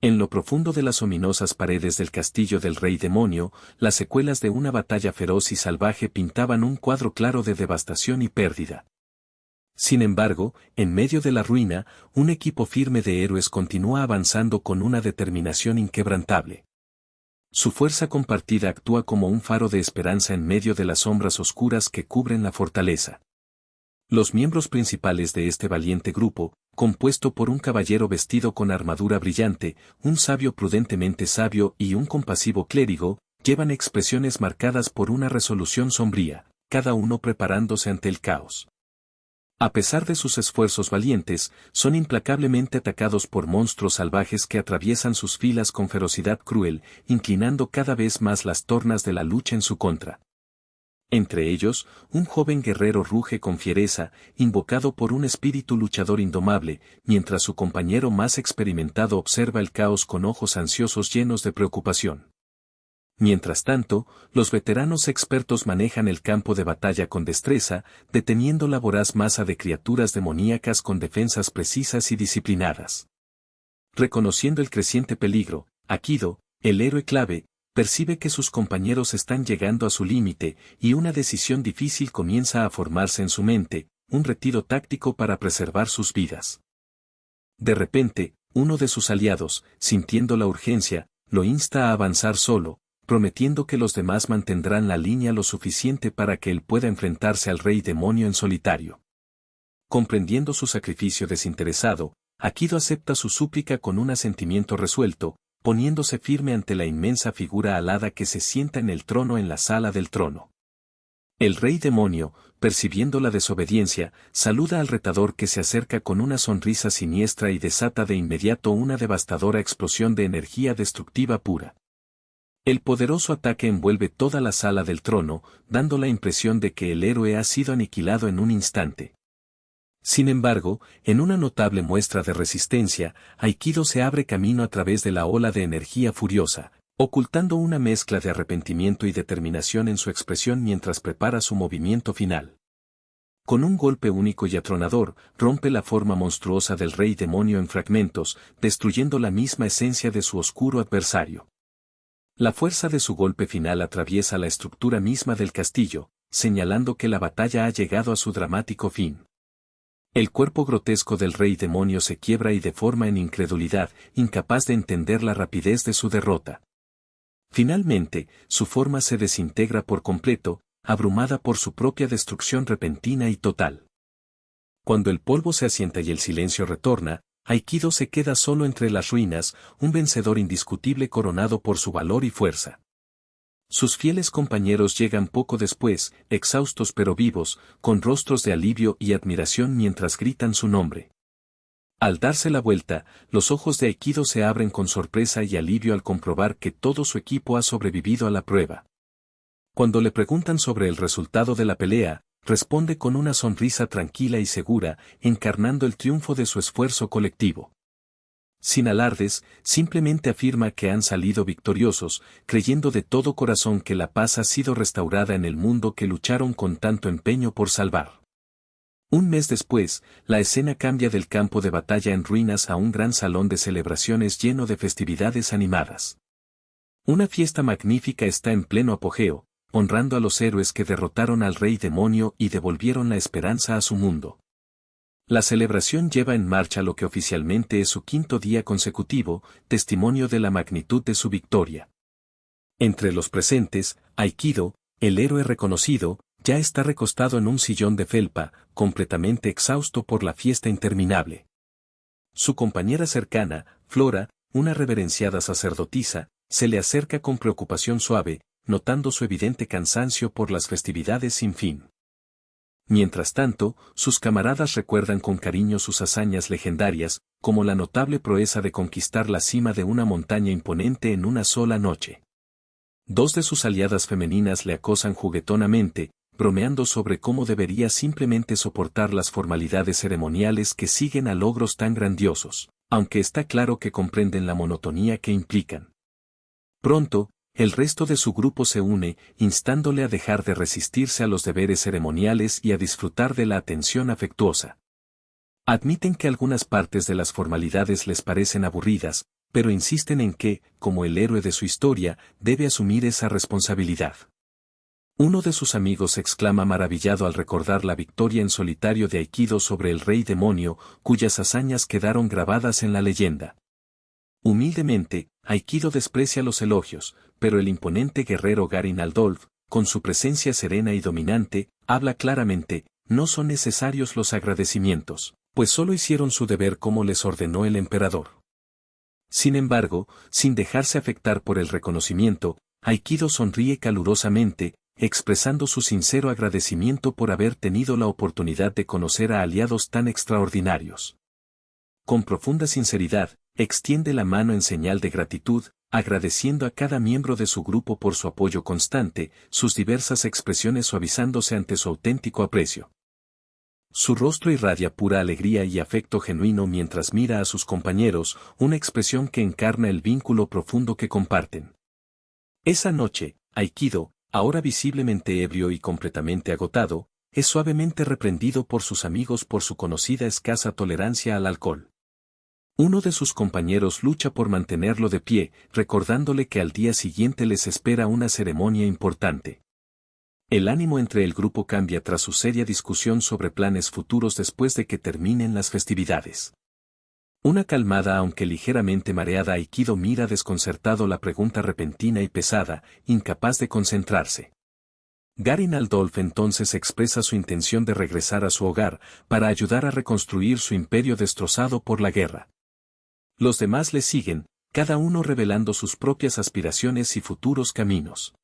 En lo profundo de las ominosas paredes del castillo del rey demonio, las secuelas de una batalla feroz y salvaje pintaban un cuadro claro de devastación y pérdida. Sin embargo, en medio de la ruina, un equipo firme de héroes continúa avanzando con una determinación inquebrantable. Su fuerza compartida actúa como un faro de esperanza en medio de las sombras oscuras que cubren la fortaleza. Los miembros principales de este valiente grupo, compuesto por un caballero vestido con armadura brillante, un sabio prudentemente sabio y un compasivo clérigo, llevan expresiones marcadas por una resolución sombría, cada uno preparándose ante el caos. A pesar de sus esfuerzos valientes, son implacablemente atacados por monstruos salvajes que atraviesan sus filas con ferocidad cruel, inclinando cada vez más las tornas de la lucha en su contra. Entre ellos, un joven guerrero ruge con fiereza, invocado por un espíritu luchador indomable, mientras su compañero más experimentado observa el caos con ojos ansiosos llenos de preocupación. Mientras tanto, los veteranos expertos manejan el campo de batalla con destreza, deteniendo la voraz masa de criaturas demoníacas con defensas precisas y disciplinadas. Reconociendo el creciente peligro, Aikido, el héroe clave, percibe que sus compañeros están llegando a su límite, y una decisión difícil comienza a formarse en su mente, un retiro táctico para preservar sus vidas. De repente, uno de sus aliados, sintiendo la urgencia, lo insta a avanzar solo, prometiendo que los demás mantendrán la línea lo suficiente para que él pueda enfrentarse al rey demonio en solitario. Comprendiendo su sacrificio desinteresado, Aikido acepta su súplica con un asentimiento resuelto, poniéndose firme ante la inmensa figura alada que se sienta en el trono en la sala del trono. El rey demonio, percibiendo la desobediencia, saluda al retador que se acerca con una sonrisa siniestra y desata de inmediato una devastadora explosión de energía destructiva pura. El poderoso ataque envuelve toda la sala del trono, dando la impresión de que el héroe ha sido aniquilado en un instante. Sin embargo, en una notable muestra de resistencia, Aikido se abre camino a través de la ola de energía furiosa, ocultando una mezcla de arrepentimiento y determinación en su expresión mientras prepara su movimiento final. Con un golpe único y atronador, rompe la forma monstruosa del rey demonio en fragmentos, destruyendo la misma esencia de su oscuro adversario. La fuerza de su golpe final atraviesa la estructura misma del castillo, señalando que la batalla ha llegado a su dramático fin. El cuerpo grotesco del rey demonio se quiebra y deforma en incredulidad, incapaz de entender la rapidez de su derrota. Finalmente, su forma se desintegra por completo, abrumada por su propia destrucción repentina y total. Cuando el polvo se asienta y el silencio retorna, Aikido se queda solo entre las ruinas, un vencedor indiscutible coronado por su valor y fuerza. Sus fieles compañeros llegan poco después, exhaustos pero vivos, con rostros de alivio y admiración mientras gritan su nombre. Al darse la vuelta, los ojos de Aikido se abren con sorpresa y alivio al comprobar que todo su equipo ha sobrevivido a la prueba. Cuando le preguntan sobre el resultado de la pelea, responde con una sonrisa tranquila y segura, encarnando el triunfo de su esfuerzo colectivo. Sin alardes, simplemente afirma que han salido victoriosos, creyendo de todo corazón que la paz ha sido restaurada en el mundo que lucharon con tanto empeño por salvar. Un mes después, la escena cambia del campo de batalla en ruinas a un gran salón de celebraciones lleno de festividades animadas. Una fiesta magnífica está en pleno apogeo, honrando a los héroes que derrotaron al rey demonio y devolvieron la esperanza a su mundo. La celebración lleva en marcha lo que oficialmente es su quinto día consecutivo, testimonio de la magnitud de su victoria. Entre los presentes, Aikido, el héroe reconocido, ya está recostado en un sillón de felpa, completamente exhausto por la fiesta interminable. Su compañera cercana, Flora, una reverenciada sacerdotisa, se le acerca con preocupación suave, notando su evidente cansancio por las festividades sin fin. Mientras tanto, sus camaradas recuerdan con cariño sus hazañas legendarias, como la notable proeza de conquistar la cima de una montaña imponente en una sola noche. Dos de sus aliadas femeninas le acosan juguetonamente, bromeando sobre cómo debería simplemente soportar las formalidades ceremoniales que siguen a logros tan grandiosos, aunque está claro que comprenden la monotonía que implican. Pronto, el resto de su grupo se une, instándole a dejar de resistirse a los deberes ceremoniales y a disfrutar de la atención afectuosa. Admiten que algunas partes de las formalidades les parecen aburridas, pero insisten en que, como el héroe de su historia, debe asumir esa responsabilidad. Uno de sus amigos exclama maravillado al recordar la victoria en solitario de Aikido sobre el rey demonio, cuyas hazañas quedaron grabadas en la leyenda. Humildemente, Aikido desprecia los elogios, pero el imponente guerrero Garin Aldolf, con su presencia serena y dominante, habla claramente: no son necesarios los agradecimientos, pues solo hicieron su deber como les ordenó el emperador. Sin embargo, sin dejarse afectar por el reconocimiento, Aikido sonríe calurosamente, expresando su sincero agradecimiento por haber tenido la oportunidad de conocer a aliados tan extraordinarios. Con profunda sinceridad, extiende la mano en señal de gratitud, agradeciendo a cada miembro de su grupo por su apoyo constante, sus diversas expresiones suavizándose ante su auténtico aprecio. Su rostro irradia pura alegría y afecto genuino mientras mira a sus compañeros, una expresión que encarna el vínculo profundo que comparten. Esa noche, Aikido, ahora visiblemente ebrio y completamente agotado, es suavemente reprendido por sus amigos por su conocida escasa tolerancia al alcohol. Uno de sus compañeros lucha por mantenerlo de pie, recordándole que al día siguiente les espera una ceremonia importante. El ánimo entre el grupo cambia tras su seria discusión sobre planes futuros después de que terminen las festividades. Una calmada aunque ligeramente mareada Aikido mira desconcertado la pregunta repentina y pesada, incapaz de concentrarse. Garin Aldolf entonces expresa su intención de regresar a su hogar, para ayudar a reconstruir su imperio destrozado por la guerra. Los demás le siguen, cada uno revelando sus propias aspiraciones y futuros caminos.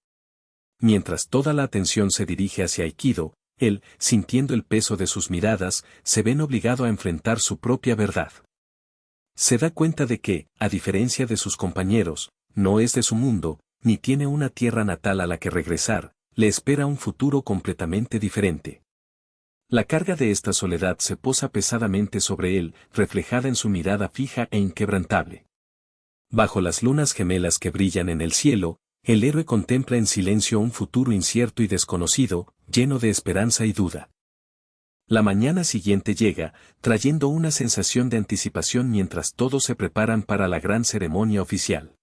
Mientras toda la atención se dirige hacia Aikido, él, sintiendo el peso de sus miradas, se ven obligado a enfrentar su propia verdad. Se da cuenta de que, a diferencia de sus compañeros, no es de su mundo, ni tiene una tierra natal a la que regresar, le espera un futuro completamente diferente. La carga de esta soledad se posa pesadamente sobre él, reflejada en su mirada fija e inquebrantable. Bajo las lunas gemelas que brillan en el cielo, el héroe contempla en silencio un futuro incierto y desconocido, lleno de esperanza y duda. La mañana siguiente llega, trayendo una sensación de anticipación mientras todos se preparan para la gran ceremonia oficial.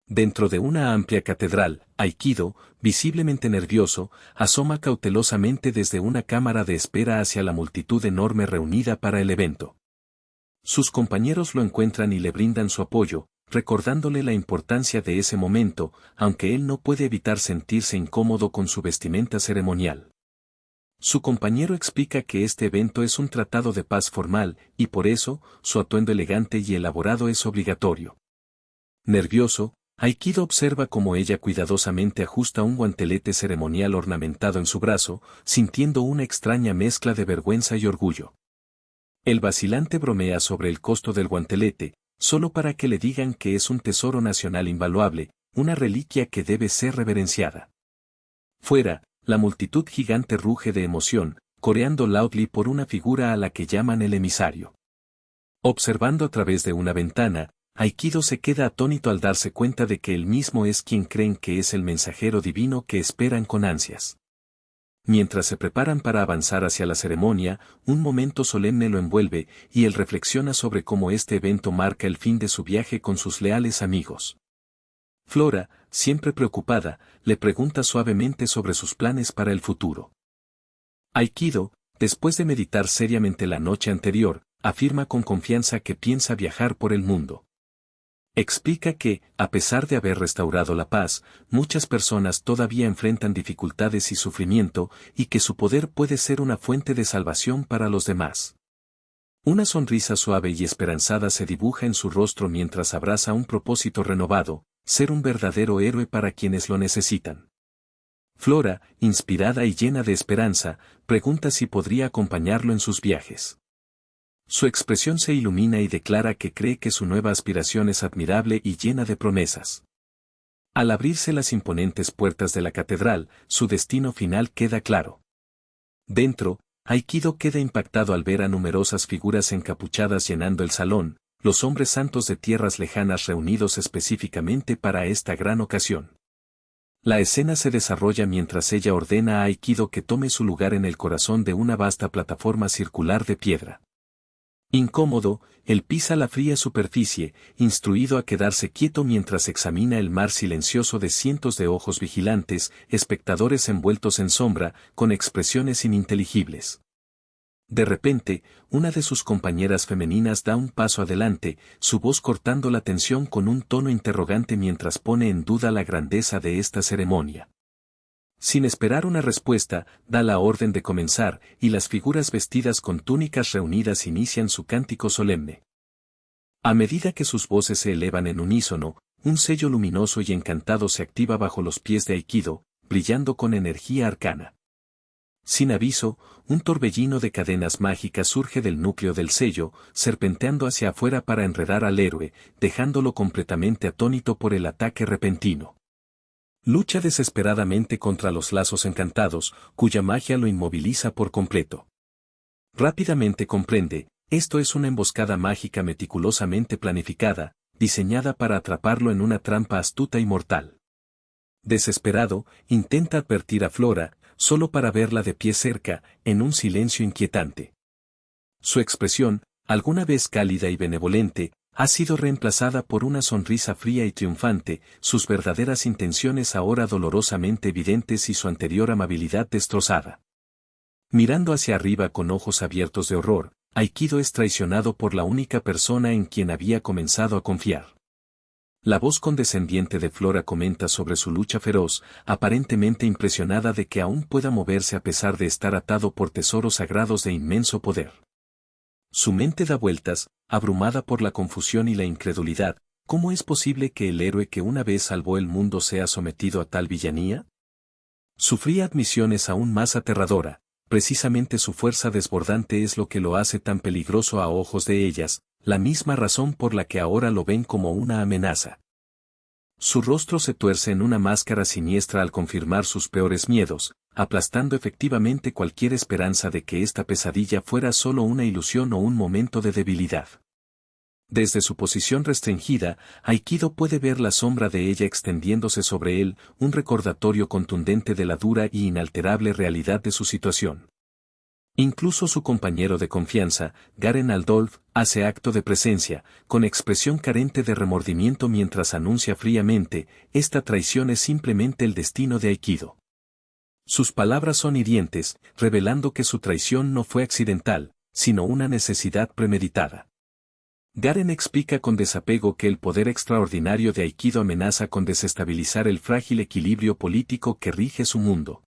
Dentro de una amplia catedral, Aikido, visiblemente nervioso, asoma cautelosamente desde una cámara de espera hacia la multitud enorme reunida para el evento. Sus compañeros lo encuentran y le brindan su apoyo, recordándole la importancia de ese momento, aunque él no puede evitar sentirse incómodo con su vestimenta ceremonial. Su compañero explica que este evento es un tratado de paz formal, y por eso, su atuendo elegante y elaborado es obligatorio. Nervioso, Aikido observa cómo ella cuidadosamente ajusta un guantelete ceremonial ornamentado en su brazo, sintiendo una extraña mezcla de vergüenza y orgullo. El vacilante bromea sobre el costo del guantelete, solo para que le digan que es un tesoro nacional invaluable, una reliquia que debe ser reverenciada. Fuera, la multitud gigante ruge de emoción, coreando loudly por una figura a la que llaman el emisario. Observando a través de una ventana, Aikido se queda atónito al darse cuenta de que él mismo es quien creen que es el mensajero divino que esperan con ansias. Mientras se preparan para avanzar hacia la ceremonia, un momento solemne lo envuelve, y él reflexiona sobre cómo este evento marca el fin de su viaje con sus leales amigos. Flora, siempre preocupada, le pregunta suavemente sobre sus planes para el futuro. Aikido, después de meditar seriamente la noche anterior, afirma con confianza que piensa viajar por el mundo. Explica que, a pesar de haber restaurado la paz, muchas personas todavía enfrentan dificultades y sufrimiento, y que su poder puede ser una fuente de salvación para los demás. Una sonrisa suave y esperanzada se dibuja en su rostro mientras abraza un propósito renovado: ser un verdadero héroe para quienes lo necesitan. Flora, inspirada y llena de esperanza, pregunta si podría acompañarlo en sus viajes. Su expresión se ilumina y declara que cree que su nueva aspiración es admirable y llena de promesas. Al abrirse las imponentes puertas de la catedral, su destino final queda claro. Dentro, Aikido queda impactado al ver a numerosas figuras encapuchadas llenando el salón, los hombres santos de tierras lejanas reunidos específicamente para esta gran ocasión. La escena se desarrolla mientras ella ordena a Aikido que tome su lugar en el corazón de una vasta plataforma circular de piedra. Incómodo, él pisa la fría superficie, instruido a quedarse quieto mientras examina el mar silencioso de cientos de ojos vigilantes, espectadores envueltos en sombra, con expresiones ininteligibles. De repente, una de sus compañeras femeninas da un paso adelante, su voz cortando la tensión con un tono interrogante mientras pone en duda la grandeza de esta ceremonia. Sin esperar una respuesta, da la orden de comenzar, y las figuras vestidas con túnicas reunidas inician su cántico solemne. A medida que sus voces se elevan en unísono, un sello luminoso y encantado se activa bajo los pies de Aikido, brillando con energía arcana. Sin aviso, un torbellino de cadenas mágicas surge del núcleo del sello, serpenteando hacia afuera para enredar al héroe, dejándolo completamente atónito por el ataque repentino. Lucha desesperadamente contra los lazos encantados, cuya magia lo inmoviliza por completo. Rápidamente comprende, esto es una emboscada mágica meticulosamente planificada, diseñada para atraparlo en una trampa astuta y mortal. Desesperado, intenta advertir a Flora, solo para verla de pie cerca, en un silencio inquietante. Su expresión, alguna vez cálida y benevolente, ha sido reemplazada por una sonrisa fría y triunfante, sus verdaderas intenciones ahora dolorosamente evidentes y su anterior amabilidad destrozada. Mirando hacia arriba con ojos abiertos de horror, Aikido es traicionado por la única persona en quien había comenzado a confiar. La voz condescendiente de Flora comenta sobre su lucha feroz, aparentemente impresionada de que aún pueda moverse a pesar de estar atado por tesoros sagrados de inmenso poder. Su mente da vueltas, abrumada por la confusión y la incredulidad. ¿Cómo es posible que el héroe que una vez salvó el mundo sea sometido a tal villanía? Su fría admisión es aún más aterradora. Precisamente su fuerza desbordante es lo que lo hace tan peligroso a ojos de ellas, la misma razón por la que ahora lo ven como una amenaza. Su rostro se tuerce en una máscara siniestra al confirmar sus peores miedos, aplastando efectivamente cualquier esperanza de que esta pesadilla fuera solo una ilusión o un momento de debilidad. Desde su posición restringida, Aikido puede ver la sombra de ella extendiéndose sobre él, un recordatorio contundente de la dura y inalterable realidad de su situación. Incluso su compañero de confianza, Garen Aldolf, hace acto de presencia, con expresión carente de remordimiento mientras anuncia fríamente, esta traición es simplemente el destino de Aikido. Sus palabras son hirientes, revelando que su traición no fue accidental, sino una necesidad premeditada. Garen explica con desapego que el poder extraordinario de Aikido amenaza con desestabilizar el frágil equilibrio político que rige su mundo.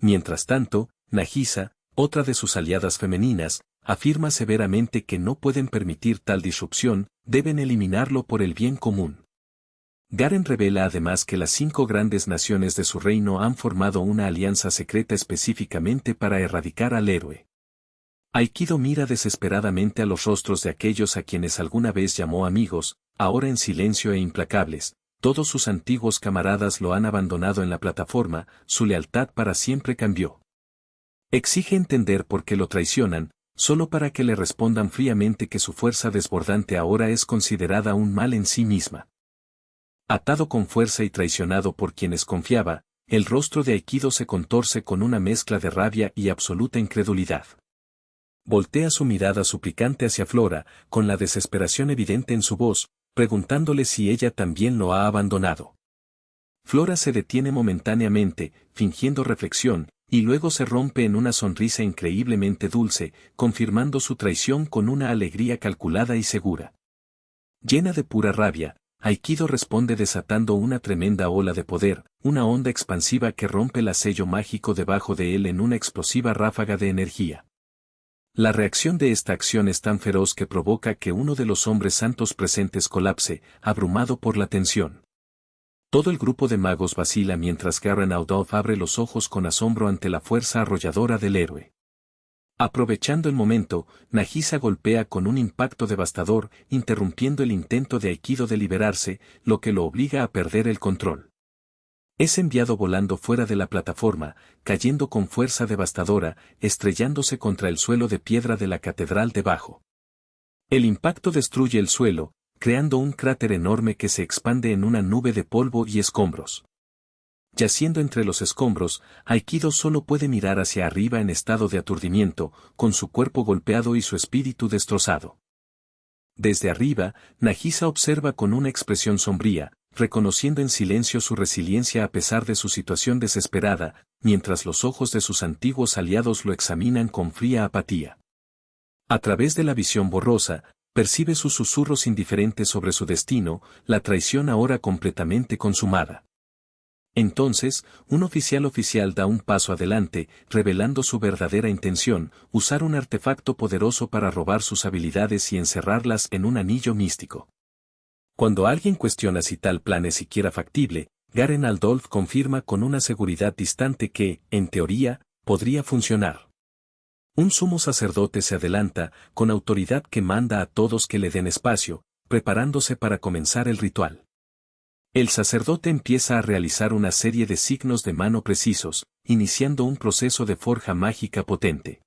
Mientras tanto, Nagisa, otra de sus aliadas femeninas, afirma severamente que no pueden permitir tal disrupción, deben eliminarlo por el bien común. Garen revela además que las 5 grandes naciones de su reino han formado una alianza secreta específicamente para erradicar al héroe. Aikido mira desesperadamente a los rostros de aquellos a quienes alguna vez llamó amigos, ahora en silencio e implacables. Todos sus antiguos camaradas lo han abandonado en la plataforma, su lealtad para siempre cambió. Exige entender por qué lo traicionan, solo para que le respondan fríamente que su fuerza desbordante ahora es considerada un mal en sí misma. Atado con fuerza y traicionado por quienes confiaba, el rostro de Aikido se contorce con una mezcla de rabia y absoluta incredulidad. Voltea su mirada suplicante hacia Flora, con la desesperación evidente en su voz, preguntándole si ella también lo ha abandonado. Flora se detiene momentáneamente, fingiendo reflexión, y luego se rompe en una sonrisa increíblemente dulce, confirmando su traición con una alegría calculada y segura. Llena de pura rabia, Aikido responde desatando una tremenda ola de poder, una onda expansiva que rompe el sello mágico debajo de él en una explosiva ráfaga de energía. La reacción de esta acción es tan feroz que provoca que uno de los hombres santos presentes colapse, abrumado por la tensión. Todo el grupo de magos vacila mientras Garen Aldolf abre los ojos con asombro ante la fuerza arrolladora del héroe. Aprovechando el momento, Nagisa golpea con un impacto devastador, interrumpiendo el intento de Aikido de liberarse, lo que lo obliga a perder el control. Es enviado volando fuera de la plataforma, cayendo con fuerza devastadora, estrellándose contra el suelo de piedra de la catedral debajo. El impacto destruye el suelo, creando un cráter enorme que se expande en una nube de polvo y escombros. Yaciendo entre los escombros, Aikido solo puede mirar hacia arriba en estado de aturdimiento, con su cuerpo golpeado y su espíritu destrozado. Desde arriba, Nagisa observa con una expresión sombría, reconociendo en silencio su resiliencia a pesar de su situación desesperada, mientras los ojos de sus antiguos aliados lo examinan con fría apatía. A través de la visión borrosa, percibe sus susurros indiferentes sobre su destino, la traición ahora completamente consumada. Entonces, un oficial da un paso adelante, revelando su verdadera intención, usar un artefacto poderoso para robar sus habilidades y encerrarlas en un anillo místico. Cuando alguien cuestiona si tal plan es siquiera factible, Garen Aldolf confirma con una seguridad distante que, en teoría, podría funcionar. Un sumo sacerdote se adelanta, con autoridad que manda a todos que le den espacio, preparándose para comenzar el ritual. El sacerdote empieza a realizar una serie de signos de mano precisos, iniciando un proceso de forja mágica potente.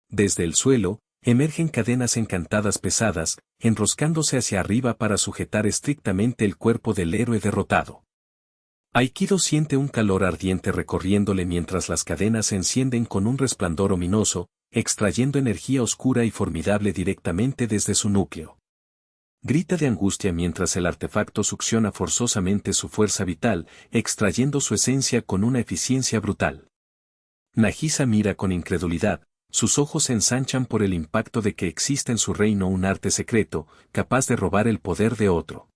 Desde el suelo, emergen cadenas encantadas pesadas, enroscándose hacia arriba para sujetar estrictamente el cuerpo del héroe derrotado. Aikido siente un calor ardiente recorriéndole mientras las cadenas se encienden con un resplandor ominoso, extrayendo energía oscura y formidable directamente desde su núcleo. Grita de angustia mientras el artefacto succiona forzosamente su fuerza vital, extrayendo su esencia con una eficiencia brutal. Nagisa mira con incredulidad, sus ojos se ensanchan por el impacto de que exista en su reino un arte secreto, capaz de robar el poder de otro.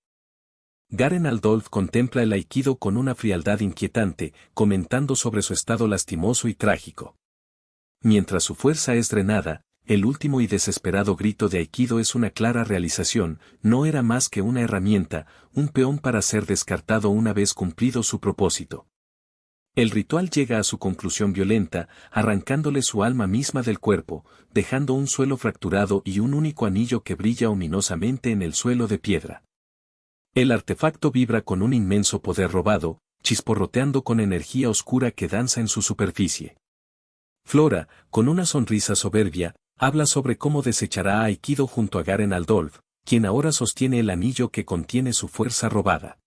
Garen Aldolf contempla el Aikido con una frialdad inquietante, comentando sobre su estado lastimoso y trágico. Mientras su fuerza es drenada, el último y desesperado grito de Aikido es una clara realización, no era más que una herramienta, un peón para ser descartado una vez cumplido su propósito. El ritual llega a su conclusión violenta, arrancándole su alma misma del cuerpo, dejando un suelo fracturado y un único anillo que brilla ominosamente en el suelo de piedra. El artefacto vibra con un inmenso poder robado, chisporroteando con energía oscura que danza en su superficie. Flora, con una sonrisa soberbia, habla sobre cómo desechará a Aikido junto a Garen Aldolf, quien ahora sostiene el anillo que contiene su fuerza robada.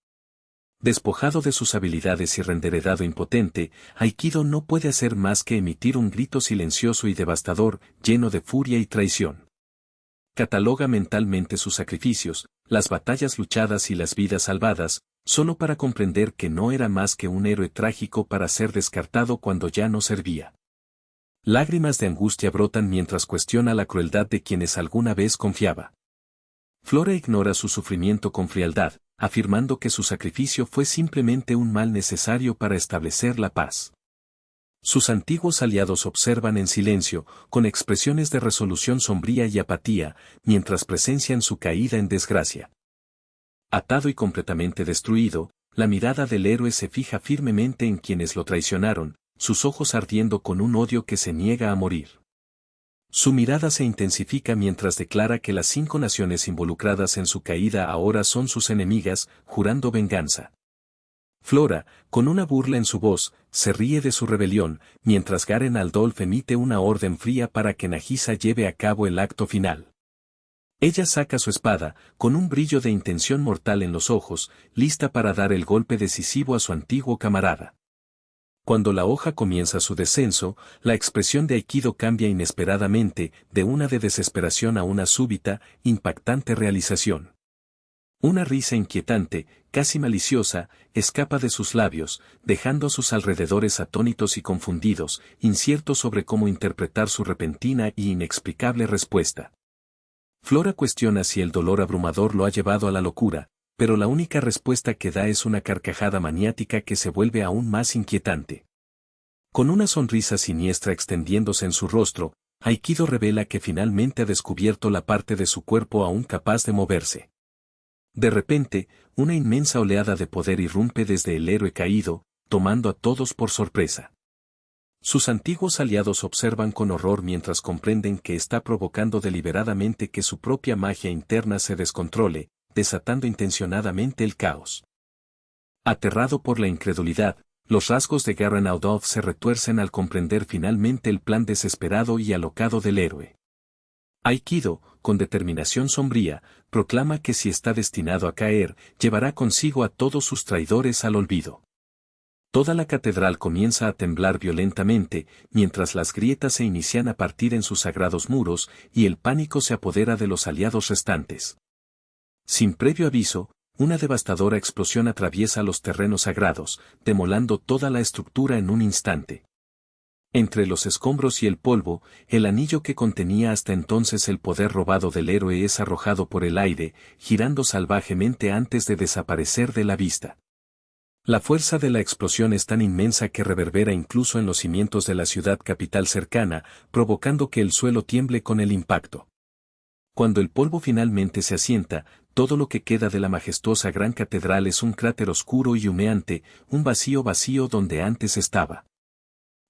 Despojado de sus habilidades y renderedado impotente, Aikido no puede hacer más que emitir un grito silencioso y devastador, lleno de furia y traición. Cataloga mentalmente sus sacrificios, las batallas luchadas y las vidas salvadas, solo para comprender que no era más que un héroe trágico para ser descartado cuando ya no servía. Lágrimas de angustia brotan mientras cuestiona la crueldad de quienes alguna vez confiaba. Flora ignora su sufrimiento con frialdad, afirmando que su sacrificio fue simplemente un mal necesario para establecer la paz. Sus antiguos aliados observan en silencio, con expresiones de resolución sombría y apatía, mientras presencian su caída en desgracia. Atado y completamente destruido, la mirada del héroe se fija firmemente en quienes lo traicionaron, sus ojos ardiendo con un odio que se niega a morir. Su mirada se intensifica mientras declara que las 5 naciones involucradas en su caída ahora son sus enemigas, jurando venganza. Flora, con una burla en su voz, se ríe de su rebelión, mientras Garen Aldolf emite una orden fría para que Nagisa lleve a cabo el acto final. Ella saca su espada, con un brillo de intención mortal en los ojos, lista para dar el golpe decisivo a su antiguo camarada. Cuando la hoja comienza su descenso, la expresión de Aikido cambia inesperadamente, de una de desesperación a una súbita, impactante realización. Una risa inquietante, casi maliciosa, escapa de sus labios, dejando a sus alrededores atónitos y confundidos, inciertos sobre cómo interpretar su repentina y inexplicable respuesta. Flora cuestiona si el dolor abrumador lo ha llevado a la locura, pero la única respuesta que da es una carcajada maniática que se vuelve aún más inquietante. Con una sonrisa siniestra extendiéndose en su rostro, Aikido revela que finalmente ha descubierto la parte de su cuerpo aún capaz de moverse. De repente, una inmensa oleada de poder irrumpe desde el héroe caído, tomando a todos por sorpresa. Sus antiguos aliados observan con horror mientras comprenden que está provocando deliberadamente que su propia magia interna se descontrole, desatando intencionadamente el caos. Aterrado por la incredulidad, los rasgos de Garen Aldolf se retuercen al comprender finalmente el plan desesperado y alocado del héroe. Aikido, con determinación sombría, proclama que si está destinado a caer, llevará consigo a todos sus traidores al olvido. Toda la catedral comienza a temblar violentamente, mientras las grietas se inician a partir en sus sagrados muros, y el pánico se apodera de los aliados restantes. Sin previo aviso, una devastadora explosión atraviesa los terrenos sagrados, demolando toda la estructura en un instante. Entre los escombros y el polvo, el anillo que contenía hasta entonces el poder robado del héroe es arrojado por el aire, girando salvajemente antes de desaparecer de la vista. La fuerza de la explosión es tan inmensa que reverbera incluso en los cimientos de la ciudad capital cercana, provocando que el suelo tiemble con el impacto. Cuando el polvo finalmente se asienta, todo lo que queda de la majestuosa gran catedral es un cráter oscuro y humeante, un vacío donde antes estaba.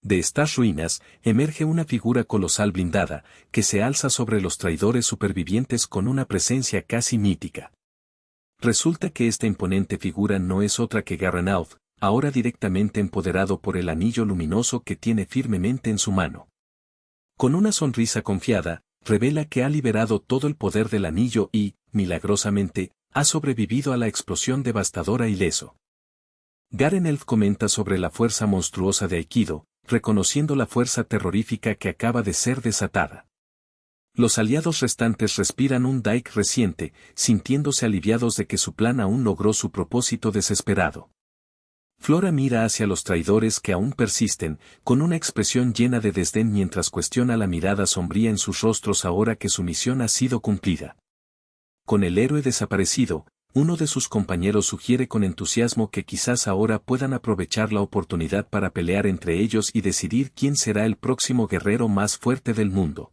De estas ruinas, emerge una figura colosal blindada, que se alza sobre los traidores supervivientes con una presencia casi mítica. Resulta que esta imponente figura no es otra que Garrenaud, ahora directamente empoderado por el anillo luminoso que tiene firmemente en su mano. Con una sonrisa confiada, revela que ha liberado todo el poder del anillo y, milagrosamente, ha sobrevivido a la explosión devastadora ileso. Garen comenta sobre la fuerza monstruosa de Aikido, reconociendo la fuerza terrorífica que acaba de ser desatada. Los aliados restantes respiran un daik reciente, sintiéndose aliviados de que su plan aún logró su propósito desesperado. Flora mira hacia los traidores que aún persisten, con una expresión llena de desdén mientras cuestiona la mirada sombría en sus rostros ahora que su misión ha sido cumplida. Con el héroe desaparecido, uno de sus compañeros sugiere con entusiasmo que quizás ahora puedan aprovechar la oportunidad para pelear entre ellos y decidir quién será el próximo guerrero más fuerte del mundo.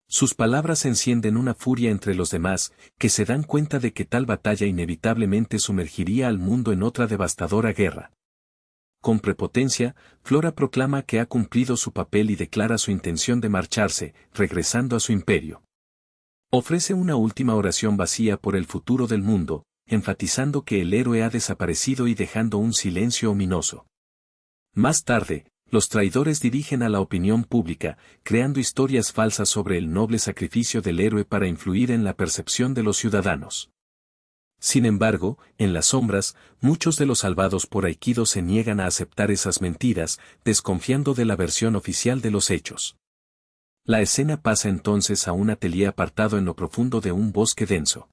Sus palabras encienden una furia entre los demás, que se dan cuenta de que tal batalla inevitablemente sumergiría al mundo en otra devastadora guerra. Con prepotencia, Flora proclama que ha cumplido su papel y declara su intención de marcharse, regresando a su imperio. Ofrece una última oración vacía por el futuro del mundo, enfatizando que el héroe ha desaparecido y dejando un silencio ominoso. Más tarde, los traidores dirigen a la opinión pública, creando historias falsas sobre el noble sacrificio del héroe para influir en la percepción de los ciudadanos. Sin embargo, en las sombras, muchos de los salvados por Aikido se niegan a aceptar esas mentiras, desconfiando de la versión oficial de los hechos. La escena pasa entonces a un atelier apartado en lo profundo de un bosque denso.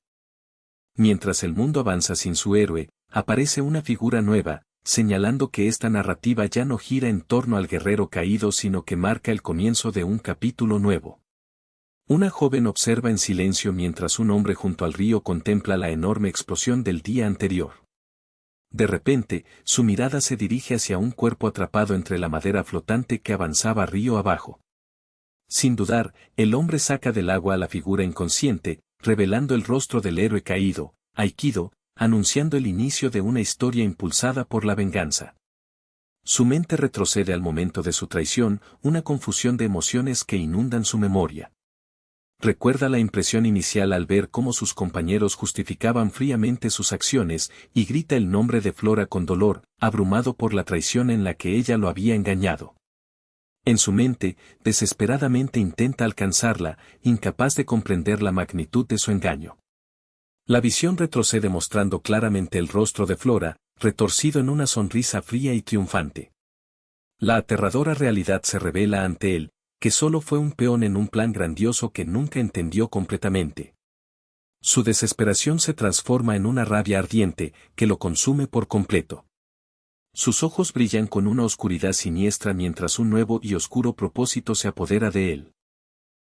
Mientras el mundo avanza sin su héroe, aparece una figura nueva, señalando que esta narrativa ya no gira en torno al guerrero caído sino que marca el comienzo de un capítulo nuevo. Una joven observa en silencio mientras un hombre junto al río contempla la enorme explosión del día anterior. De repente, su mirada se dirige hacia un cuerpo atrapado entre la madera flotante que avanzaba río abajo. Sin dudar, el hombre saca del agua a la figura inconsciente, revelando el rostro del héroe caído, Aikido, anunciando el inicio de una historia impulsada por la venganza. Su mente retrocede al momento de su traición, una confusión de emociones que inundan su memoria. Recuerda la impresión inicial al ver cómo sus compañeros justificaban fríamente sus acciones, y grita el nombre de Flora con dolor, abrumado por la traición en la que ella lo había engañado. En su mente, desesperadamente intenta alcanzarla, incapaz de comprender la magnitud de su engaño. La visión retrocede mostrando claramente el rostro de Flora, retorcido en una sonrisa fría y triunfante. La aterradora realidad se revela ante él, que solo fue un peón en un plan grandioso que nunca entendió completamente. Su desesperación se transforma en una rabia ardiente, que lo consume por completo. Sus ojos brillan con una oscuridad siniestra mientras un nuevo y oscuro propósito se apodera de él.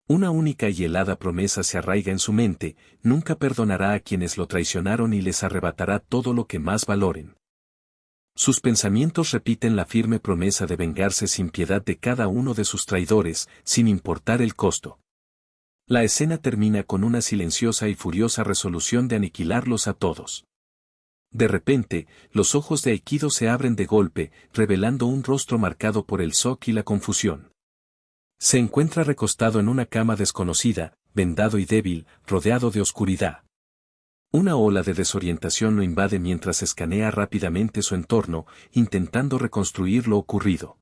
Una única y helada promesa se arraiga en su mente: nunca perdonará a quienes lo traicionaron y les arrebatará todo lo que más valoren. Sus pensamientos repiten la firme promesa de vengarse sin piedad de cada uno de sus traidores, sin importar el costo. La escena termina con una silenciosa y furiosa resolución de aniquilarlos a todos. De repente, los ojos de Aikido se abren de golpe, revelando un rostro marcado por el shock y la confusión. Se encuentra recostado en una cama desconocida, vendado y débil, rodeado de oscuridad. Una ola de desorientación lo invade mientras escanea rápidamente su entorno, intentando reconstruir lo ocurrido.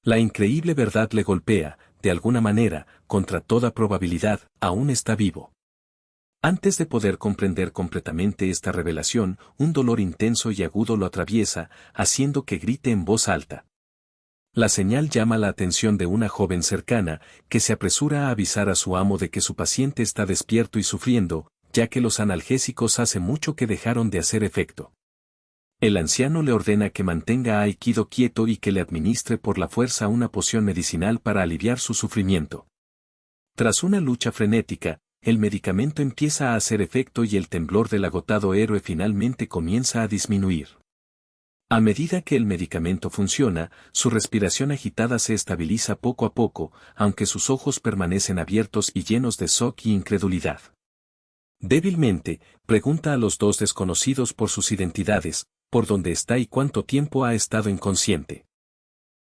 La increíble verdad le golpea, de alguna manera, contra toda probabilidad, aún está vivo. Antes de poder comprender completamente esta revelación, un dolor intenso y agudo lo atraviesa, haciendo que grite en voz alta. La señal llama la atención de una joven cercana, que se apresura a avisar a su amo de que su paciente está despierto y sufriendo, ya que los analgésicos hace mucho que dejaron de hacer efecto. El anciano le ordena que mantenga a Aikido quieto y que le administre por la fuerza una poción medicinal para aliviar su sufrimiento. Tras una lucha frenética, el medicamento empieza a hacer efecto y el temblor del agotado héroe finalmente comienza a disminuir. A medida que el medicamento funciona, su respiración agitada se estabiliza poco a poco, aunque sus ojos permanecen abiertos y llenos de shock y incredulidad. Débilmente, pregunta a los dos desconocidos por sus identidades, por dónde está y cuánto tiempo ha estado inconsciente.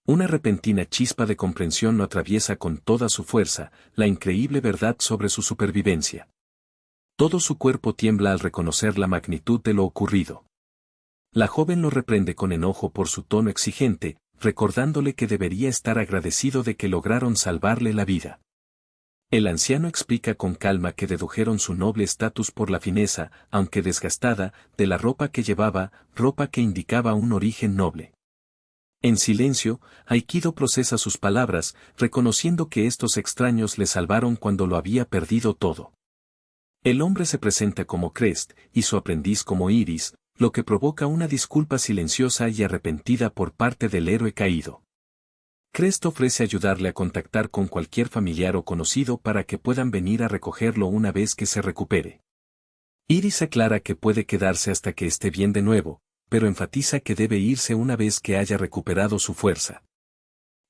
Una repentina chispa de comprensión lo atraviesa con toda su fuerza, la increíble verdad sobre su supervivencia. Todo su cuerpo tiembla al reconocer la magnitud de lo ocurrido. La joven lo reprende con enojo por su tono exigente, recordándole que debería estar agradecido de que lograron salvarle la vida. El anciano explica con calma que dedujeron su noble estatus por la fineza, aunque desgastada, de la ropa que llevaba, ropa que indicaba un origen noble. En silencio, Aikido procesa sus palabras, reconociendo que estos extraños le salvaron cuando lo había perdido todo. El hombre se presenta como Crest, y su aprendiz como Iris, lo que provoca una disculpa silenciosa y arrepentida por parte del héroe caído. Crest ofrece ayudarle a contactar con cualquier familiar o conocido para que puedan venir a recogerlo una vez que se recupere. Iris aclara que puede quedarse hasta que esté bien de nuevo, pero enfatiza que debe irse una vez que haya recuperado su fuerza.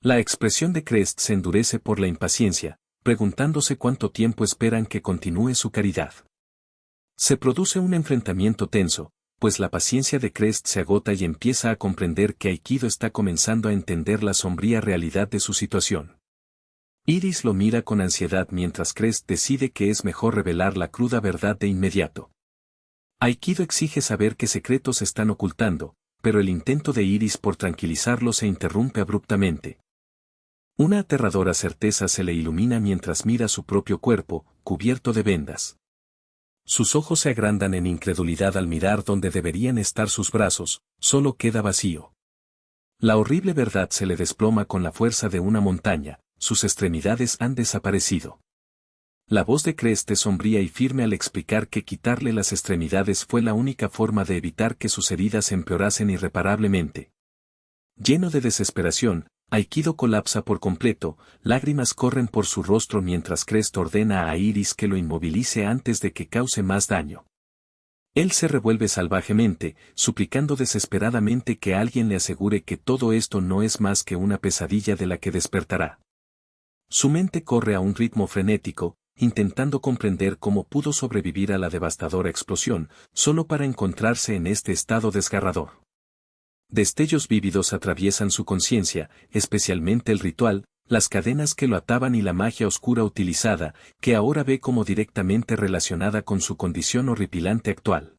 La expresión de Crest se endurece por la impaciencia, preguntándose cuánto tiempo esperan que continúe su caridad. Se produce un enfrentamiento tenso, pues la paciencia de Crest se agota y empieza a comprender que Aikido está comenzando a entender la sombría realidad de su situación. Iris lo mira con ansiedad mientras Crest decide que es mejor revelar la cruda verdad de inmediato. Aikido exige saber qué secretos están ocultando, pero el intento de Iris por tranquilizarlo se interrumpe abruptamente. Una aterradora certeza se le ilumina mientras mira su propio cuerpo, cubierto de vendas. Sus ojos se agrandan en incredulidad al mirar donde deberían estar sus brazos, solo queda vacío. La horrible verdad se le desploma con la fuerza de una montaña, sus extremidades han desaparecido. La voz de Crest es sombría y firme al explicar que quitarle las extremidades fue la única forma de evitar que sus heridas empeorasen irreparablemente. Lleno de desesperación, Aikido colapsa por completo, lágrimas corren por su rostro mientras Crest ordena a Iris que lo inmovilice antes de que cause más daño. Él se revuelve salvajemente, suplicando desesperadamente que alguien le asegure que todo esto no es más que una pesadilla de la que despertará. Su mente corre a un ritmo frenético, intentando comprender cómo pudo sobrevivir a la devastadora explosión, solo para encontrarse en este estado desgarrador. Destellos vívidos atraviesan su conciencia, especialmente el ritual, las cadenas que lo ataban y la magia oscura utilizada, que ahora ve como directamente relacionada con su condición horripilante actual.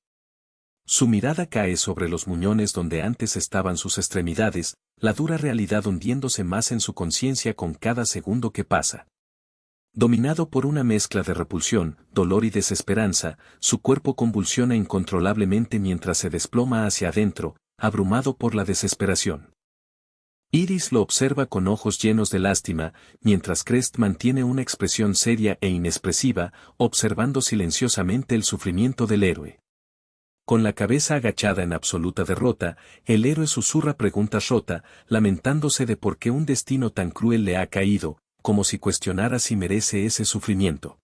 Su mirada cae sobre los muñones donde antes estaban sus extremidades, la dura realidad hundiéndose más en su conciencia con cada segundo que pasa. Dominado por una mezcla de repulsión, dolor y desesperanza, su cuerpo convulsiona incontrolablemente mientras se desploma hacia adentro, abrumado por la desesperación. Iris lo observa con ojos llenos de lástima, mientras Crest mantiene una expresión seria e inexpresiva, observando silenciosamente el sufrimiento del héroe. Con la cabeza agachada en absoluta derrota, el héroe susurra preguntas rota, lamentándose de por qué un destino tan cruel le ha caído, como si cuestionara si merece ese sufrimiento.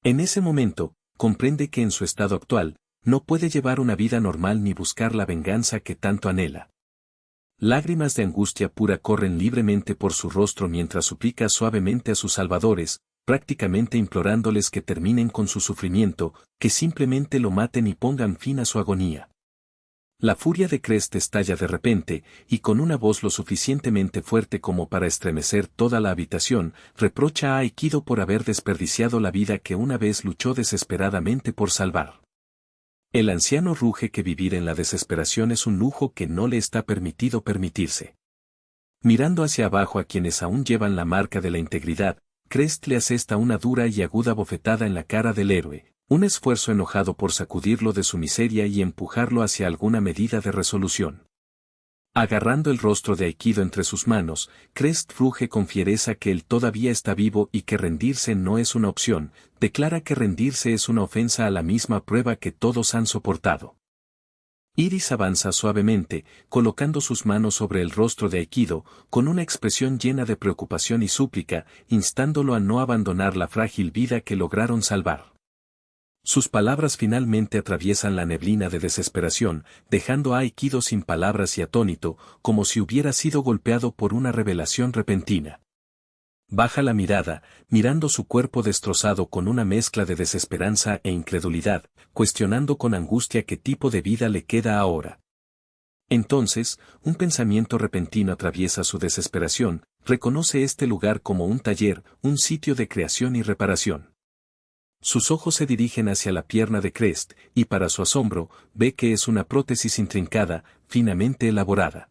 En ese momento, comprende que en su estado actual, no puede llevar una vida normal ni buscar la venganza que tanto anhela. Lágrimas de angustia pura corren libremente por su rostro mientras suplica suavemente a sus salvadores, prácticamente implorándoles que terminen con su sufrimiento, que simplemente lo maten y pongan fin a su agonía. La furia de Crest estalla de repente, y con una voz lo suficientemente fuerte como para estremecer toda la habitación, reprocha a Aikido por haber desperdiciado la vida que una vez luchó desesperadamente por salvar. El anciano ruge que vivir en la desesperación es un lujo que no le está permitido permitirse. Mirando hacia abajo a quienes aún llevan la marca de la integridad, Crest le asesta una dura y aguda bofetada en la cara del héroe, Un esfuerzo enojado por sacudirlo de su miseria y empujarlo hacia alguna medida de resolución. Agarrando el rostro de Aikido entre sus manos, Crest ruge con fiereza que él todavía está vivo y que rendirse no es una opción, declara que rendirse es una ofensa a la misma prueba que todos han soportado. Iris avanza suavemente, colocando sus manos sobre el rostro de Aikido, con una expresión llena de preocupación y súplica, instándolo a no abandonar la frágil vida que lograron salvar. Sus palabras finalmente atraviesan la neblina de desesperación, dejando a Aikido sin palabras y atónito, como si hubiera sido golpeado por una revelación repentina. Baja la mirada, mirando su cuerpo destrozado con una mezcla de desesperanza e incredulidad, cuestionando con angustia qué tipo de vida le queda ahora. Entonces, un pensamiento repentino atraviesa su desesperación, reconoce este lugar como un taller, un sitio de creación y reparación. Sus ojos se dirigen hacia la pierna de Crest, y para su asombro, ve que es una prótesis intrincada, finamente elaborada.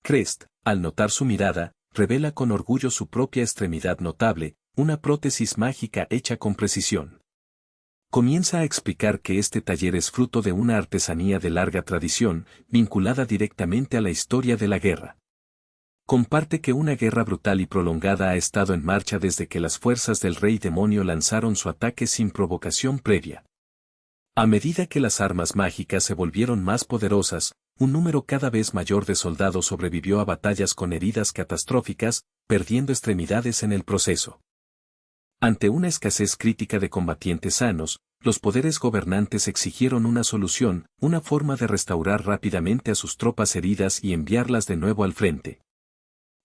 Crest, al notar su mirada, revela con orgullo su propia extremidad notable, una prótesis mágica hecha con precisión. Comienza a explicar que este taller es fruto de una artesanía de larga tradición, vinculada directamente a la historia de la guerra. Comparte que una guerra brutal y prolongada ha estado en marcha desde que las fuerzas del Rey Demonio lanzaron su ataque sin provocación previa. A medida que las armas mágicas se volvieron más poderosas, un número cada vez mayor de soldados sobrevivió a batallas con heridas catastróficas, perdiendo extremidades en el proceso. Ante una escasez crítica de combatientes sanos, los poderes gobernantes exigieron una solución, una forma de restaurar rápidamente a sus tropas heridas y enviarlas de nuevo al frente.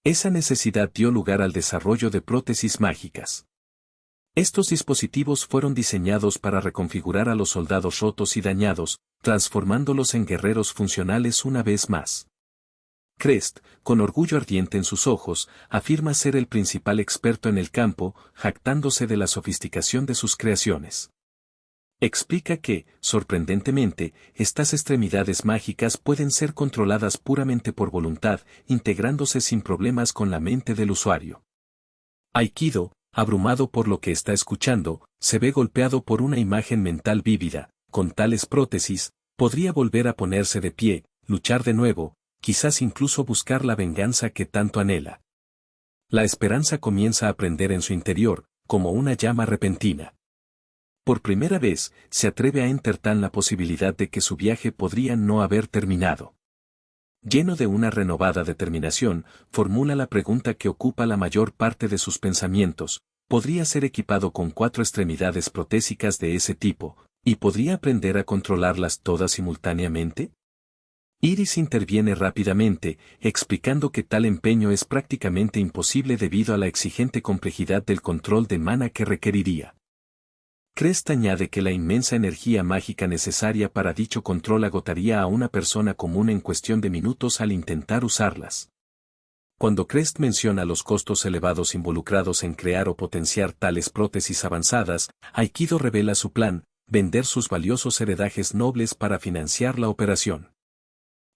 Esa necesidad dio lugar al desarrollo de prótesis mágicas. Estos dispositivos fueron diseñados para reconfigurar a los soldados rotos y dañados, transformándolos en guerreros funcionales una vez más. Crest, con orgullo ardiente en sus ojos, afirma ser el principal experto en el campo, jactándose de la sofisticación de sus creaciones. Explica que, sorprendentemente, estas extremidades mágicas pueden ser controladas puramente por voluntad, integrándose sin problemas con la mente del usuario. Aikido, abrumado por lo que está escuchando, se ve golpeado por una imagen mental vívida. Con tales prótesis, podría volver a ponerse de pie, luchar de nuevo, quizás incluso buscar la venganza que tanto anhela. La esperanza comienza a prender en su interior, como una llama repentina. Por primera vez, se atreve a enterrar la posibilidad de que su viaje podría no haber terminado. Lleno de una renovada determinación, formula la pregunta que ocupa la mayor parte de sus pensamientos: ¿podría ser equipado con 4 extremidades protésicas de ese tipo, y podría aprender a controlarlas todas simultáneamente? Iris interviene rápidamente, explicando que tal empeño es prácticamente imposible debido a la exigente complejidad del control de mana que requeriría. Crest añade que la inmensa energía mágica necesaria para dicho control agotaría a una persona común en cuestión de minutos al intentar usarlas. Cuando Crest menciona los costos elevados involucrados en crear o potenciar tales prótesis avanzadas, Aikido revela su plan: vender sus valiosos heredajes nobles para financiar la operación.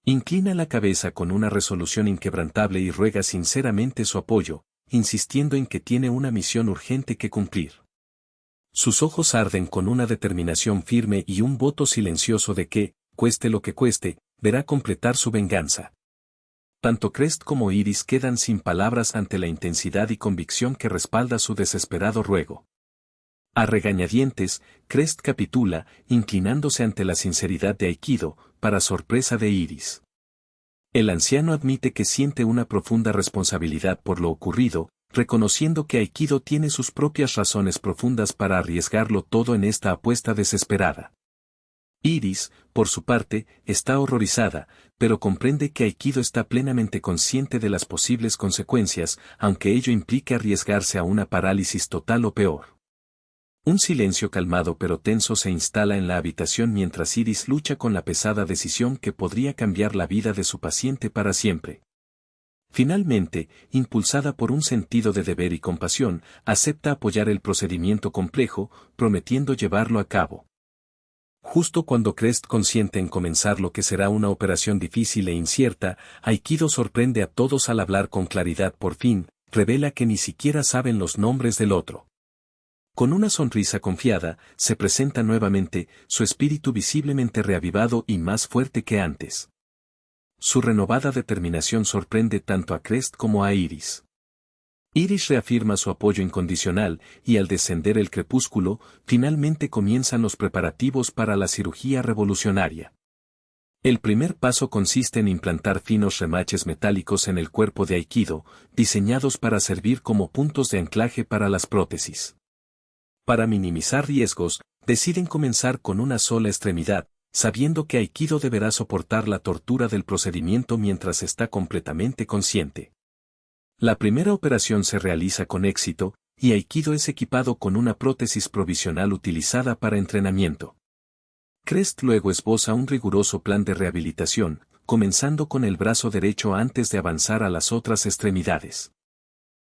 Inclina la cabeza con una resolución inquebrantable y ruega sinceramente su apoyo, insistiendo en que tiene una misión urgente que cumplir. Sus ojos arden con una determinación firme y un voto silencioso de que, cueste lo que cueste, verá completar su venganza. Tanto Crest como Iris quedan sin palabras ante la intensidad y convicción que respalda su desesperado ruego. A regañadientes, Crest capitula, inclinándose ante la sinceridad de Aikido, para sorpresa de Iris. El anciano admite que siente una profunda responsabilidad por lo ocurrido, reconociendo que Aikido tiene sus propias razones profundas para arriesgarlo todo en esta apuesta desesperada. Iris, por su parte, está horrorizada, pero comprende que Aikido está plenamente consciente de las posibles consecuencias, aunque ello implique arriesgarse a una parálisis total o peor. Un silencio calmado pero tenso se instala en la habitación mientras Iris lucha con la pesada decisión que podría cambiar la vida de su paciente para siempre. Finalmente, impulsada por un sentido de deber y compasión, acepta apoyar el procedimiento complejo, prometiendo llevarlo a cabo. Justo cuando Crest consiente en comenzar lo que será una operación difícil e incierta, Aikido sorprende a todos al hablar con claridad. Por fin, revela que ni siquiera saben los nombres del otro. Con una sonrisa confiada, se presenta nuevamente, su espíritu visiblemente reavivado y más fuerte que antes. Su renovada determinación sorprende tanto a Crest como a Iris. Iris reafirma su apoyo incondicional, y al descender el crepúsculo, finalmente comienzan los preparativos para la cirugía revolucionaria. El primer paso consiste en implantar finos remaches metálicos en el cuerpo de Aikido, diseñados para servir como puntos de anclaje para las prótesis. Para minimizar riesgos, deciden comenzar con una sola extremidad, sabiendo que Aikido deberá soportar la tortura del procedimiento mientras está completamente consciente. La primera operación se realiza con éxito, y Aikido es equipado con una prótesis provisional utilizada para entrenamiento. Crest luego esboza un riguroso plan de rehabilitación, comenzando con el brazo derecho antes de avanzar a las otras extremidades.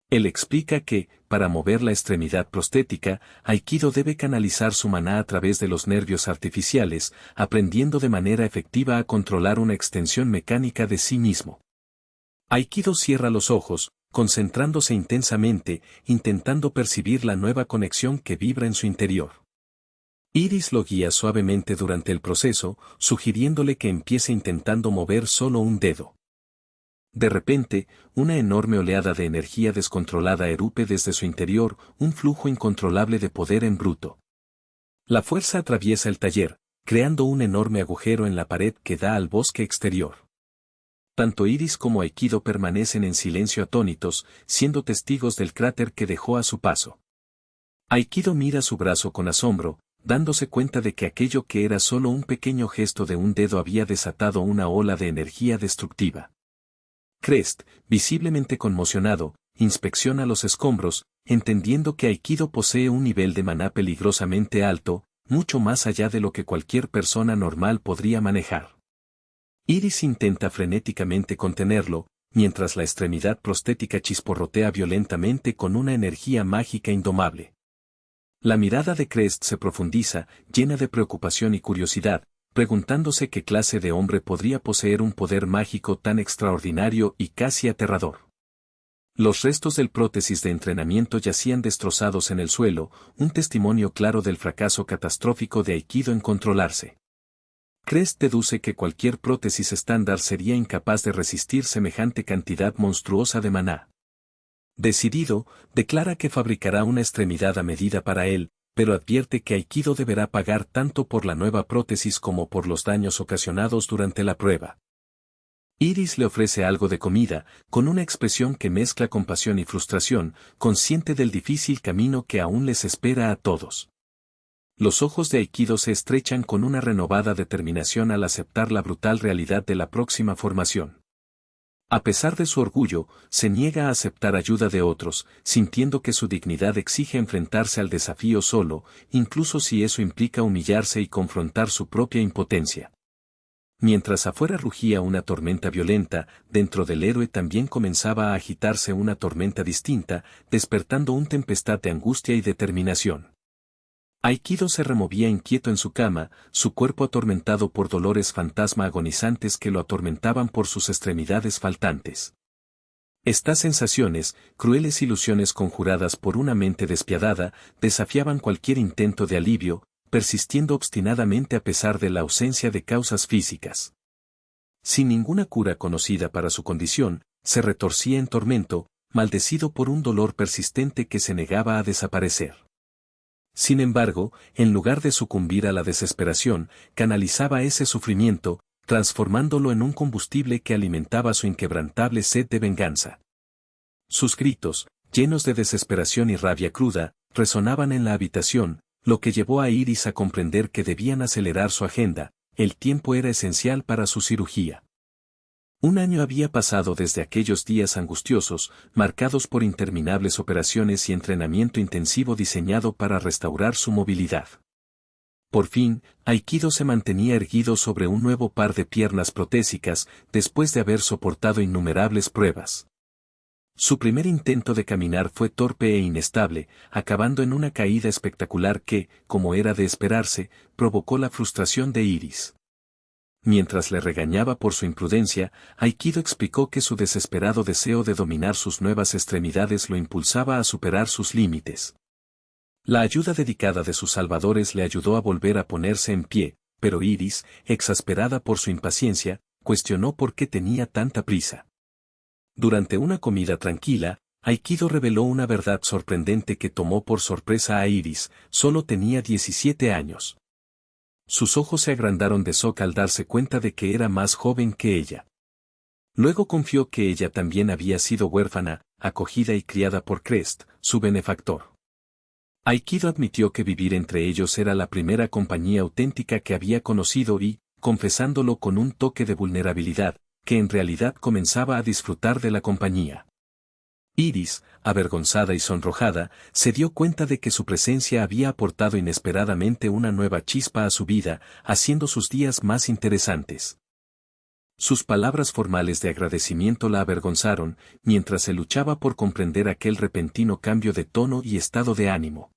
Él explica que, para mover la extremidad prostética, Aikido debe canalizar su maná a través de los nervios artificiales, aprendiendo de manera efectiva a controlar una extensión mecánica de sí mismo. Aikido cierra los ojos, concentrándose intensamente, intentando percibir la nueva conexión que vibra en su interior. Iris lo guía suavemente durante el proceso, sugiriéndole que empiece intentando mover solo un dedo. De repente, una enorme oleada de energía descontrolada erupe desde su interior, un flujo incontrolable de poder en bruto. La fuerza atraviesa el taller, creando un enorme agujero en la pared que da al bosque exterior. Tanto Iris como Aikido permanecen en silencio atónitos, siendo testigos del cráter que dejó a su paso. Aikido mira su brazo con asombro, dándose cuenta de que aquello que era solo un pequeño gesto de un dedo había desatado una ola de energía destructiva. Crest, visiblemente conmocionado, inspecciona los escombros, entendiendo que Aikido posee un nivel de maná peligrosamente alto, mucho más allá de lo que cualquier persona normal podría manejar. Iris intenta frenéticamente contenerlo, mientras la extremidad prostética chisporrotea violentamente con una energía mágica indomable. La mirada de Crest se profundiza, llena de preocupación y curiosidad, preguntándose qué clase de hombre podría poseer un poder mágico tan extraordinario y casi aterrador. Los restos del prótesis de entrenamiento yacían destrozados en el suelo, un testimonio claro del fracaso catastrófico de Aikido en controlarse. Crest deduce que cualquier prótesis estándar sería incapaz de resistir semejante cantidad monstruosa de maná. Decidido, declara que fabricará una extremidad a medida para él, pero advierte que Aikido deberá pagar tanto por la nueva prótesis como por los daños ocasionados durante la prueba. Iris le ofrece algo de comida, con una expresión que mezcla compasión y frustración, consciente del difícil camino que aún les espera a todos. Los ojos de Aikido se estrechan con una renovada determinación al aceptar la brutal realidad de la próxima formación. A pesar de su orgullo, se niega a aceptar ayuda de otros, sintiendo que su dignidad exige enfrentarse al desafío solo, incluso si eso implica humillarse y confrontar su propia impotencia. Mientras afuera rugía una tormenta violenta, dentro del héroe también comenzaba a agitarse una tormenta distinta, despertando una tempestad de angustia y determinación. Aikido se removía inquieto en su cama, su cuerpo atormentado por dolores fantasma agonizantes que lo atormentaban por sus extremidades faltantes. Estas sensaciones, crueles ilusiones conjuradas por una mente despiadada, desafiaban cualquier intento de alivio, persistiendo obstinadamente a pesar de la ausencia de causas físicas. Sin ninguna cura conocida para su condición, se retorcía en tormento, maldecido por un dolor persistente que se negaba a desaparecer. Sin embargo, en lugar de sucumbir a la desesperación, canalizaba ese sufrimiento, transformándolo en un combustible que alimentaba su inquebrantable sed de venganza. Sus gritos, llenos de desesperación y rabia cruda, resonaban en la habitación, lo que llevó a Iris a comprender que debían acelerar su agenda, el tiempo era esencial para su cirugía. Un año había pasado desde aquellos días angustiosos, marcados por interminables operaciones y entrenamiento intensivo diseñado para restaurar su movilidad. Por fin, Aikido se mantenía erguido sobre un nuevo par de piernas protésicas, después de haber soportado innumerables pruebas. Su primer intento de caminar fue torpe e inestable, acabando en una caída espectacular que, como era de esperarse, provocó la frustración de Iris. Mientras le regañaba por su imprudencia, Aikido explicó que su desesperado deseo de dominar sus nuevas extremidades lo impulsaba a superar sus límites. La ayuda dedicada de sus salvadores le ayudó a volver a ponerse en pie, pero Iris, exasperada por su impaciencia, cuestionó por qué tenía tanta prisa. Durante una comida tranquila, Aikido reveló una verdad sorprendente que tomó por sorpresa a Iris: solo tenía 17 años. Sus ojos se agrandaron de shock al darse cuenta de que era más joven que ella. Luego confió que ella también había sido huérfana, acogida y criada por Crest, su benefactor. Aikido admitió que vivir entre ellos era la primera compañía auténtica que había conocido y, confesándolo con un toque de vulnerabilidad, que en realidad comenzaba a disfrutar de la compañía. Iris, avergonzada y sonrojada, se dio cuenta de que su presencia había aportado inesperadamente una nueva chispa a su vida, haciendo sus días más interesantes. Sus palabras formales de agradecimiento la avergonzaron, mientras se luchaba por comprender aquel repentino cambio de tono y estado de ánimo.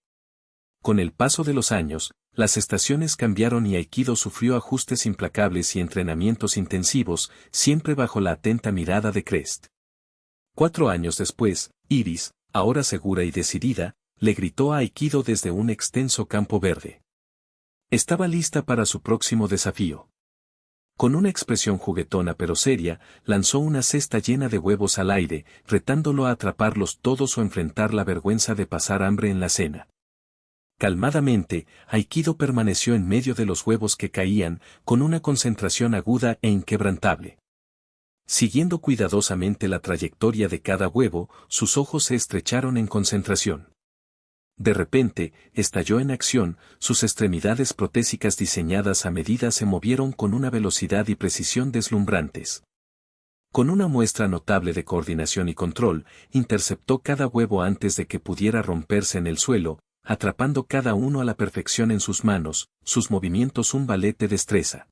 Con el paso de los años, las estaciones cambiaron y Aikido sufrió ajustes implacables y entrenamientos intensivos, siempre bajo la atenta mirada de Crest. 4 años después, Iris, ahora segura y decidida, le gritó a Aikido desde un extenso campo verde. Estaba lista para su próximo desafío. Con una expresión juguetona pero seria, lanzó una cesta llena de huevos al aire, retándolo a atraparlos todos o enfrentar la vergüenza de pasar hambre en la cena. Calmadamente, Aikido permaneció en medio de los huevos que caían, con una concentración aguda e inquebrantable. Siguiendo cuidadosamente la trayectoria de cada huevo, sus ojos se estrecharon en concentración. De repente, estalló en acción, sus extremidades protésicas diseñadas a medida se movieron con una velocidad y precisión deslumbrantes. Con una muestra notable de coordinación y control, interceptó cada huevo antes de que pudiera romperse en el suelo, atrapando cada uno a la perfección en sus manos, sus movimientos un ballet de destreza.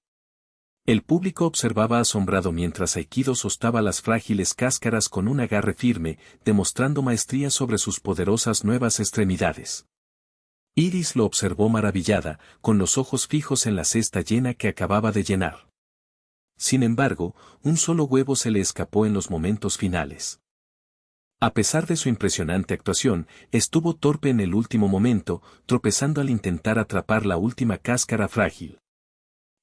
El público observaba asombrado mientras Aikido sostaba las frágiles cáscaras con un agarre firme, demostrando maestría sobre sus poderosas nuevas extremidades. Iris lo observó maravillada, con los ojos fijos en la cesta llena que acababa de llenar. Sin embargo, un solo huevo se le escapó en los momentos finales. A pesar de su impresionante actuación, estuvo torpe en el último momento, tropezando al intentar atrapar la última cáscara frágil.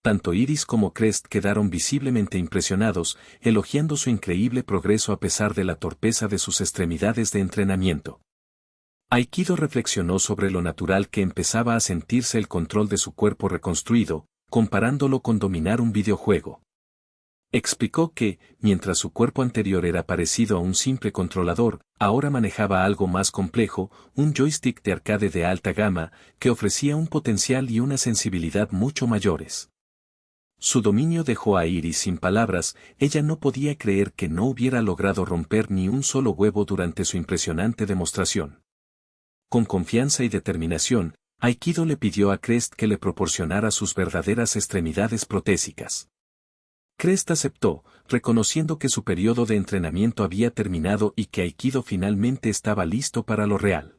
Tanto Iris como Crest quedaron visiblemente impresionados, elogiando su increíble progreso a pesar de la torpeza de sus extremidades de entrenamiento. Aikido reflexionó sobre lo natural que empezaba a sentirse el control de su cuerpo reconstruido, comparándolo con dominar un videojuego. Explicó que, mientras su cuerpo anterior era parecido a un simple controlador, ahora manejaba algo más complejo, un joystick de arcade de alta gama, que ofrecía un potencial y una sensibilidad mucho mayores. Su dominio dejó a Iris sin palabras, ella no podía creer que no hubiera logrado romper ni un solo huevo durante su impresionante demostración. Con confianza y determinación, Aikido le pidió a Crest que le proporcionara sus verdaderas extremidades protésicas. Crest aceptó, reconociendo que su periodo de entrenamiento había terminado y que Aikido finalmente estaba listo para lo real.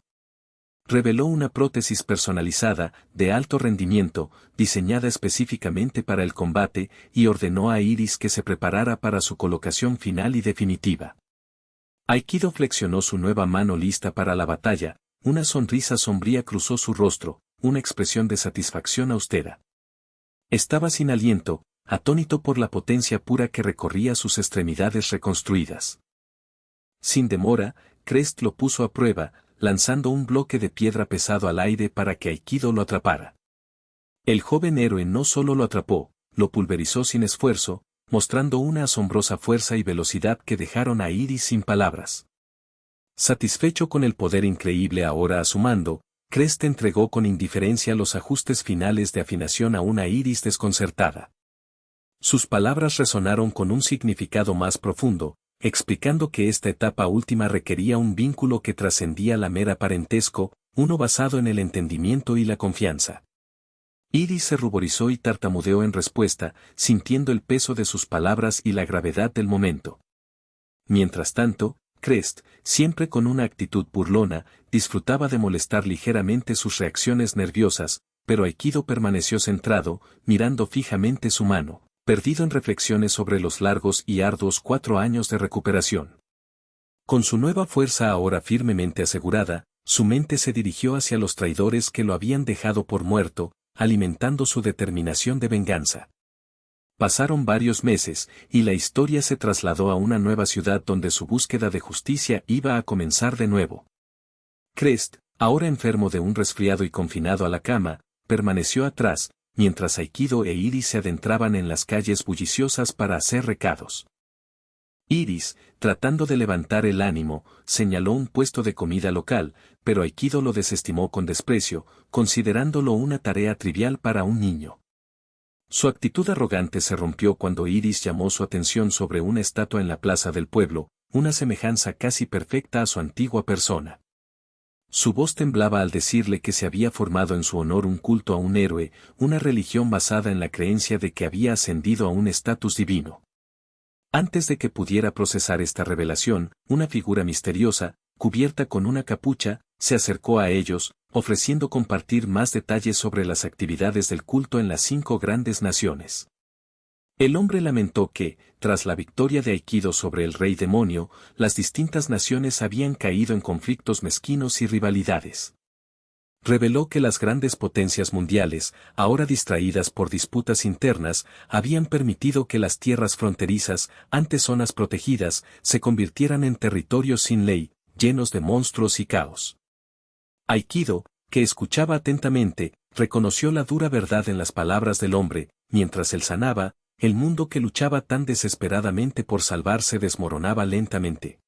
Reveló una prótesis personalizada, de alto rendimiento, diseñada específicamente para el combate, y ordenó a Iris que se preparara para su colocación final y definitiva. Aikido flexionó su nueva mano lista para la batalla, una sonrisa sombría cruzó su rostro, una expresión de satisfacción austera. Estaba sin aliento, atónito por la potencia pura que recorría sus extremidades reconstruidas. Sin demora, Crest lo puso a prueba, lanzando un bloque de piedra pesado al aire para que Aikido lo atrapara. El joven héroe no solo lo atrapó, lo pulverizó sin esfuerzo, mostrando una asombrosa fuerza y velocidad que dejaron a Iris sin palabras. Satisfecho con el poder increíble ahora a su mando, Crest entregó con indiferencia los ajustes finales de afinación a una Iris desconcertada. Sus palabras resonaron con un significado más profundo, explicando que esta etapa última requería un vínculo que trascendía la mera parentesco, uno basado en el entendimiento y la confianza. Iris se ruborizó y tartamudeó en respuesta, sintiendo el peso de sus palabras y la gravedad del momento. Mientras tanto, Crest, siempre con una actitud burlona, disfrutaba de molestar ligeramente sus reacciones nerviosas, pero Aikido permaneció centrado, mirando fijamente su mano, perdido en reflexiones sobre los largos y arduos 4 años de recuperación. Con su nueva fuerza ahora firmemente asegurada, Su mente se dirigió hacia los traidores que lo habían dejado por muerto, alimentando su determinación de venganza. Pasaron varios meses, y la historia se trasladó a una nueva ciudad donde su búsqueda de justicia iba a comenzar de nuevo. Crest, ahora enfermo de un resfriado y confinado a la cama, permaneció atrás, mientras Aikido e Iris se adentraban en las calles bulliciosas para hacer recados. Iris, tratando de levantar el ánimo, señaló un puesto de comida local, pero Aikido lo desestimó con desprecio, considerándolo una tarea trivial para un niño. Su actitud arrogante se rompió cuando Iris llamó su atención sobre una estatua en la plaza del pueblo, una semejanza casi perfecta a su antigua persona. Su voz temblaba al decirle que se había formado en su honor un culto a un héroe, una religión basada en la creencia de que había ascendido a un estatus divino. Antes de que pudiera procesar esta revelación, una figura misteriosa, cubierta con una capucha, se acercó a ellos, ofreciendo compartir más detalles sobre las actividades del culto en las 5 grandes naciones. El hombre lamentó que, tras la victoria de Aikido sobre el rey demonio, las distintas naciones habían caído en conflictos mezquinos y rivalidades. Reveló que las grandes potencias mundiales, ahora distraídas por disputas internas, habían permitido que las tierras fronterizas, antes zonas protegidas, se convirtieran en territorios sin ley, llenos de monstruos y caos. Aikido, que escuchaba atentamente, reconoció la dura verdad en las palabras del hombre, mientras él sanaba, el mundo que luchaba tan desesperadamente por salvarse desmoronaba lentamente.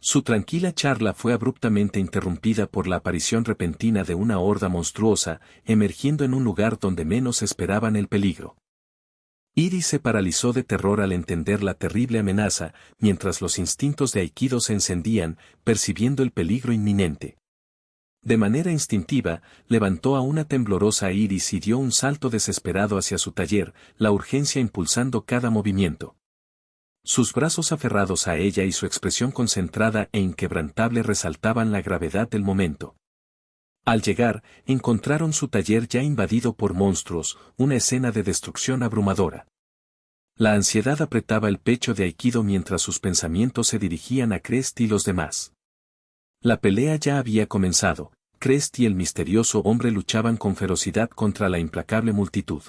Su tranquila charla fue abruptamente interrumpida por la aparición repentina de una horda monstruosa, emergiendo en un lugar donde menos esperaban el peligro. Iris se paralizó de terror al entender la terrible amenaza, mientras los instintos de Aikido se encendían, percibiendo el peligro inminente. De manera instintiva, levantó a una temblorosa Iris y dio un salto desesperado hacia su taller, la urgencia impulsando cada movimiento. Sus brazos aferrados a ella y su expresión concentrada e inquebrantable resaltaban la gravedad del momento. Al llegar, encontraron su taller ya invadido por monstruos, una escena de destrucción abrumadora. La ansiedad apretaba el pecho de Aikido mientras sus pensamientos se dirigían a Crest y los demás. La pelea ya había comenzado, Crest y el misterioso hombre luchaban con ferocidad contra la implacable multitud.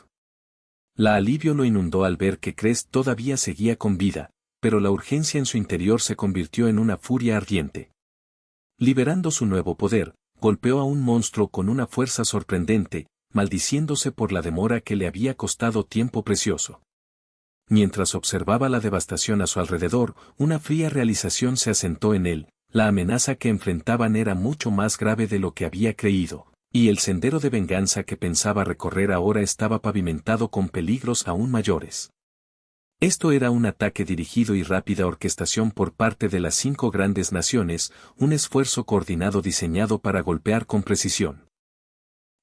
La alivio lo inundó al ver que Crest todavía seguía con vida, pero la urgencia en su interior se convirtió en una furia ardiente. Liberando su nuevo poder, golpeó a un monstruo con una fuerza sorprendente, maldiciéndose por la demora que le había costado tiempo precioso. Mientras observaba la devastación a su alrededor, una fría realización se asentó en él. La amenaza que enfrentaban era mucho más grave de lo que había creído, y el sendero de venganza que pensaba recorrer ahora estaba pavimentado con peligros aún mayores. Esto era un ataque dirigido y rápida orquestación por parte de las 5 grandes naciones, un esfuerzo coordinado diseñado para golpear con precisión.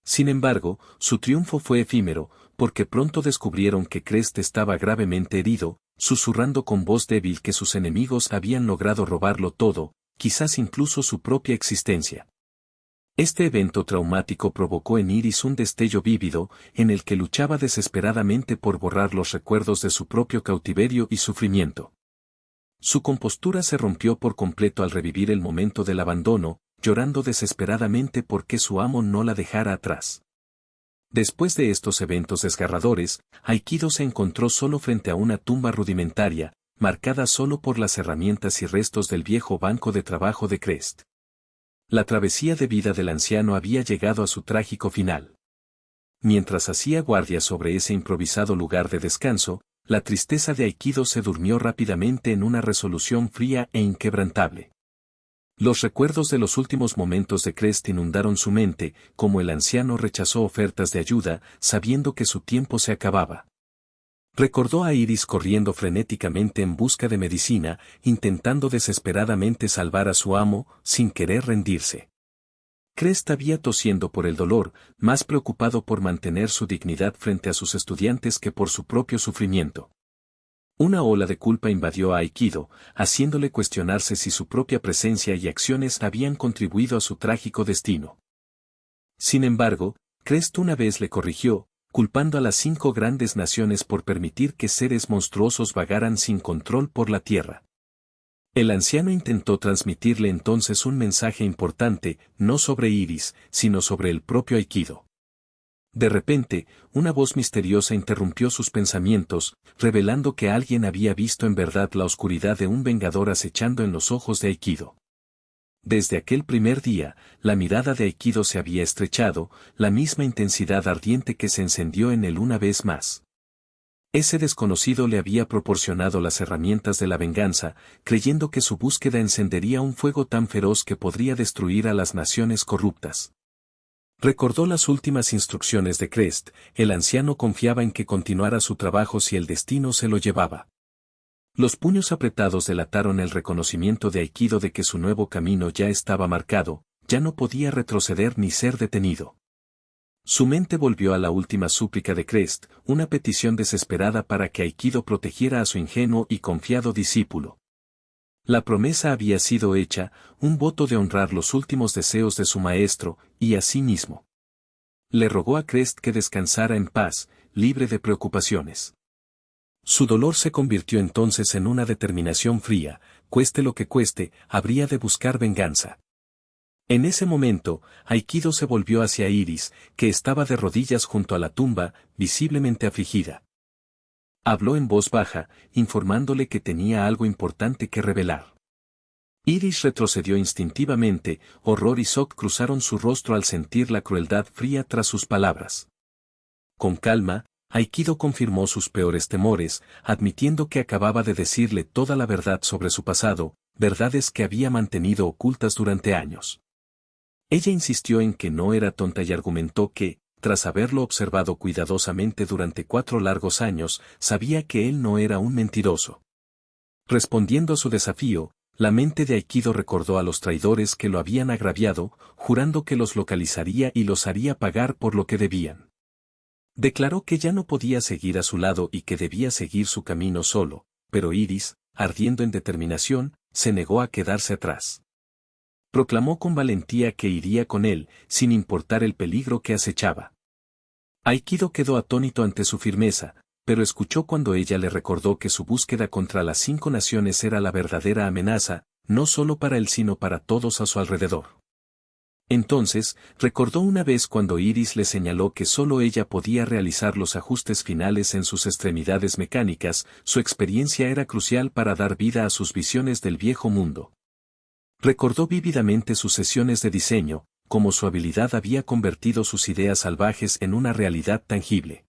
Sin embargo, su triunfo fue efímero, porque pronto descubrieron que Crest estaba gravemente herido, susurrando con voz débil que sus enemigos habían logrado robarlo todo, quizás incluso su propia existencia. Este evento traumático provocó en Iris un destello vívido, en el que luchaba desesperadamente por borrar los recuerdos de su propio cautiverio y sufrimiento. Su compostura se rompió por completo al revivir el momento del abandono, llorando desesperadamente porque su amo no la dejara atrás. Después de estos eventos desgarradores, Aikido se encontró solo frente a una tumba rudimentaria, marcada solo por las herramientas y restos del viejo banco de trabajo de Crest. La travesía de vida del anciano había llegado a su trágico final. Mientras hacía guardia sobre ese improvisado lugar de descanso, la tristeza de Aikido se durmió rápidamente en una resolución fría e inquebrantable. Los recuerdos de los últimos momentos de Crest inundaron su mente, como el anciano rechazó ofertas de ayuda, sabiendo que su tiempo se acababa. Recordó a Iris corriendo frenéticamente en busca de medicina, intentando desesperadamente salvar a su amo, sin querer rendirse. Crest había tosiendo por el dolor, más preocupado por mantener su dignidad frente a sus estudiantes que por su propio sufrimiento. Una ola de culpa invadió a Aikido, haciéndole cuestionarse si su propia presencia y acciones habían contribuido a su trágico destino. Sin embargo, Crest una vez le corrigió, culpando a las 5 grandes naciones por permitir que seres monstruosos vagaran sin control por la tierra. El anciano intentó transmitirle entonces un mensaje importante, no sobre Iris, sino sobre el propio Aikido. De repente, una voz misteriosa interrumpió sus pensamientos, revelando que alguien había visto en verdad la oscuridad de un vengador acechando en los ojos de Aikido. Desde aquel primer día, la mirada de Aikido se había estrechado, la misma intensidad ardiente que se encendió en él una vez más. Ese desconocido le había proporcionado las herramientas de la venganza, creyendo que su búsqueda encendería un fuego tan feroz que podría destruir a las naciones corruptas. Recordó las últimas instrucciones de Crest, el anciano confiaba en que continuara su trabajo si el destino se lo llevaba. Los puños apretados delataron el reconocimiento de Aikido de que su nuevo camino ya estaba marcado, ya no podía retroceder ni ser detenido. Su mente volvió a la última súplica de Crest, una petición desesperada para que Aikido protegiera a su ingenuo y confiado discípulo. La promesa había sido hecha, un voto de honrar los últimos deseos de su maestro, y a sí mismo. Le rogó a Crest que descansara en paz, libre de preocupaciones. Su dolor se convirtió entonces en una determinación fría, cueste lo que cueste, habría de buscar venganza. En ese momento, Aikido se volvió hacia Iris, que estaba de rodillas junto a la tumba, visiblemente afligida. Habló en voz baja, informándole que tenía algo importante que revelar. Iris retrocedió instintivamente, horror y shock cruzaron su rostro al sentir la crueldad fría tras sus palabras. Con calma, Aikido confirmó sus peores temores, admitiendo que acababa de decirle toda la verdad sobre su pasado, verdades que había mantenido ocultas durante años. Ella insistió en que no era tonta y argumentó que, tras haberlo observado cuidadosamente durante 4 largos años, sabía que él no era un mentiroso. Respondiendo a su desafío, la mente de Aikido recordó a los traidores que lo habían agraviado, jurando que los localizaría y los haría pagar por lo que debían. Declaró que ya no podía seguir a su lado y que debía seguir su camino solo, pero Iris, ardiendo en determinación, se negó a quedarse atrás. Proclamó con valentía que iría con él, sin importar el peligro que acechaba. Aikido quedó atónito ante su firmeza, pero escuchó cuando ella le recordó que su búsqueda contra las 5 naciones era la verdadera amenaza, no solo para él sino para todos a su alrededor. Entonces, recordó una vez cuando Iris le señaló que solo ella podía realizar los ajustes finales en sus extremidades mecánicas, su experiencia era crucial para dar vida a sus visiones del viejo mundo. Recordó vívidamente sus sesiones de diseño, cómo su habilidad había convertido sus ideas salvajes en una realidad tangible.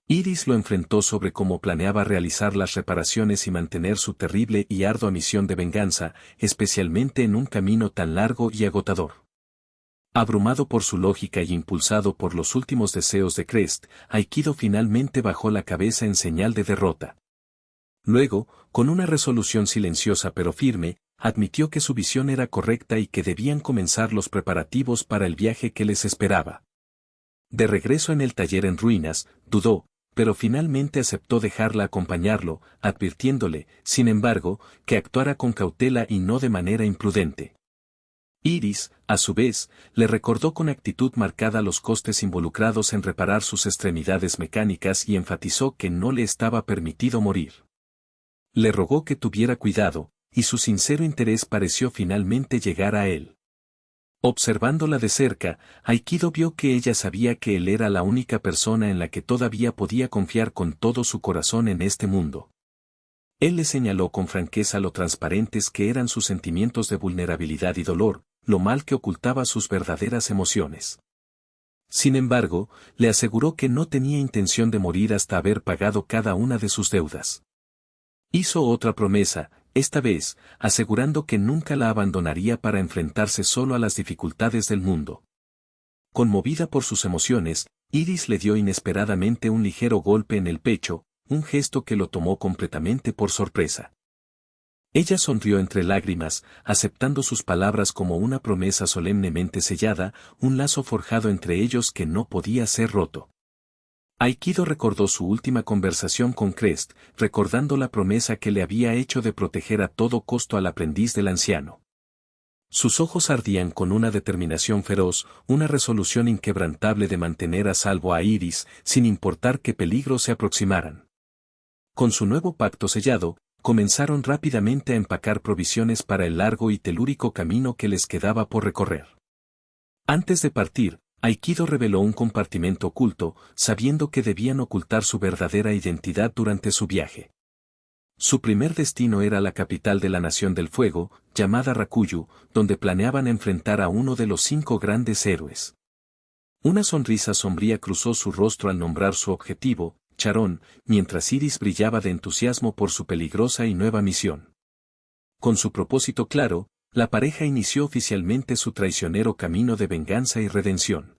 Iris lo enfrentó sobre cómo planeaba realizar las reparaciones y mantener su terrible y ardua misión de venganza, especialmente en un camino tan largo y agotador. Abrumado por su lógica y impulsado por los últimos deseos de Crest, Aikido finalmente bajó la cabeza en señal de derrota. Luego, con una resolución silenciosa pero firme, admitió que su visión era correcta y que debían comenzar los preparativos para el viaje que les esperaba. De regreso en el taller en ruinas, dudó, pero finalmente aceptó dejarla acompañarlo, advirtiéndole, sin embargo, que actuara con cautela y no de manera imprudente. Iris, a su vez, le recordó con actitud marcada los costes involucrados en reparar sus extremidades mecánicas y enfatizó que no le estaba permitido morir. Le rogó que tuviera cuidado, y su sincero interés pareció finalmente llegar a él. Observándola de cerca, Aikido vio que ella sabía que él era la única persona en la que todavía podía confiar con todo su corazón en este mundo. Él le señaló con franqueza lo transparentes que eran sus sentimientos de vulnerabilidad y dolor, lo mal que ocultaba sus verdaderas emociones. Sin embargo, le aseguró que no tenía intención de morir hasta haber pagado cada una de sus deudas. Hizo otra promesa, esta vez, asegurando que nunca la abandonaría para enfrentarse solo a las dificultades del mundo. Conmovida por sus emociones, Iris le dio inesperadamente un ligero golpe en el pecho, un gesto que lo tomó completamente por sorpresa. Ella sonrió entre lágrimas, aceptando sus palabras como una promesa solemnemente sellada, un lazo forjado entre ellos que no podía ser roto. Aikido recordó su última conversación con Crest, recordando la promesa que le había hecho de proteger a todo costo al aprendiz del anciano. Sus ojos ardían con una determinación feroz, una resolución inquebrantable de mantener a salvo a Iris, sin importar qué peligros se aproximaran. Con su nuevo pacto sellado, Comenzaron rápidamente a empacar provisiones para el largo y telúrico camino que les quedaba por recorrer. Antes de partir, Aikido reveló un compartimento oculto, sabiendo que debían ocultar su verdadera identidad durante su viaje. Su primer destino era la capital de la Nación del Fuego, llamada Rakuyu, donde planeaban enfrentar a uno de los 5 grandes héroes. Una sonrisa sombría cruzó su rostro al nombrar su objetivo, Charón, mientras Iris brillaba de entusiasmo por su peligrosa y nueva misión. Con su propósito claro, la pareja inició oficialmente su traicionero camino de venganza y redención.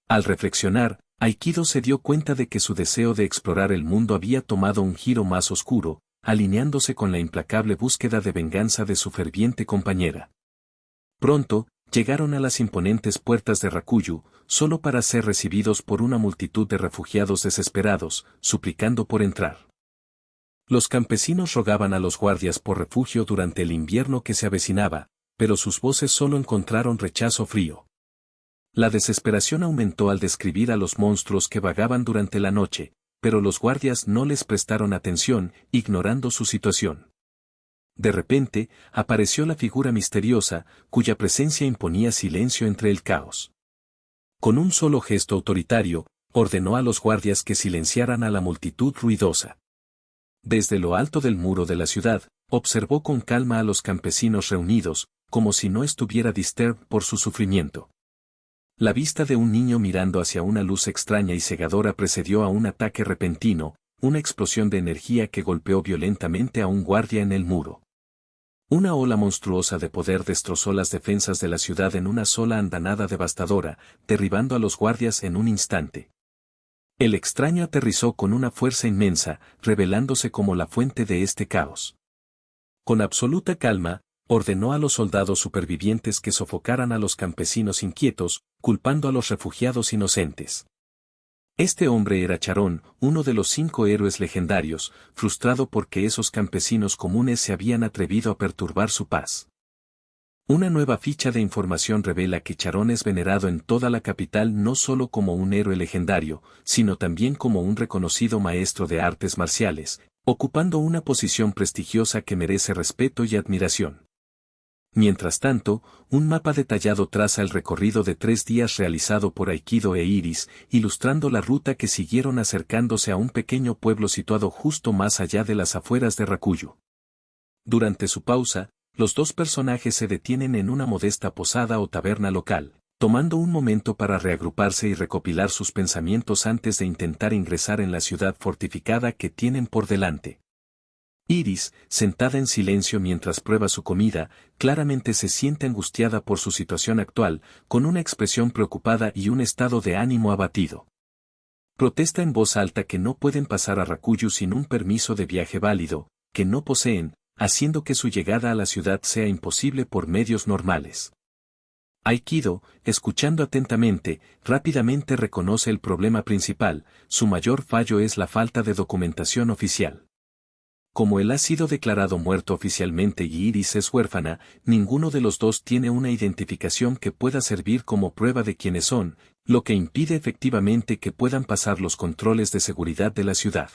Al reflexionar, Aikido se dio cuenta de que su deseo de explorar el mundo había tomado un giro más oscuro, alineándose con la implacable búsqueda de venganza de su ferviente compañera. Pronto, llegaron a las imponentes puertas de Rakuyu, solo para ser recibidos por una multitud de refugiados desesperados, suplicando por entrar. Los campesinos rogaban a los guardias por refugio durante el invierno que se avecinaba, pero sus voces solo encontraron rechazo frío. La desesperación aumentó al describir a los monstruos que vagaban durante la noche, pero los guardias no les prestaron atención, ignorando su situación. De repente, apareció la figura misteriosa, cuya presencia imponía silencio entre el caos. Con un solo gesto autoritario, ordenó a los guardias que silenciaran a la multitud ruidosa. Desde lo alto del muro de la ciudad, observó con calma a los campesinos reunidos, como si no estuviera disturbado por su sufrimiento. La vista de un niño mirando hacia una luz extraña y cegadora precedió a un ataque repentino, una explosión de energía que golpeó violentamente a un guardia en el muro. Una ola monstruosa de poder destrozó las defensas de la ciudad en una sola andanada devastadora, derribando a los guardias en un instante. El extraño aterrizó con una fuerza inmensa, revelándose como la fuente de este caos. Con absoluta calma, ordenó a los soldados supervivientes que sofocaran a los campesinos inquietos, culpando a los refugiados inocentes. Este hombre era Charón, uno de los 5 héroes legendarios, frustrado porque esos campesinos comunes se habían atrevido a perturbar su paz. Una nueva ficha de información revela que Charón es venerado en toda la capital no solo como un héroe legendario, sino también como un reconocido maestro de artes marciales, ocupando una posición prestigiosa que merece respeto y admiración. Mientras tanto, un mapa detallado traza el recorrido de 3 días realizado por Aikido e Iris, ilustrando la ruta que siguieron acercándose a un pequeño pueblo situado justo más allá de las afueras de Rakuyu. Durante su pausa, los 2 personajes se detienen en una modesta posada o taberna local, tomando un momento para reagruparse y recopilar sus pensamientos antes de intentar ingresar en la ciudad fortificada que tienen por delante. Iris, sentada en silencio mientras prueba su comida, claramente se siente angustiada por su situación actual, con una expresión preocupada y un estado de ánimo abatido. Protesta en voz alta que no pueden pasar a Rakuyu sin un permiso de viaje válido, que no poseen, haciendo que su llegada a la ciudad sea imposible por medios normales. Aikido, escuchando atentamente, rápidamente reconoce el problema principal: su mayor fallo es la falta de documentación oficial. Como él ha sido declarado muerto oficialmente y Iris es huérfana, ninguno de los 2 tiene una identificación que pueda servir como prueba de quiénes son, lo que impide efectivamente que puedan pasar los controles de seguridad de la ciudad.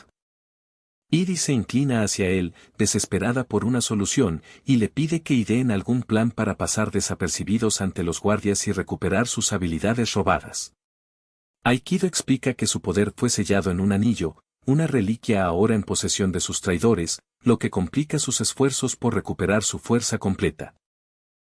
Iris se inclina hacia él, desesperada por una solución, y le pide que ideen algún plan para pasar desapercibidos ante los guardias y recuperar sus habilidades robadas. Aikido explica que su poder fue sellado en un anillo, una reliquia ahora en posesión de sus traidores, lo que complica sus esfuerzos por recuperar su fuerza completa.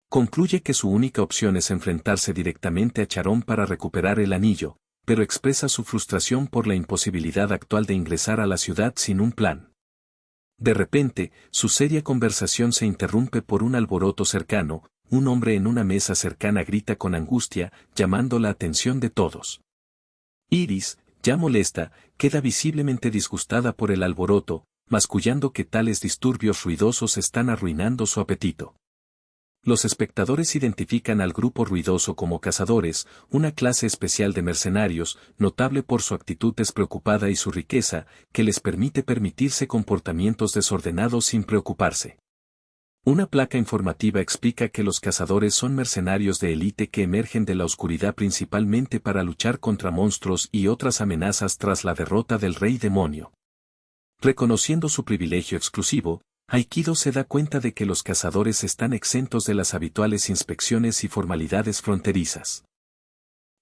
Concluye que su única opción es enfrentarse directamente a Charón para recuperar el anillo, pero expresa su frustración por la imposibilidad actual de ingresar a la ciudad sin un plan. De repente, su seria conversación se interrumpe por un alboroto cercano. Un hombre en una mesa cercana grita con angustia, llamando la atención de todos. Iris, ya molesta, queda visiblemente disgustada por el alboroto, mascullando que tales disturbios ruidosos están arruinando su apetito. Los espectadores identifican al grupo ruidoso como cazadores, una clase especial de mercenarios, notable por su actitud despreocupada y su riqueza, que les permitirse comportamientos desordenados sin preocuparse. Una placa informativa explica que los cazadores son mercenarios de élite que emergen de la oscuridad principalmente para luchar contra monstruos y otras amenazas tras la derrota del Rey Demonio. Reconociendo su privilegio exclusivo, Aikido se da cuenta de que los cazadores están exentos de las habituales inspecciones y formalidades fronterizas.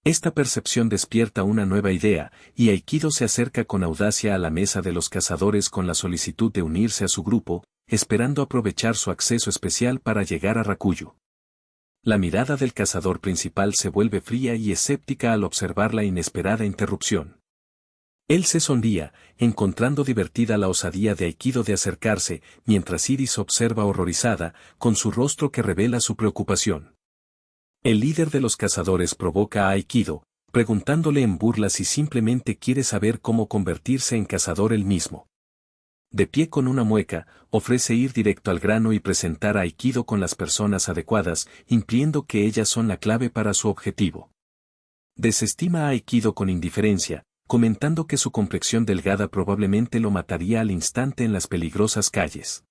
Esta percepción despierta una nueva idea, y Aikido se acerca con audacia a la mesa de los cazadores con la solicitud de unirse a su grupo, esperando aprovechar su acceso especial para llegar a Rakuyu. La mirada del cazador principal se vuelve fría y escéptica al observar la inesperada interrupción. Él se sonría, encontrando divertida la osadía de Aikido de acercarse, mientras Iris observa horrorizada, con su rostro que revela su preocupación. El líder de los cazadores provoca a Aikido, preguntándole en burla si simplemente quiere saber cómo convertirse en cazador él mismo. De pie con una mueca, ofrece ir directo al grano y presentar a Aikido con las personas adecuadas, impliendo que ellas son la clave para su objetivo. Desestima a Aikido con indiferencia, comentando que su complexión delgada probablemente lo mataría al instante en las peligrosas calles.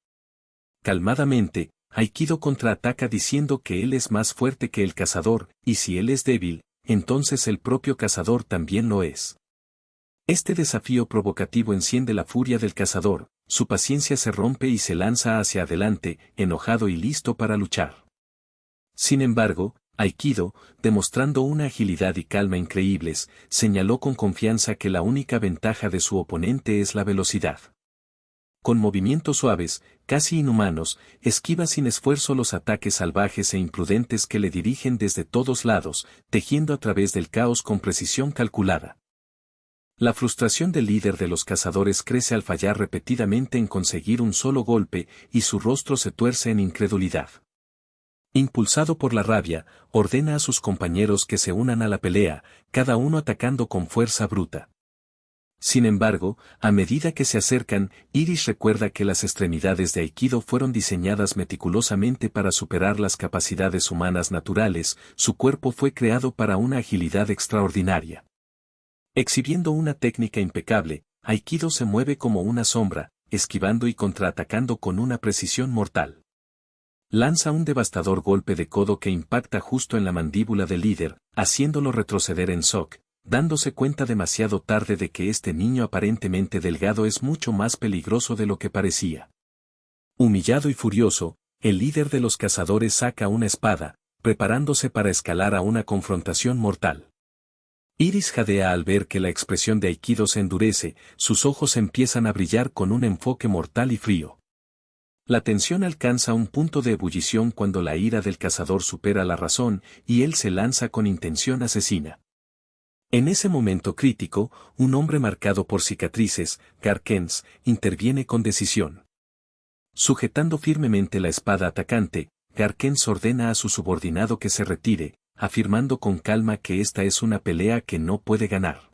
Calmadamente, Aikido contraataca diciendo que él es más fuerte que el cazador, y si él es débil, entonces el propio cazador también lo es. Este desafío provocativo enciende la furia del cazador, su paciencia se rompe y se lanza hacia adelante, enojado y listo para luchar. Sin embargo, Aikido, demostrando una agilidad y calma increíbles, señaló con confianza que la única ventaja de su oponente es la velocidad. Con movimientos suaves, casi inhumanos, esquiva sin esfuerzo los ataques salvajes e imprudentes que le dirigen desde todos lados, tejiendo a través del caos con precisión calculada. La frustración del líder de los cazadores crece al fallar repetidamente en conseguir un solo golpe, y su rostro se tuerce en incredulidad. Impulsado por la rabia, ordena a sus compañeros que se unan a la pelea, cada uno atacando con fuerza bruta. Sin embargo, a medida que se acercan, Iris recuerda que las extremidades de Aikido fueron diseñadas meticulosamente para superar las capacidades humanas naturales, su cuerpo fue creado para una agilidad extraordinaria. Exhibiendo una técnica impecable, Aikido se mueve como una sombra, esquivando y contraatacando con una precisión mortal. Lanza un devastador golpe de codo que impacta justo en la mandíbula del líder, haciéndolo retroceder en shock, dándose cuenta demasiado tarde de que este niño aparentemente delgado es mucho más peligroso de lo que parecía. Humillado y furioso, el líder de los cazadores saca una espada, preparándose para escalar a una confrontación mortal. Iris jadea al ver que la expresión de Aikido se endurece, sus ojos empiezan a brillar con un enfoque mortal y frío. La tensión alcanza un punto de ebullición cuando la ira del cazador supera la razón, y él se lanza con intención asesina. En ese momento crítico, un hombre marcado por cicatrices, Garkens, interviene con decisión. Sujetando firmemente la espada atacante, Garkens ordena a su subordinado que se retire, afirmando con calma que esta es una pelea que no puede ganar.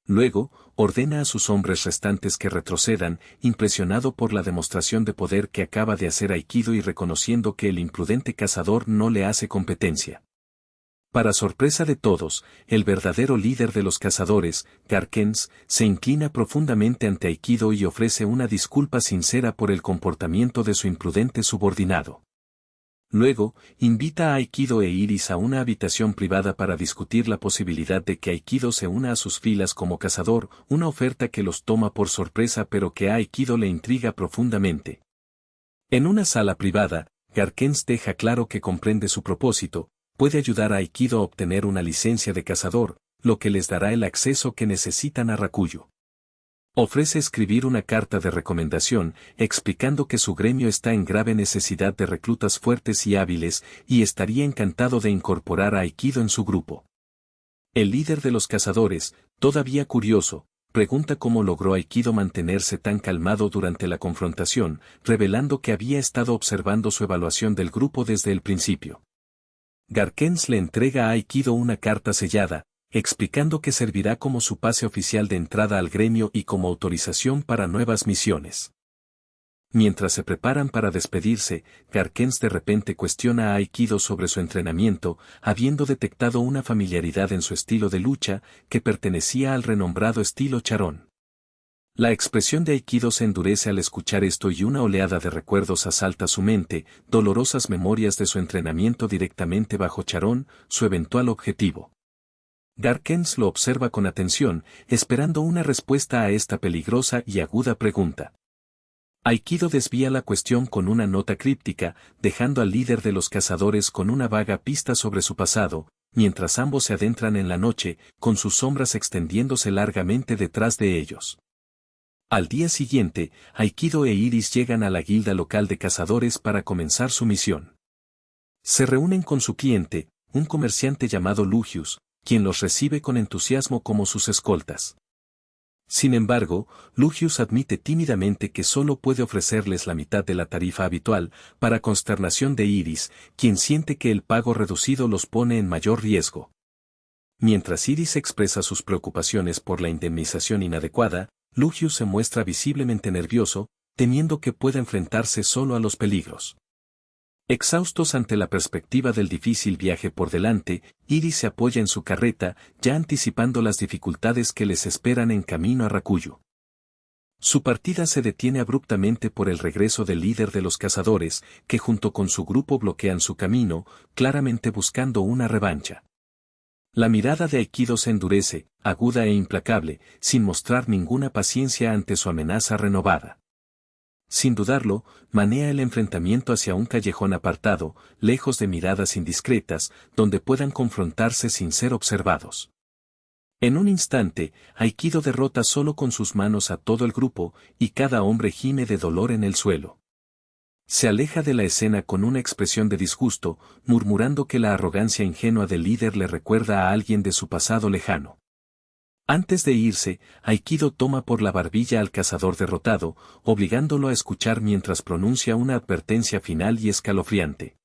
Luego, ordena a sus hombres restantes que retrocedan, impresionado por la demostración de poder que acaba de hacer Aikido y reconociendo que el imprudente cazador no le hace competencia. Para sorpresa de todos, el verdadero líder de los cazadores, Garkens, se inclina profundamente ante Aikido y ofrece una disculpa sincera por el comportamiento de su imprudente subordinado. Luego, invita a Aikido e Iris a una habitación privada para discutir la posibilidad de que Aikido se una a sus filas como cazador, una oferta que los toma por sorpresa pero que a Aikido le intriga profundamente. En una sala privada, Garkens deja claro que comprende su propósito, puede ayudar a Aikido a obtener una licencia de cazador, lo que les dará el acceso que necesitan a Rakuyu. Ofrece escribir una carta de recomendación, explicando que su gremio está en grave necesidad de reclutas fuertes y hábiles, y estaría encantado de incorporar a Aikido en su grupo. El líder de los cazadores, todavía curioso, pregunta cómo logró Aikido mantenerse tan calmado durante la confrontación, revelando que había estado observando su evaluación del grupo desde el principio. Garkens le entrega a Aikido una carta sellada, explicando que servirá como su pase oficial de entrada al gremio y como autorización para nuevas misiones. Mientras se preparan para despedirse, Garkens de repente cuestiona a Aikido sobre su entrenamiento, habiendo detectado una familiaridad en su estilo de lucha, que pertenecía al renombrado estilo Charón. La expresión de Aikido se endurece al escuchar esto y una oleada de recuerdos asalta su mente, dolorosas memorias de su entrenamiento directamente bajo Charón, su eventual objetivo. Garkens lo observa con atención, esperando una respuesta a esta peligrosa y aguda pregunta. Aikido desvía la cuestión con una nota críptica, dejando al líder de los cazadores con una vaga pista sobre su pasado, mientras ambos se adentran en la noche, con sus sombras extendiéndose largamente detrás de ellos. Al día siguiente, Aikido e Iris llegan a la guilda local de cazadores para comenzar su misión. Se reúnen con su cliente, un comerciante llamado Lucius, quien los recibe con entusiasmo como sus escoltas. Sin embargo, Lucius admite tímidamente que solo puede ofrecerles la mitad de la tarifa habitual, para consternación de Iris, quien siente que el pago reducido los pone en mayor riesgo. Mientras Iris expresa sus preocupaciones por la indemnización inadecuada, Lucius se muestra visiblemente nervioso, temiendo que pueda enfrentarse solo a los peligros. Exhaustos ante la perspectiva del difícil viaje por delante, Iris se apoya en su carreta, ya anticipando las dificultades que les esperan en camino a Rakuyu. Su partida se detiene abruptamente por el regreso del líder de los cazadores, que junto con su grupo bloquean su camino, claramente buscando una revancha. La mirada de Aikido se endurece, aguda e implacable, sin mostrar ninguna paciencia ante su amenaza renovada. Sin dudarlo, manea el enfrentamiento hacia un callejón apartado, lejos de miradas indiscretas, donde puedan confrontarse sin ser observados. En un instante, Aikido derrota solo con sus manos a todo el grupo, y cada hombre gime de dolor en el suelo. Se aleja de la escena con una expresión de disgusto, murmurando que la arrogancia ingenua del líder le recuerda a alguien de su pasado lejano. Antes de irse, Aikido toma por la barbilla al cazador derrotado, obligándolo a escuchar mientras pronuncia una advertencia final y escalofriante.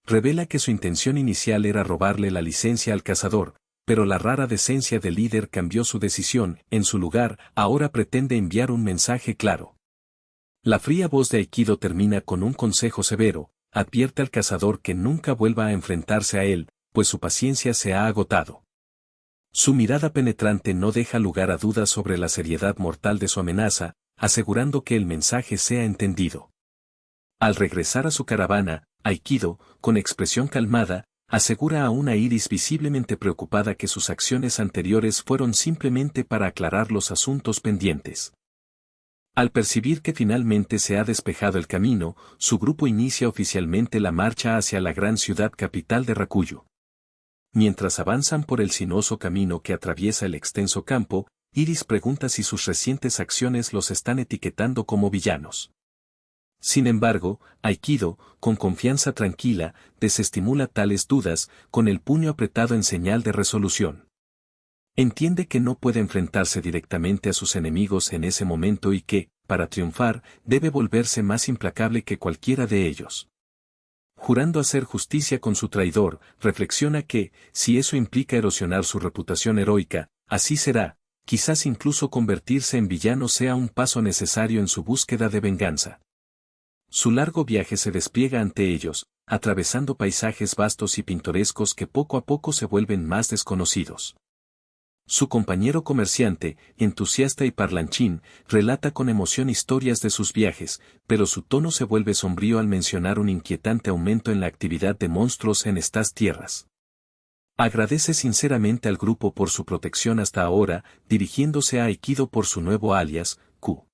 Revela que su intención inicial era robarle la licencia al cazador, pero la rara decencia del líder cambió su decisión, en su lugar, ahora pretende enviar un mensaje claro. La fría voz de Aikido termina con un consejo severo, advierte al cazador que nunca vuelva a enfrentarse a él, pues su paciencia se ha agotado. Su mirada penetrante no deja lugar a dudas sobre la seriedad mortal de su amenaza, asegurando que el mensaje sea entendido. Al regresar a su caravana, Aikido, con expresión calmada, asegura a una Iris visiblemente preocupada que sus acciones anteriores fueron simplemente para aclarar los asuntos pendientes. Al percibir que finalmente se ha despejado el camino, su grupo inicia oficialmente la marcha hacia la gran ciudad capital de Rakuyu. Mientras avanzan por el sinuoso camino que atraviesa el extenso campo, Iris pregunta si sus recientes acciones los están etiquetando como villanos. Sin embargo, Aikido, con confianza tranquila, desestimula tales dudas, con el puño apretado en señal de resolución. Entiende que no puede enfrentarse directamente a sus enemigos en ese momento y que, para triunfar, debe volverse más implacable que cualquiera de ellos. Jurando hacer justicia con su traidor, reflexiona que, si eso implica erosionar su reputación heroica, así será, quizás incluso convertirse en villano sea un paso necesario en su búsqueda de venganza. Su largo viaje se despliega ante ellos, atravesando paisajes vastos y pintorescos que poco a poco se vuelven más desconocidos. Su compañero comerciante, entusiasta y parlanchín, relata con emoción historias de sus viajes, pero su tono se vuelve sombrío al mencionar un inquietante aumento en la actividad de monstruos en estas tierras. Agradece sinceramente al grupo por su protección hasta ahora, dirigiéndose a Aikido por su nuevo alias, Q.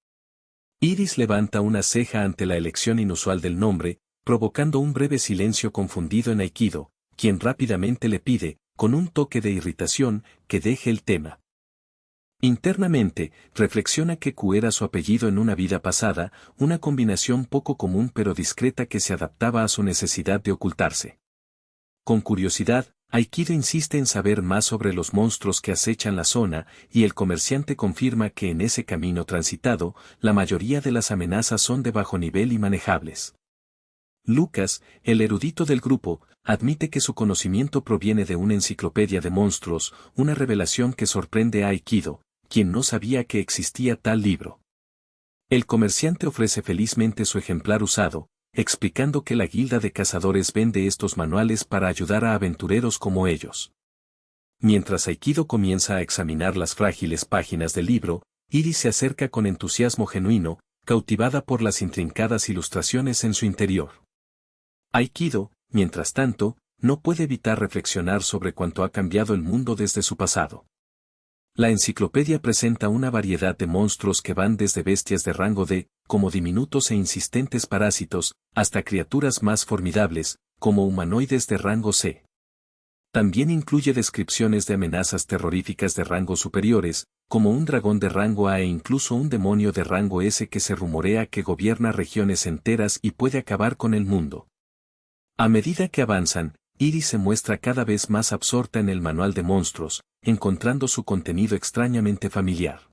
Iris levanta una ceja ante la elección inusual del nombre, provocando un breve silencio confundido en Aikido, quien rápidamente le pide, con un toque de irritación, que deje el tema. Internamente, reflexiona que Q era su apellido en una vida pasada, una combinación poco común pero discreta que se adaptaba a su necesidad de ocultarse. Con curiosidad, Aikido insiste en saber más sobre los monstruos que acechan la zona, y el comerciante confirma que en ese camino transitado, la mayoría de las amenazas son de bajo nivel y manejables. Lucas, el erudito del grupo, admite que su conocimiento proviene de una enciclopedia de monstruos, una revelación que sorprende a Aikido, quien no sabía que existía tal libro. El comerciante ofrece felizmente su ejemplar usado, explicando que la guilda de cazadores vende estos manuales para ayudar a aventureros como ellos. Mientras Aikido comienza a examinar las frágiles páginas del libro, Iris se acerca con entusiasmo genuino, cautivada por las intrincadas ilustraciones en su interior. Aikido, mientras tanto, no puede evitar reflexionar sobre cuánto ha cambiado el mundo desde su pasado. La enciclopedia presenta una variedad de monstruos que van desde bestias de rango D, como diminutos e insistentes parásitos, hasta criaturas más formidables, como humanoides de rango C. También incluye descripciones de amenazas terroríficas de rangos superiores, como un dragón de rango A e incluso un demonio de rango S que se rumorea que gobierna regiones enteras y puede acabar con el mundo. A medida que avanzan, Iris se muestra cada vez más absorta en el manual de monstruos, encontrando su contenido extrañamente familiar.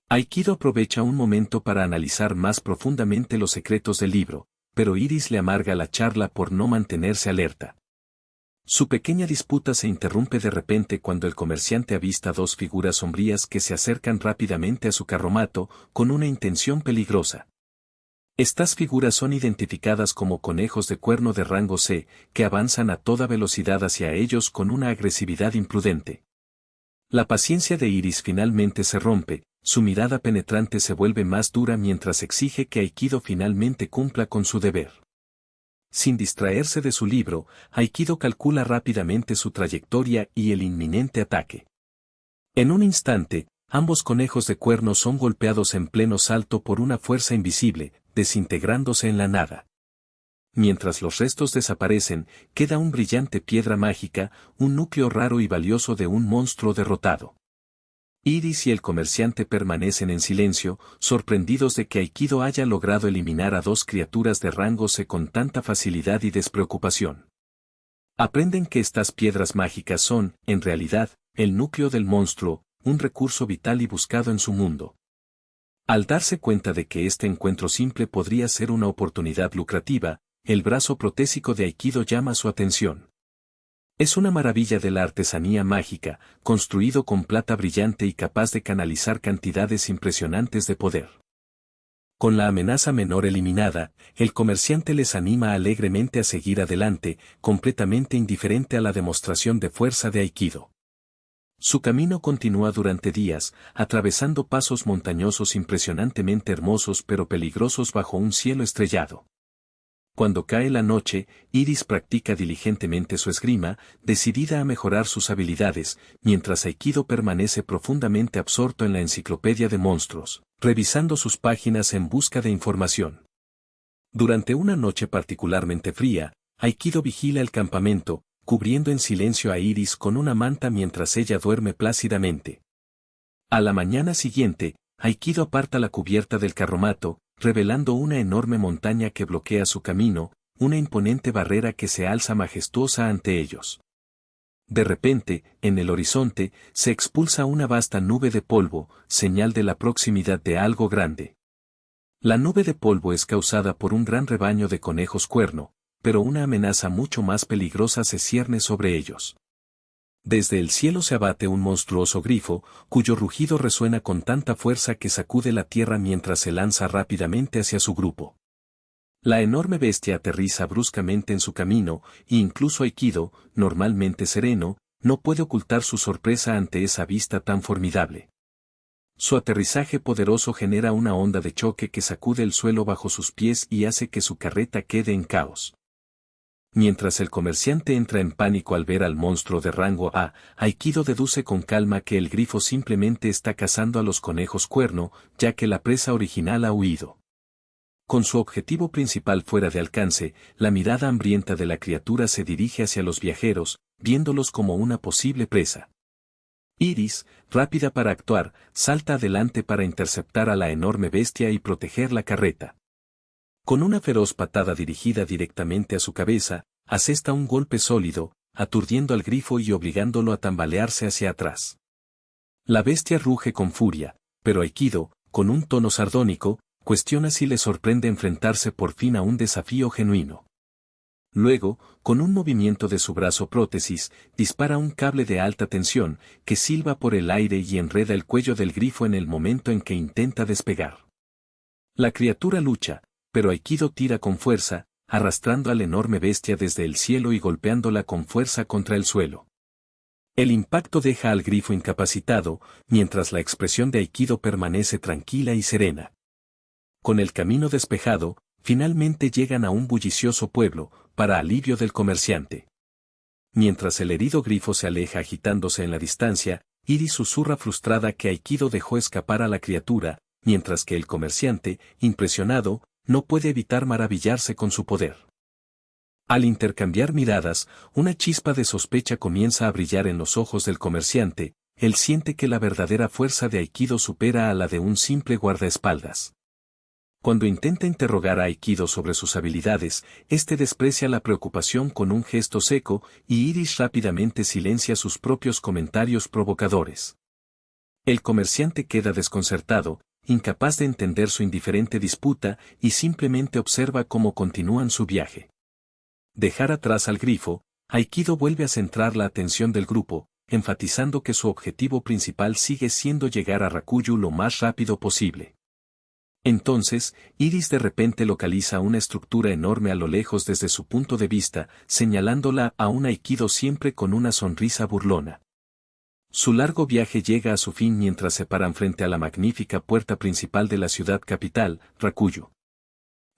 Aikido aprovecha un momento para analizar más profundamente los secretos del libro, pero Iris le amarga la charla por no mantenerse alerta. Su pequeña disputa se interrumpe de repente cuando el comerciante avista dos figuras sombrías que se acercan rápidamente a su carromato, con una intención peligrosa. Estas figuras son identificadas como conejos de cuerno de rango C, que avanzan a toda velocidad hacia ellos con una agresividad imprudente. La paciencia de Iris finalmente se rompe, su mirada penetrante se vuelve más dura mientras exige que Aikido finalmente cumpla con su deber. Sin distraerse de su libro, Aikido calcula rápidamente su trayectoria y el inminente ataque. En un instante, ambos conejos de cuerno son golpeados en pleno salto por una fuerza invisible, desintegrándose en la nada. Mientras los restos desaparecen, queda un brillante piedra mágica, un núcleo raro y valioso de un monstruo derrotado. Iris y el comerciante permanecen en silencio, sorprendidos de que Aikido haya logrado eliminar a dos criaturas de rango C con tanta facilidad y despreocupación. Aprenden que estas piedras mágicas son, en realidad, el núcleo del monstruo, un recurso vital y buscado en su mundo. Al darse cuenta de que este encuentro simple podría ser una oportunidad lucrativa, el brazo protésico de Aikido llama su atención. Es una maravilla de la artesanía mágica, construido con plata brillante y capaz de canalizar cantidades impresionantes de poder. Con la amenaza menor eliminada, el comerciante les anima alegremente a seguir adelante, completamente indiferente a la demostración de fuerza de Aikido. Su camino continúa durante días, atravesando pasos montañosos impresionantemente hermosos pero peligrosos bajo un cielo estrellado. Cuando cae la noche, Iris practica diligentemente su esgrima, decidida a mejorar sus habilidades, mientras Aikido permanece profundamente absorto en la enciclopedia de monstruos, revisando sus páginas en busca de información. Durante una noche particularmente fría, Aikido vigila el campamento, cubriendo en silencio a Iris con una manta mientras ella duerme plácidamente. A la mañana siguiente, Aikido aparta la cubierta del carromato, revelando una enorme montaña que bloquea su camino, una imponente barrera que se alza majestuosa ante ellos. De repente, en el horizonte, se expulsa una vasta nube de polvo, señal de la proximidad de algo grande. La nube de polvo es causada por un gran rebaño de conejos cuerno, pero una amenaza mucho más peligrosa se cierne sobre ellos. Desde el cielo se abate un monstruoso grifo, cuyo rugido resuena con tanta fuerza que sacude la tierra mientras se lanza rápidamente hacia su grupo. La enorme bestia aterriza bruscamente en su camino, e incluso Aikido, normalmente sereno, no puede ocultar su sorpresa ante esa vista tan formidable. Su aterrizaje poderoso genera una onda de choque que sacude el suelo bajo sus pies y hace que su carreta quede en caos. Mientras el comerciante entra en pánico al ver al monstruo de rango A, Aikido deduce con calma que el grifo simplemente está cazando a los conejos cuerno, ya que la presa original ha huido. Con su objetivo principal fuera de alcance, la mirada hambrienta de la criatura se dirige hacia los viajeros, viéndolos como una posible presa. Iris, rápida para actuar, salta adelante para interceptar a la enorme bestia y proteger la carreta. Con una feroz patada dirigida directamente a su cabeza, asesta un golpe sólido, aturdiendo al grifo y obligándolo a tambalearse hacia atrás. La bestia ruge con furia, pero Aikido, con un tono sardónico, cuestiona si le sorprende enfrentarse por fin a un desafío genuino. Luego, con un movimiento de su brazo prótesis, dispara un cable de alta tensión, que silba por el aire y enreda el cuello del grifo en el momento en que intenta despegar. La criatura lucha, pero Aikido tira con fuerza, arrastrando a la enorme bestia desde el cielo y golpeándola con fuerza contra el suelo. El impacto deja al grifo incapacitado, mientras la expresión de Aikido permanece tranquila y serena. Con el camino despejado, finalmente llegan a un bullicioso pueblo, para alivio del comerciante. Mientras el herido grifo se aleja agitándose en la distancia, Iris susurra frustrada que Aikido dejó escapar a la criatura, mientras que el comerciante, impresionado, no puede evitar maravillarse con su poder. Al intercambiar miradas, una chispa de sospecha comienza a brillar en los ojos del comerciante. Él siente que la verdadera fuerza de Aikido supera a la de un simple guardaespaldas. Cuando intenta interrogar a Aikido sobre sus habilidades, este desprecia la preocupación con un gesto seco, y Iris rápidamente silencia sus propios comentarios provocadores. El comerciante queda desconcertado, incapaz de entender su indiferente disputa, y simplemente observa cómo continúan su viaje. Dejar atrás al grifo, Aikido vuelve a centrar la atención del grupo, enfatizando que su objetivo principal sigue siendo llegar a Rakuyu lo más rápido posible. Entonces, Iris de repente localiza una estructura enorme a lo lejos desde su punto de vista, señalándola a un Aikido siempre con una sonrisa burlona. Su largo viaje llega a su fin mientras se paran frente a la magnífica puerta principal de la ciudad capital, Rakuyu.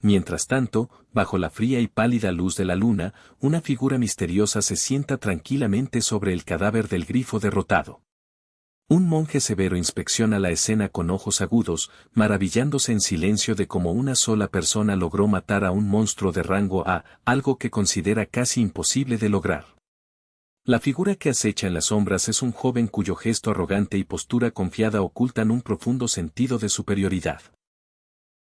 Mientras tanto, bajo la fría y pálida luz de la luna, una figura misteriosa se sienta tranquilamente sobre el cadáver del grifo derrotado. Un monje severo inspecciona la escena con ojos agudos, maravillándose en silencio de cómo una sola persona logró matar a un monstruo de rango A, algo que considera casi imposible de lograr. La figura que acecha en las sombras es un joven cuyo gesto arrogante y postura confiada ocultan un profundo sentido de superioridad.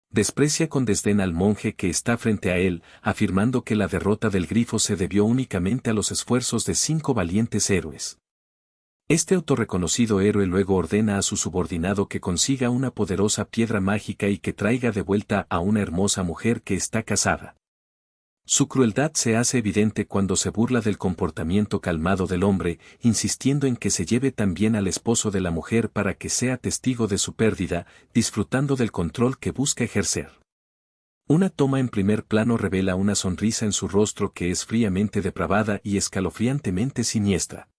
Desprecia con desdén al monje que está frente a él, afirmando que la derrota del grifo se debió únicamente a los esfuerzos de 5 valientes héroes. Este autorreconocido héroe luego ordena a su subordinado que consiga una poderosa piedra mágica y que traiga de vuelta a una hermosa mujer que está casada. Su crueldad se hace evidente cuando se burla del comportamiento calmado del hombre, insistiendo en que se lleve también al esposo de la mujer para que sea testigo de su pérdida, disfrutando del control que busca ejercer. Una toma en primer plano revela una sonrisa en su rostro que es fríamente depravada y escalofriantemente siniestra.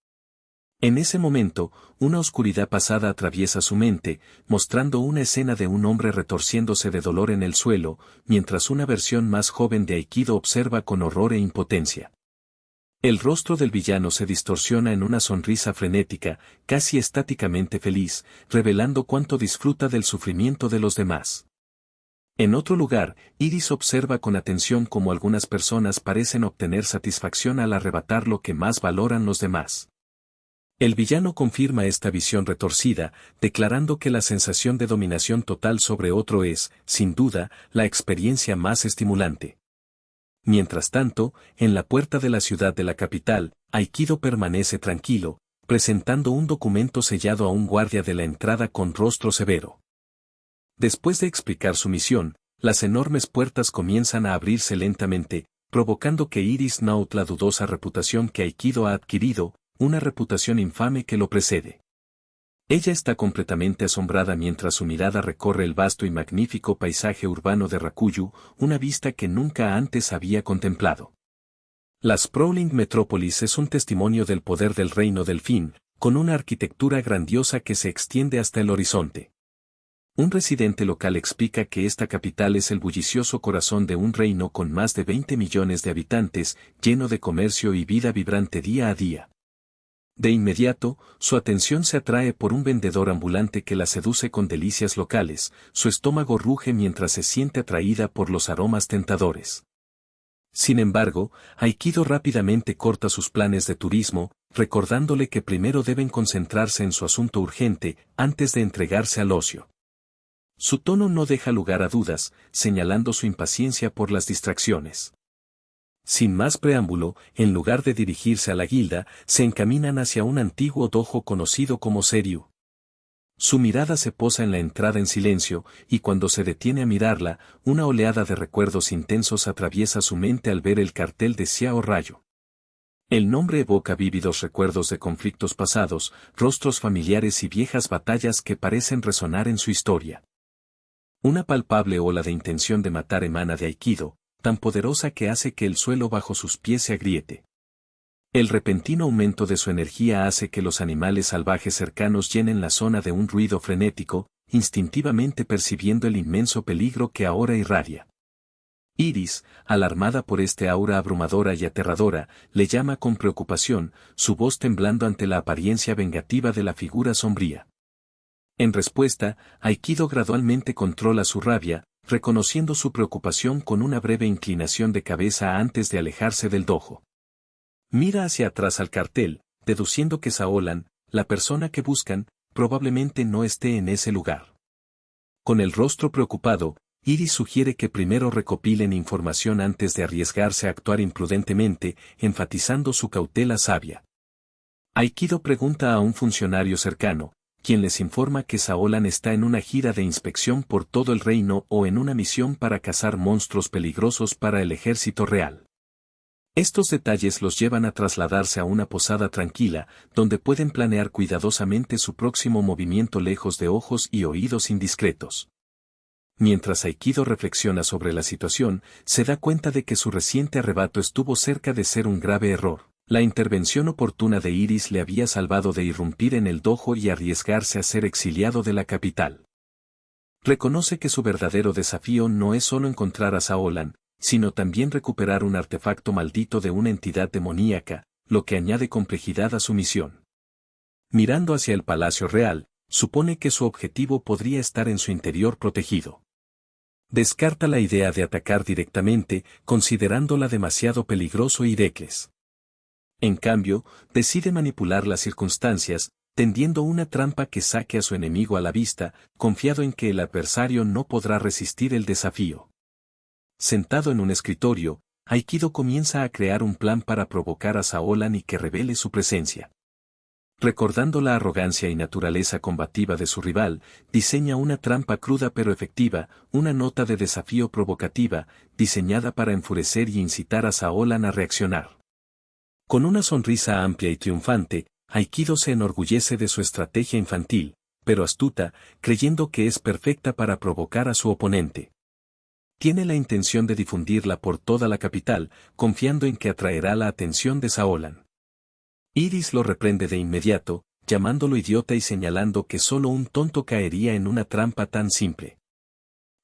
En ese momento, una oscuridad pasada atraviesa su mente, mostrando una escena de un hombre retorciéndose de dolor en el suelo, mientras una versión más joven de Aikido observa con horror e impotencia. El rostro del villano se distorsiona en una sonrisa frenética, casi estáticamente feliz, revelando cuánto disfruta del sufrimiento de los demás. En otro lugar, Iris observa con atención cómo algunas personas parecen obtener satisfacción al arrebatar lo que más valoran los demás. El villano confirma esta visión retorcida, declarando que la sensación de dominación total sobre otro es, sin duda, la experiencia más estimulante. Mientras tanto, en la puerta de la ciudad de la capital, Aikido permanece tranquilo, presentando un documento sellado a un guardia de la entrada con rostro severo. Después de explicar su misión, las enormes puertas comienzan a abrirse lentamente, provocando que Iris note la dudosa reputación que Aikido ha adquirido, una reputación infame que lo precede. Ella está completamente asombrada mientras su mirada recorre el vasto y magnífico paisaje urbano de Rakuyu, una vista que nunca antes había contemplado. La sprawling metrópolis es un testimonio del poder del reino del Fin, con una arquitectura grandiosa que se extiende hasta el horizonte. Un residente local explica que esta capital es el bullicioso corazón de un reino con más de 20 millones de habitantes, lleno de comercio y vida vibrante día a día. De inmediato, su atención se atrae por un vendedor ambulante que la seduce con delicias locales, su estómago ruge mientras se siente atraída por los aromas tentadores. Sin embargo, Aikido rápidamente corta sus planes de turismo, recordándole que primero deben concentrarse en su asunto urgente, antes de entregarse al ocio. Su tono no deja lugar a dudas, señalando su impaciencia por las distracciones. Sin más preámbulo, en lugar de dirigirse a la guilda, se encaminan hacia un antiguo dojo conocido como Seryu. Su mirada se posa en la entrada en silencio, y cuando se detiene a mirarla, una oleada de recuerdos intensos atraviesa su mente al ver el cartel de Xiao Rayo. El nombre evoca vívidos recuerdos de conflictos pasados, rostros familiares y viejas batallas que parecen resonar en su historia. Una palpable ola de intención de matar emana de Aikido, tan poderosa que hace que el suelo bajo sus pies se agriete. El repentino aumento de su energía hace que los animales salvajes cercanos llenen la zona de un ruido frenético, instintivamente percibiendo el inmenso peligro que ahora irradia. Iris, alarmada por este aura abrumadora y aterradora, le llama con preocupación, su voz temblando ante la apariencia vengativa de la figura sombría. En respuesta, Aikido gradualmente controla su rabia, reconociendo su preocupación con una breve inclinación de cabeza antes de alejarse del dojo. Mira hacia atrás al cartel, deduciendo que Saolan, la persona que buscan, probablemente no esté en ese lugar. Con el rostro preocupado, Iris sugiere que primero recopilen información antes de arriesgarse a actuar imprudentemente, enfatizando su cautela sabia. Aikido pregunta a un funcionario cercano, quien les informa que Saolan está en una gira de inspección por todo el reino o en una misión para cazar monstruos peligrosos para el ejército real. Estos detalles los llevan a trasladarse a una posada tranquila, donde pueden planear cuidadosamente su próximo movimiento lejos de ojos y oídos indiscretos. Mientras Aikido reflexiona sobre la situación, se da cuenta de que su reciente arrebato estuvo cerca de ser un grave error. La intervención oportuna de Iris le había salvado de irrumpir en el dojo y arriesgarse a ser exiliado de la capital. Reconoce que su verdadero desafío no es solo encontrar a Saolan, sino también recuperar un artefacto maldito de una entidad demoníaca, lo que añade complejidad a su misión. Mirando hacia el palacio real, supone que su objetivo podría estar en su interior protegido. Descarta la idea de atacar directamente, considerándola demasiado peligroso y reckless. En cambio, decide manipular las circunstancias, tendiendo una trampa que saque a su enemigo a la vista, confiado en que el adversario no podrá resistir el desafío. Sentado en un escritorio, Aikido comienza a crear un plan para provocar a Saolan y que revele su presencia. Recordando la arrogancia y naturaleza combativa de su rival, diseña una trampa cruda pero efectiva, una nota de desafío provocativa, diseñada para enfurecer y incitar a Saolan a reaccionar. Con una sonrisa amplia y triunfante, Aikido se enorgullece de su estrategia infantil, pero astuta, creyendo que es perfecta para provocar a su oponente. Tiene la intención de difundirla por toda la capital, confiando en que atraerá la atención de Saolan. Iris lo reprende de inmediato, llamándolo idiota y señalando que solo un tonto caería en una trampa tan simple.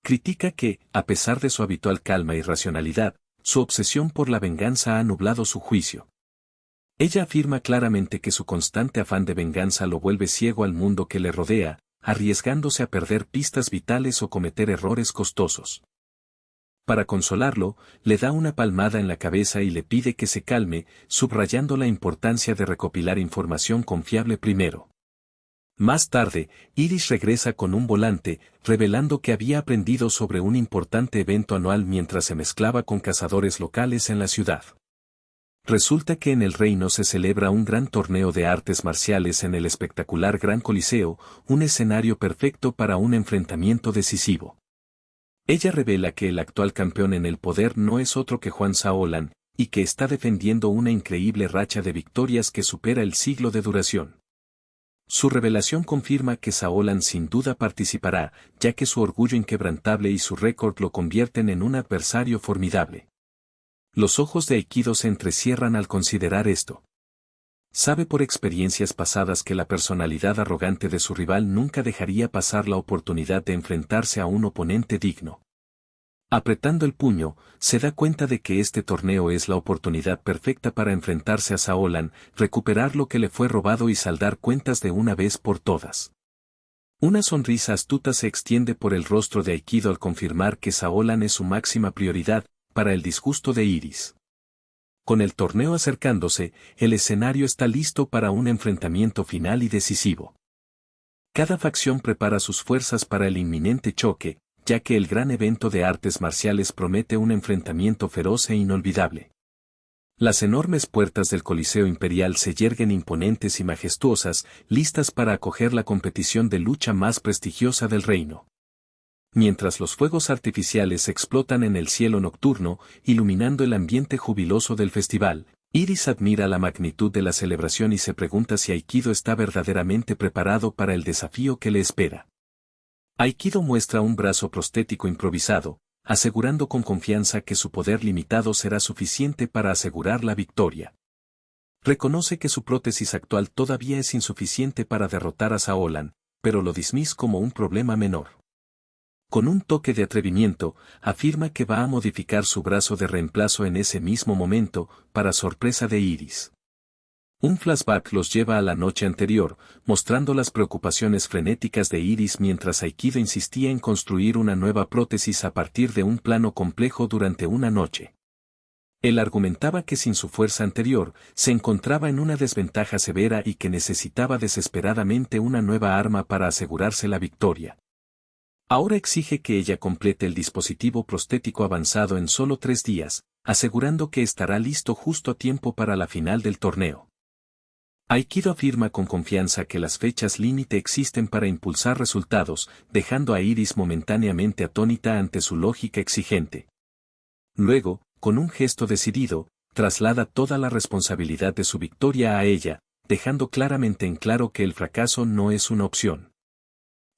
Critica que, a pesar de su habitual calma y racionalidad, su obsesión por la venganza ha nublado su juicio. Ella afirma claramente que su constante afán de venganza lo vuelve ciego al mundo que le rodea, arriesgándose a perder pistas vitales o cometer errores costosos. Para consolarlo, le da una palmada en la cabeza y le pide que se calme, subrayando la importancia de recopilar información confiable primero. Más tarde, Iris regresa con un volante, revelando que había aprendido sobre un importante evento anual mientras se mezclaba con cazadores locales en la ciudad. Resulta que en el reino se celebra un gran torneo de artes marciales en el espectacular Gran Coliseo, un escenario perfecto para un enfrentamiento decisivo. Ella revela que el actual campeón en el poder no es otro que Juan Saolan, y que está defendiendo una increíble racha de victorias que supera el siglo de duración. Su revelación confirma que Saolan sin duda participará, ya que su orgullo inquebrantable y su récord lo convierten en un adversario formidable. Los ojos de Aikido se entrecierran al considerar esto. Sabe por experiencias pasadas que la personalidad arrogante de su rival nunca dejaría pasar la oportunidad de enfrentarse a un oponente digno. Apretando el puño, se da cuenta de que este torneo es la oportunidad perfecta para enfrentarse a Saolan, recuperar lo que le fue robado y saldar cuentas de una vez por todas. Una sonrisa astuta se extiende por el rostro de Aikido al confirmar que Saolan es su máxima prioridad, para el disgusto de Iris. Con el torneo acercándose, el escenario está listo para un enfrentamiento final y decisivo. Cada facción prepara sus fuerzas para el inminente choque, ya que el gran evento de artes marciales promete un enfrentamiento feroz e inolvidable. Las enormes puertas del Coliseo Imperial se yerguen imponentes y majestuosas, listas para acoger la competición de lucha más prestigiosa del reino. Mientras los fuegos artificiales explotan en el cielo nocturno, iluminando el ambiente jubiloso del festival, Iris admira la magnitud de la celebración y se pregunta si Aikido está verdaderamente preparado para el desafío que le espera. Aikido muestra un brazo prostético improvisado, asegurando con confianza que su poder limitado será suficiente para asegurar la victoria. Reconoce que su prótesis actual todavía es insuficiente para derrotar a Saolan, pero lo dismiss como un problema menor. Con un toque de atrevimiento, afirma que va a modificar su brazo de reemplazo en ese mismo momento, para sorpresa de Iris. Un flashback los lleva a la noche anterior, mostrando las preocupaciones frenéticas de Iris mientras Aikido insistía en construir una nueva prótesis a partir de un plano complejo durante una noche. Él argumentaba que sin su fuerza anterior, se encontraba en una desventaja severa y que necesitaba desesperadamente una nueva arma para asegurarse la victoria. Ahora exige que ella complete el dispositivo prostético avanzado en solo 3 días, asegurando que estará listo justo a tiempo para la final del torneo. Aikido afirma con confianza que las fechas límite existen para impulsar resultados, dejando a Iris momentáneamente atónita ante su lógica exigente. Luego, con un gesto decidido, traslada toda la responsabilidad de su victoria a ella, dejando claramente en claro que el fracaso no es una opción.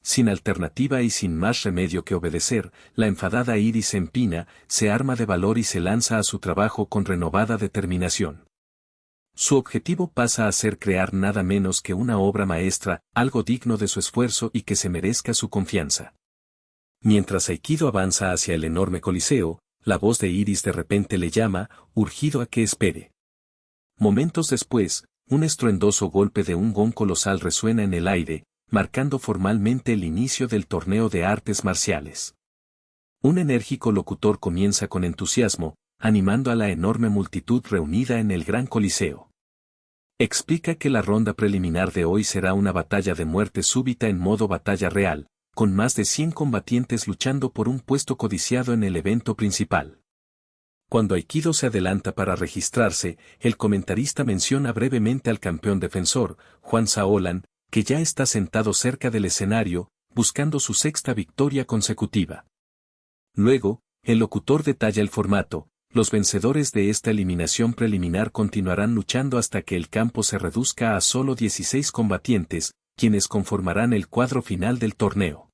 Sin alternativa y sin más remedio que obedecer, la enfadada Iris se empina, se arma de valor y se lanza a su trabajo con renovada determinación. Su objetivo pasa a ser crear nada menos que una obra maestra, algo digno de su esfuerzo y que se merezca su confianza. Mientras Aikido avanza hacia el enorme coliseo, la voz de Iris de repente le llama, urgido a que espere. Momentos después, un estruendoso golpe de un gong colosal resuena en el aire, marcando formalmente el inicio del torneo de artes marciales. Un enérgico locutor comienza con entusiasmo, animando a la enorme multitud reunida en el gran coliseo. Explica que la ronda preliminar de hoy será una batalla de muerte súbita en modo batalla real, con más de 100 combatientes luchando por un puesto codiciado en el evento principal. Cuando Aikido se adelanta para registrarse, el comentarista menciona brevemente al campeón defensor, Juan Saolan, que ya está sentado cerca del escenario, buscando su 6ª victoria consecutiva. Luego, el locutor detalla el formato. Los vencedores de esta eliminación preliminar continuarán luchando hasta que el campo se reduzca a solo 16 combatientes, quienes conformarán el cuadro final del torneo.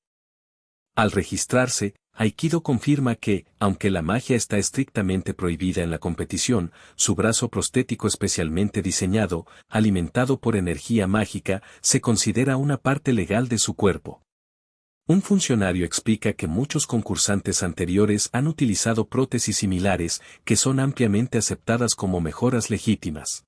Al registrarse, Aikido confirma que, aunque la magia está estrictamente prohibida en la competición, su brazo prostético especialmente diseñado, alimentado por energía mágica, se considera una parte legal de su cuerpo. Un funcionario explica que muchos concursantes anteriores han utilizado prótesis similares, que son ampliamente aceptadas como mejoras legítimas.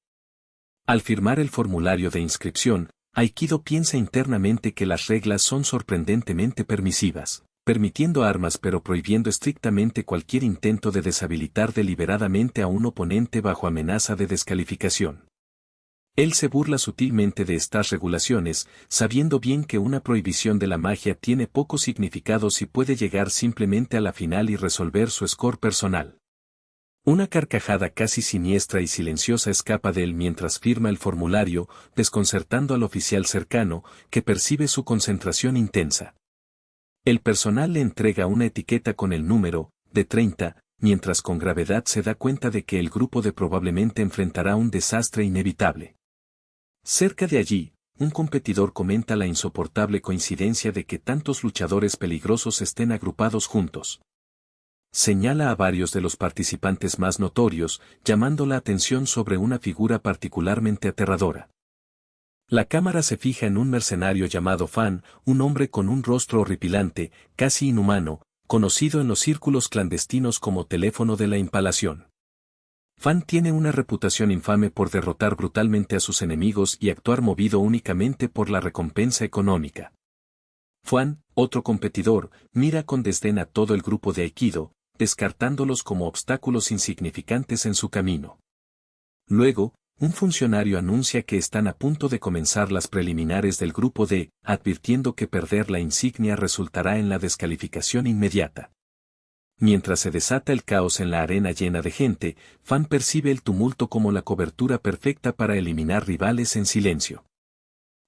Al firmar el formulario de inscripción, Aikido piensa internamente que las reglas son sorprendentemente permisivas, permitiendo armas pero prohibiendo estrictamente cualquier intento de deshabilitar deliberadamente a un oponente bajo amenaza de descalificación. Él se burla sutilmente de estas regulaciones, sabiendo bien que una prohibición de la magia tiene poco significado si puede llegar simplemente a la final y resolver su score personal. Una carcajada casi siniestra y silenciosa escapa de él mientras firma el formulario, desconcertando al oficial cercano, que percibe su concentración intensa. El personal le entrega una etiqueta con el número, de 30, mientras con gravedad se da cuenta de que el grupo de probablemente enfrentará un desastre inevitable. Cerca de allí, un competidor comenta la insoportable coincidencia de que tantos luchadores peligrosos estén agrupados juntos. Señala a varios de los participantes más notorios, llamando la atención sobre una figura particularmente aterradora. La cámara se fija en un mercenario llamado Fan, un hombre con un rostro horripilante, casi inhumano, conocido en los círculos clandestinos como teléfono de la impalación. Fan tiene una reputación infame por derrotar brutalmente a sus enemigos y actuar movido únicamente por la recompensa económica. Fan, otro competidor, mira con desdén a todo el grupo de Aikido, descartándolos como obstáculos insignificantes en su camino. Luego, un funcionario anuncia que están a punto de comenzar las preliminares del grupo D, advirtiendo que perder la insignia resultará en la descalificación inmediata. Mientras se desata el caos en la arena llena de gente, Fan percibe el tumulto como la cobertura perfecta para eliminar rivales en silencio.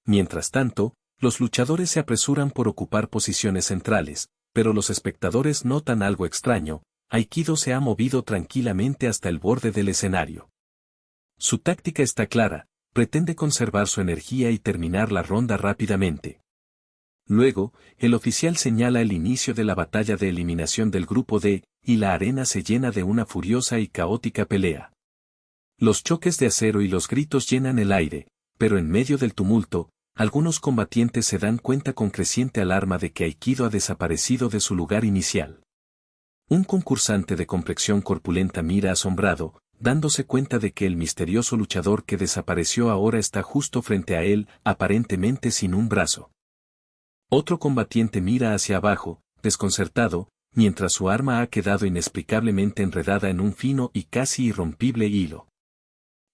Mientras tanto, los luchadores se apresuran por ocupar posiciones centrales, pero los espectadores notan algo extraño. Aikido se ha movido tranquilamente hasta el borde del escenario. Su táctica está clara, pretende conservar su energía y terminar la ronda rápidamente. Luego, el oficial señala el inicio de la batalla de eliminación del grupo D, y la arena se llena de una furiosa y caótica pelea. Los choques de acero y los gritos llenan el aire, pero en medio del tumulto, algunos combatientes se dan cuenta con creciente alarma de que Aikido ha desaparecido de su lugar inicial. Un concursante de complexión corpulenta mira asombrado, dándose cuenta de que el misterioso luchador que desapareció ahora está justo frente a él, aparentemente sin un brazo. Otro combatiente mira hacia abajo, desconcertado, mientras su arma ha quedado inexplicablemente enredada en un fino y casi irrompible hilo.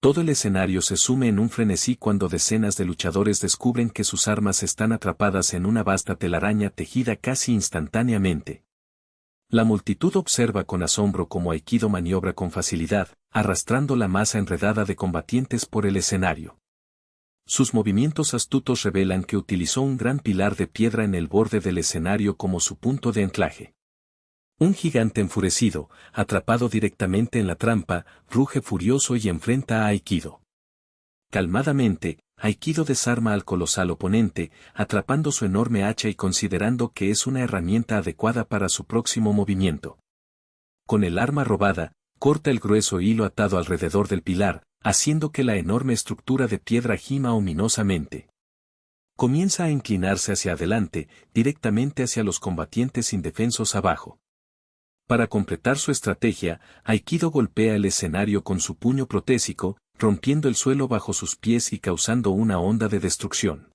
Todo el escenario se sume en un frenesí cuando decenas de luchadores descubren que sus armas están atrapadas en una vasta telaraña tejida casi instantáneamente. La multitud observa con asombro cómo Aikido maniobra con facilidad, arrastrando la masa enredada de combatientes por el escenario. Sus movimientos astutos revelan que utilizó un gran pilar de piedra en el borde del escenario como su punto de anclaje. Un gigante enfurecido, atrapado directamente en la trampa, ruge furioso y enfrenta a Aikido. Calmadamente, Aikido desarma al colosal oponente, atrapando su enorme hacha y considerando que es una herramienta adecuada para su próximo movimiento. Con el arma robada, corta el grueso hilo atado alrededor del pilar, haciendo que la enorme estructura de piedra gima ominosamente. Comienza a inclinarse hacia adelante, directamente hacia los combatientes indefensos abajo. Para completar su estrategia, Aikido golpea el escenario con su puño protésico, rompiendo el suelo bajo sus pies y causando una onda de destrucción.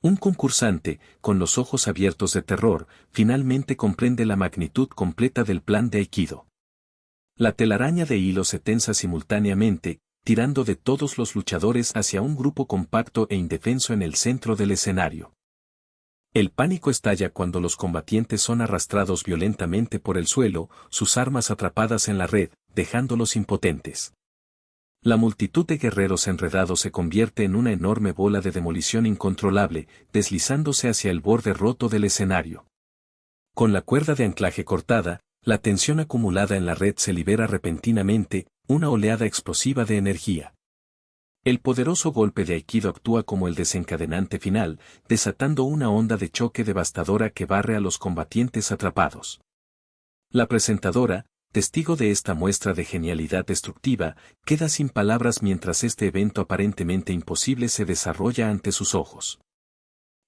Un concursante, con los ojos abiertos de terror, finalmente comprende la magnitud completa del plan de Aikido. La telaraña de hilo se tensa simultáneamente, tirando de todos los luchadores hacia un grupo compacto e indefenso en el centro del escenario. El pánico estalla cuando los combatientes son arrastrados violentamente por el suelo, sus armas atrapadas en la red, dejándolos impotentes. La multitud de guerreros enredados se convierte en una enorme bola de demolición incontrolable, deslizándose hacia el borde roto del escenario. Con la cuerda de anclaje cortada, la tensión acumulada en la red se libera repentinamente, una oleada explosiva de energía. El poderoso golpe de Aikido actúa como el desencadenante final, desatando una onda de choque devastadora que barre a los combatientes atrapados. La presentadora, testigo de esta muestra de genialidad destructiva, queda sin palabras mientras este evento aparentemente imposible se desarrolla ante sus ojos.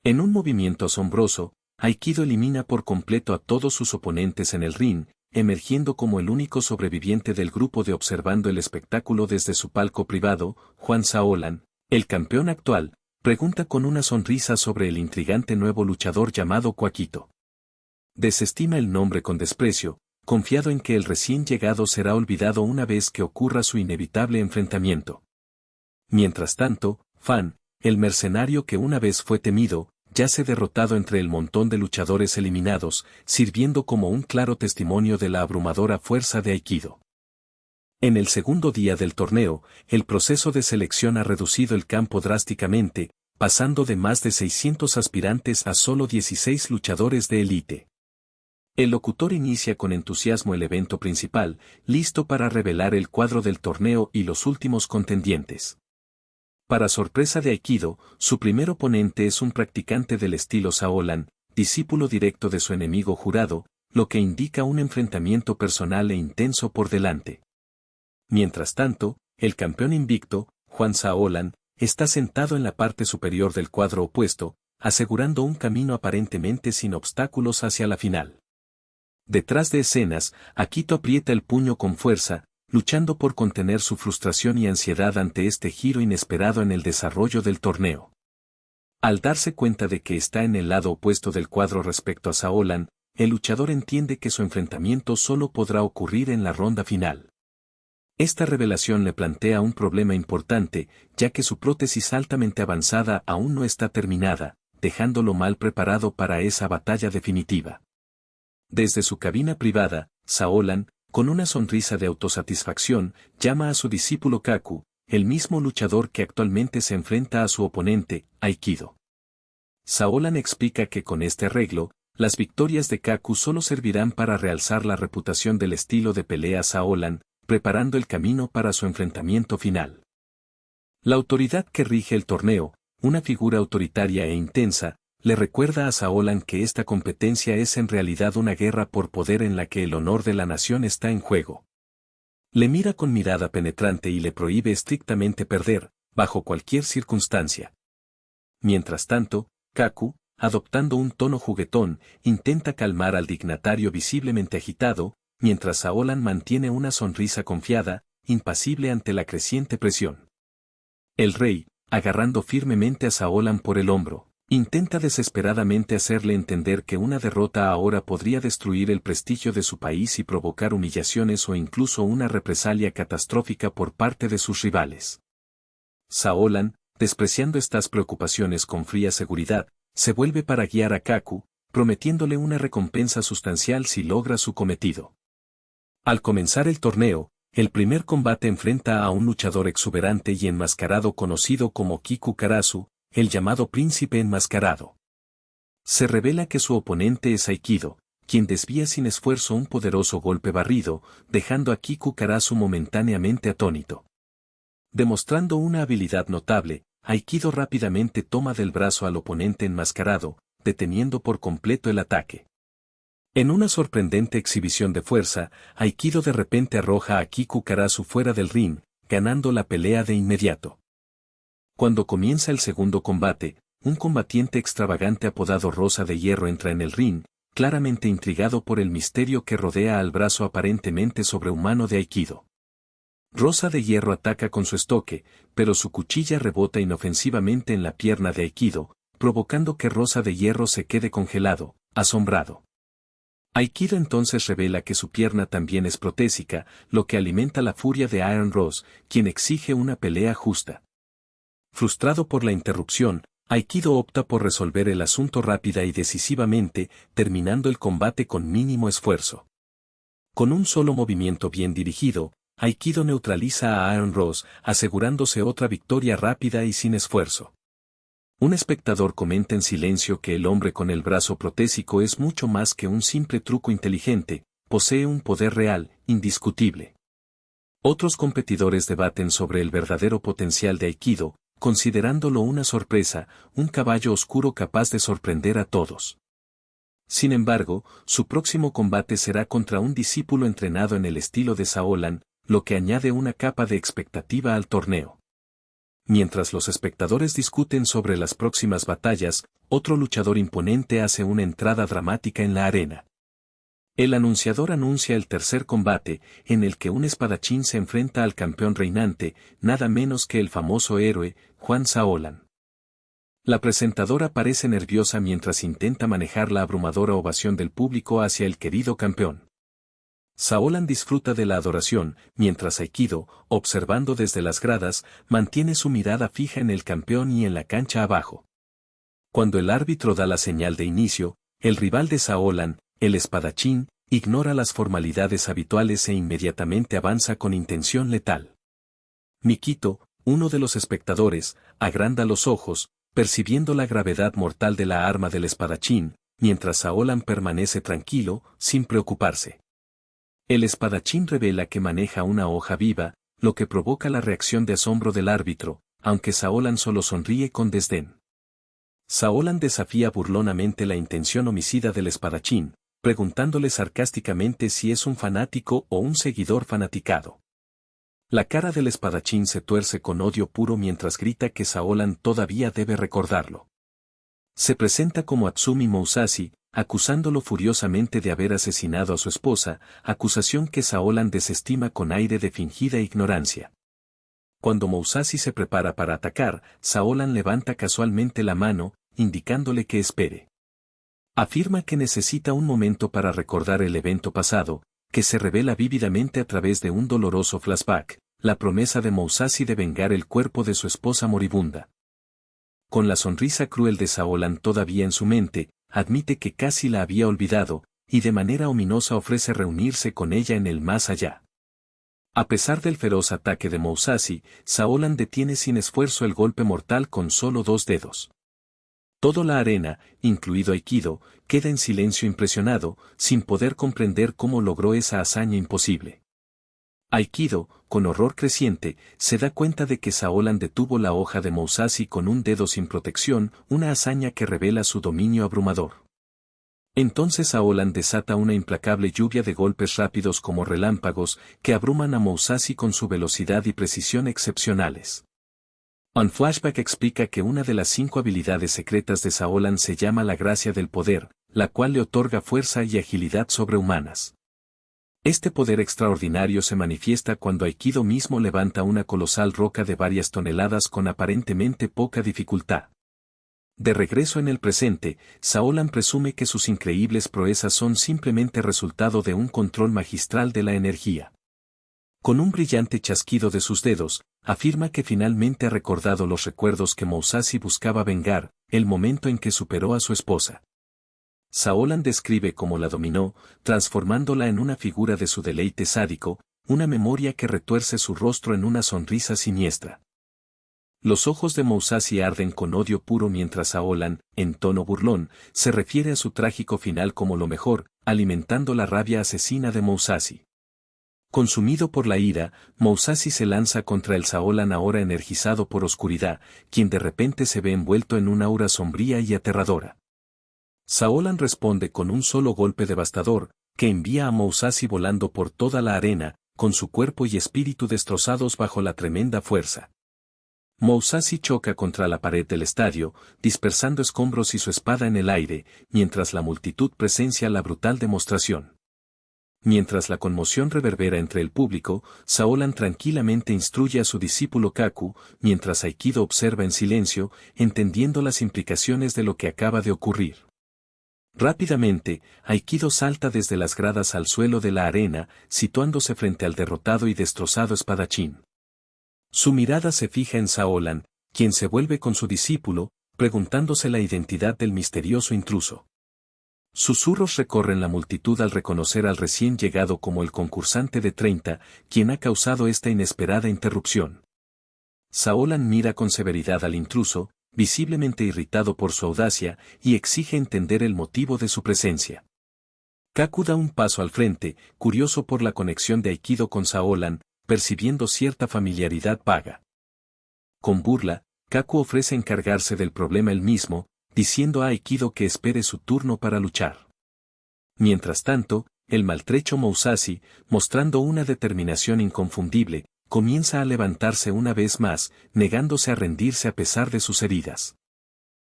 En un movimiento asombroso, Aikido elimina por completo a todos sus oponentes en el ring, emergiendo como el único sobreviviente del grupo de observando el espectáculo desde su palco privado. Juan Shaolan, el campeón actual, pregunta con una sonrisa sobre el intrigante nuevo luchador llamado Quakito. Desestima el nombre con desprecio, confiado en que el recién llegado será olvidado una vez que ocurra su inevitable enfrentamiento. Mientras tanto, Fan, el mercenario que una vez fue temido, yace derrotado entre el montón de luchadores eliminados, sirviendo como un claro testimonio de la abrumadora fuerza de Aikido. En el segundo día del torneo, el proceso de selección ha reducido el campo drásticamente, pasando de más de 600 aspirantes a solo 16 luchadores de élite. El locutor inicia con entusiasmo el evento principal, listo para revelar el cuadro del torneo y los últimos contendientes. Para sorpresa de Aikido, su primer oponente es un practicante del estilo Shaolan, discípulo directo de su enemigo jurado, lo que indica un enfrentamiento personal e intenso por delante. Mientras tanto, el campeón invicto, Juan Shaolan, está sentado en la parte superior del cuadro opuesto, asegurando un camino aparentemente sin obstáculos hacia la final. Detrás de escenas, Akito aprieta el puño con fuerza, luchando por contener su frustración y ansiedad ante este giro inesperado en el desarrollo del torneo. Al darse cuenta de que está en el lado opuesto del cuadro respecto a Shaolan, el luchador entiende que su enfrentamiento solo podrá ocurrir en la ronda final. Esta revelación le plantea un problema importante, ya que su prótesis altamente avanzada aún no está terminada, dejándolo mal preparado para esa batalla definitiva. Desde su cabina privada, Shaolan, con una sonrisa de autosatisfacción, llama a su discípulo Kaku, el mismo luchador que actualmente se enfrenta a su oponente, Aikido. Shaolan explica que con este arreglo, las victorias de Kaku solo servirán para realzar la reputación del estilo de pelea Shaolan, preparando el camino para su enfrentamiento final. La autoridad que rige el torneo, una figura autoritaria e intensa, le recuerda a Shaolan que esta competencia es en realidad una guerra por poder en la que el honor de la nación está en juego. Le mira con mirada penetrante y le prohíbe estrictamente perder, bajo cualquier circunstancia. Mientras tanto, Kaku, adoptando un tono juguetón, intenta calmar al dignatario visiblemente agitado, mientras Saolan mantiene una sonrisa confiada, impasible ante la creciente presión. El rey, agarrando firmemente a Saolan por el hombro, intenta desesperadamente hacerle entender que una derrota ahora podría destruir el prestigio de su país y provocar humillaciones o incluso una represalia catastrófica por parte de sus rivales. Saolan, despreciando estas preocupaciones con fría seguridad, se vuelve para guiar a Kaku, prometiéndole una recompensa sustancial si logra su cometido. Al comenzar el torneo, el primer combate enfrenta a un luchador exuberante y enmascarado conocido como Kiku Karasu, el llamado Príncipe Enmascarado. Se revela que su oponente es Aikido, quien desvía sin esfuerzo un poderoso golpe barrido, dejando a Kiku Karasu momentáneamente atónito. Demostrando una habilidad notable, Aikido rápidamente toma del brazo al oponente enmascarado, deteniendo por completo el ataque. En una sorprendente exhibición de fuerza, Aikido de repente arroja a Kiku Karasu fuera del ring, ganando la pelea de inmediato. Cuando comienza el segundo combate, un combatiente extravagante apodado Rosa de Hierro entra en el ring, claramente intrigado por el misterio que rodea al brazo aparentemente sobrehumano de Aikido. Rosa de Hierro ataca con su estoque, pero su cuchilla rebota inofensivamente en la pierna de Aikido, provocando que Rosa de Hierro se quede congelado, asombrado. Aikido entonces revela que su pierna también es protésica, lo que alimenta la furia de Iron Ross, quien exige una pelea justa. Frustrado por la interrupción, Aikido opta por resolver el asunto rápida y decisivamente, terminando el combate con mínimo esfuerzo. Con un solo movimiento bien dirigido, Aikido neutraliza a Iron Ross, asegurándose otra victoria rápida y sin esfuerzo. Un espectador comenta en silencio que el hombre con el brazo protésico es mucho más que un simple truco inteligente, posee un poder real, indiscutible. Otros competidores debaten sobre el verdadero potencial de Aikido, considerándolo una sorpresa, un caballo oscuro capaz de sorprender a todos. Sin embargo, su próximo combate será contra un discípulo entrenado en el estilo de Saolan, lo que añade una capa de expectativa al torneo. Mientras los espectadores discuten sobre las próximas batallas, otro luchador imponente hace una entrada dramática en la arena. El anunciador anuncia el tercer combate, en el que un espadachín se enfrenta al campeón reinante, nada menos que el famoso héroe, Juan Saolan. La presentadora parece nerviosa mientras intenta manejar la abrumadora ovación del público hacia el querido campeón. Saolan disfruta de la adoración, mientras Aikido, observando desde las gradas, mantiene su mirada fija en el campeón y en la cancha abajo. Cuando el árbitro da la señal de inicio, el rival de Saolan, el espadachín, ignora las formalidades habituales e inmediatamente avanza con intención letal. Mikito, uno de los espectadores, agranda los ojos, percibiendo la gravedad mortal de la arma del espadachín, mientras Saolan permanece tranquilo, sin preocuparse. El espadachín revela que maneja una hoja viva, lo que provoca la reacción de asombro del árbitro, aunque Saolan solo sonríe con desdén. Saolan desafía burlonamente la intención homicida del espadachín, preguntándole sarcásticamente si es un fanático o un seguidor fanaticado. La cara del espadachín se tuerce con odio puro mientras grita que Saolan todavía debe recordarlo. Se presenta como Atsumi Musashi, acusándolo furiosamente de haber asesinado a su esposa, acusación que Saolan desestima con aire de fingida ignorancia. Cuando Musashi se prepara para atacar, Saolan levanta casualmente la mano, indicándole que espere. Afirma que necesita un momento para recordar el evento pasado, que se revela vívidamente a través de un doloroso flashback, la promesa de Musashi de vengar el cuerpo de su esposa moribunda. Con la sonrisa cruel de Saolan todavía en su mente, admite que casi la había olvidado, y de manera ominosa ofrece reunirse con ella en el más allá. A pesar del feroz ataque de Musashi, Saolan detiene sin esfuerzo el golpe mortal con solo 2 dedos. Toda la arena, incluido Aikido, queda en silencio impresionado, sin poder comprender cómo logró esa hazaña imposible. Aikido, con horror creciente, se da cuenta de que Saolan detuvo la hoja de Musashi con un dedo sin protección, una hazaña que revela su dominio abrumador. Entonces Saolan desata una implacable lluvia de golpes rápidos como relámpagos, que abruman a Musashi con su velocidad y precisión excepcionales. Un flashback explica que una de las 5 habilidades secretas de Saolan se llama la gracia del poder, la cual le otorga fuerza y agilidad sobrehumanas. Este poder extraordinario se manifiesta cuando Aikido mismo levanta una colosal roca de varias toneladas con aparentemente poca dificultad. De regreso en el presente, Saolan presume que sus increíbles proezas son simplemente resultado de un control magistral de la energía. Con un brillante chasquido de sus dedos, afirma que finalmente ha recordado los recuerdos que Musashi buscaba vengar, el momento en que superó a su esposa. Saolan describe cómo la dominó, transformándola en una figura de su deleite sádico, una memoria que retuerce su rostro en una sonrisa siniestra. Los ojos de Musashi arden con odio puro mientras Saolan, en tono burlón, se refiere a su trágico final como lo mejor, alimentando la rabia asesina de Musashi. Consumido por la ira, Musashi se lanza contra el Saolan ahora energizado por oscuridad, quien de repente se ve envuelto en una aura sombría y aterradora. Saolan responde con un solo golpe devastador, que envía a Musashi volando por toda la arena, con su cuerpo y espíritu destrozados bajo la tremenda fuerza. Musashi choca contra la pared del estadio, dispersando escombros y su espada en el aire, mientras la multitud presencia la brutal demostración. Mientras la conmoción reverbera entre el público, Saolan tranquilamente instruye a su discípulo Kaku, mientras Aikido observa en silencio, entendiendo las implicaciones de lo que acaba de ocurrir. Rápidamente, Aikido salta desde las gradas al suelo de la arena, situándose frente al derrotado y destrozado espadachín. Su mirada se fija en Saolan, quien se vuelve con su discípulo, preguntándose la identidad del misterioso intruso. Susurros recorren la multitud al reconocer al recién llegado como el concursante de 30, quien ha causado esta inesperada interrupción. Saolan mira con severidad al intruso, visiblemente irritado por su audacia, y exige entender el motivo de su presencia. Kaku da un paso al frente, curioso por la conexión de Aikido con Saolan, percibiendo cierta familiaridad vaga. Con burla, Kaku ofrece encargarse del problema él mismo, diciendo a Aikido que espere su turno para luchar. Mientras tanto, el maltrecho Musashi, mostrando una determinación inconfundible, comienza a levantarse una vez más, negándose a rendirse a pesar de sus heridas.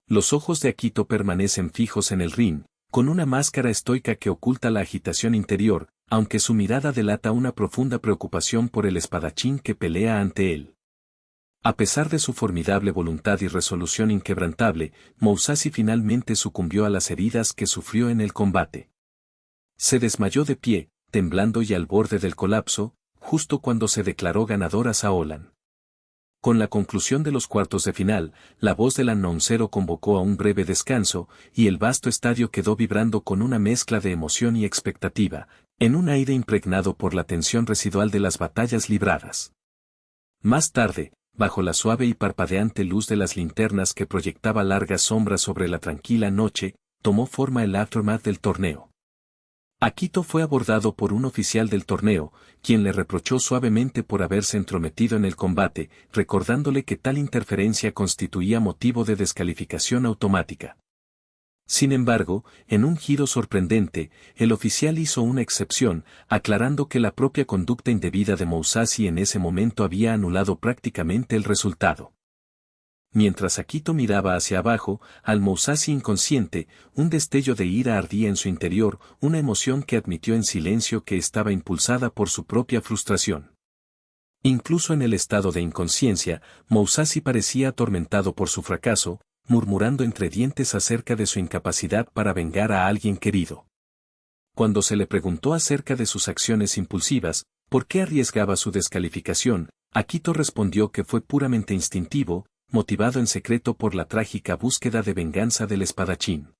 Los ojos de Akito permanecen fijos en el ring, con una máscara estoica que oculta la agitación interior, aunque su mirada delata una profunda preocupación por el espadachín que pelea ante él. A pesar de su formidable voluntad y resolución inquebrantable, Musashi finalmente sucumbió a las heridas que sufrió en el combate. Se desmayó de pie, temblando y al borde del colapso, justo cuando se declaró ganador a Saolan. Con la conclusión de los cuartos de final, la voz del announcero convocó a un breve descanso, y el vasto estadio quedó vibrando con una mezcla de emoción y expectativa, en un aire impregnado por la tensión residual de las batallas libradas. Más tarde, bajo la suave y parpadeante luz de las linternas que proyectaba largas sombras sobre la tranquila noche, tomó forma el aftermath del torneo. Akito fue abordado por un oficial del torneo, quien le reprochó suavemente por haberse entrometido en el combate, recordándole que tal interferencia constituía motivo de descalificación automática. Sin embargo, en un giro sorprendente, el oficial hizo una excepción, aclarando que la propia conducta indebida de Musashi en ese momento había anulado prácticamente el resultado. Mientras Akito miraba hacia abajo, al Musashi inconsciente, un destello de ira ardía en su interior, una emoción que admitió en silencio que estaba impulsada por su propia frustración. Incluso en el estado de inconsciencia, Musashi parecía atormentado por su fracaso, murmurando entre dientes acerca de su incapacidad para vengar a alguien querido. Cuando se le preguntó acerca de sus acciones impulsivas, ¿por qué arriesgaba su descalificación?, Akito respondió que fue puramente instintivo, motivado en secreto por la trágica búsqueda de venganza del espadachín.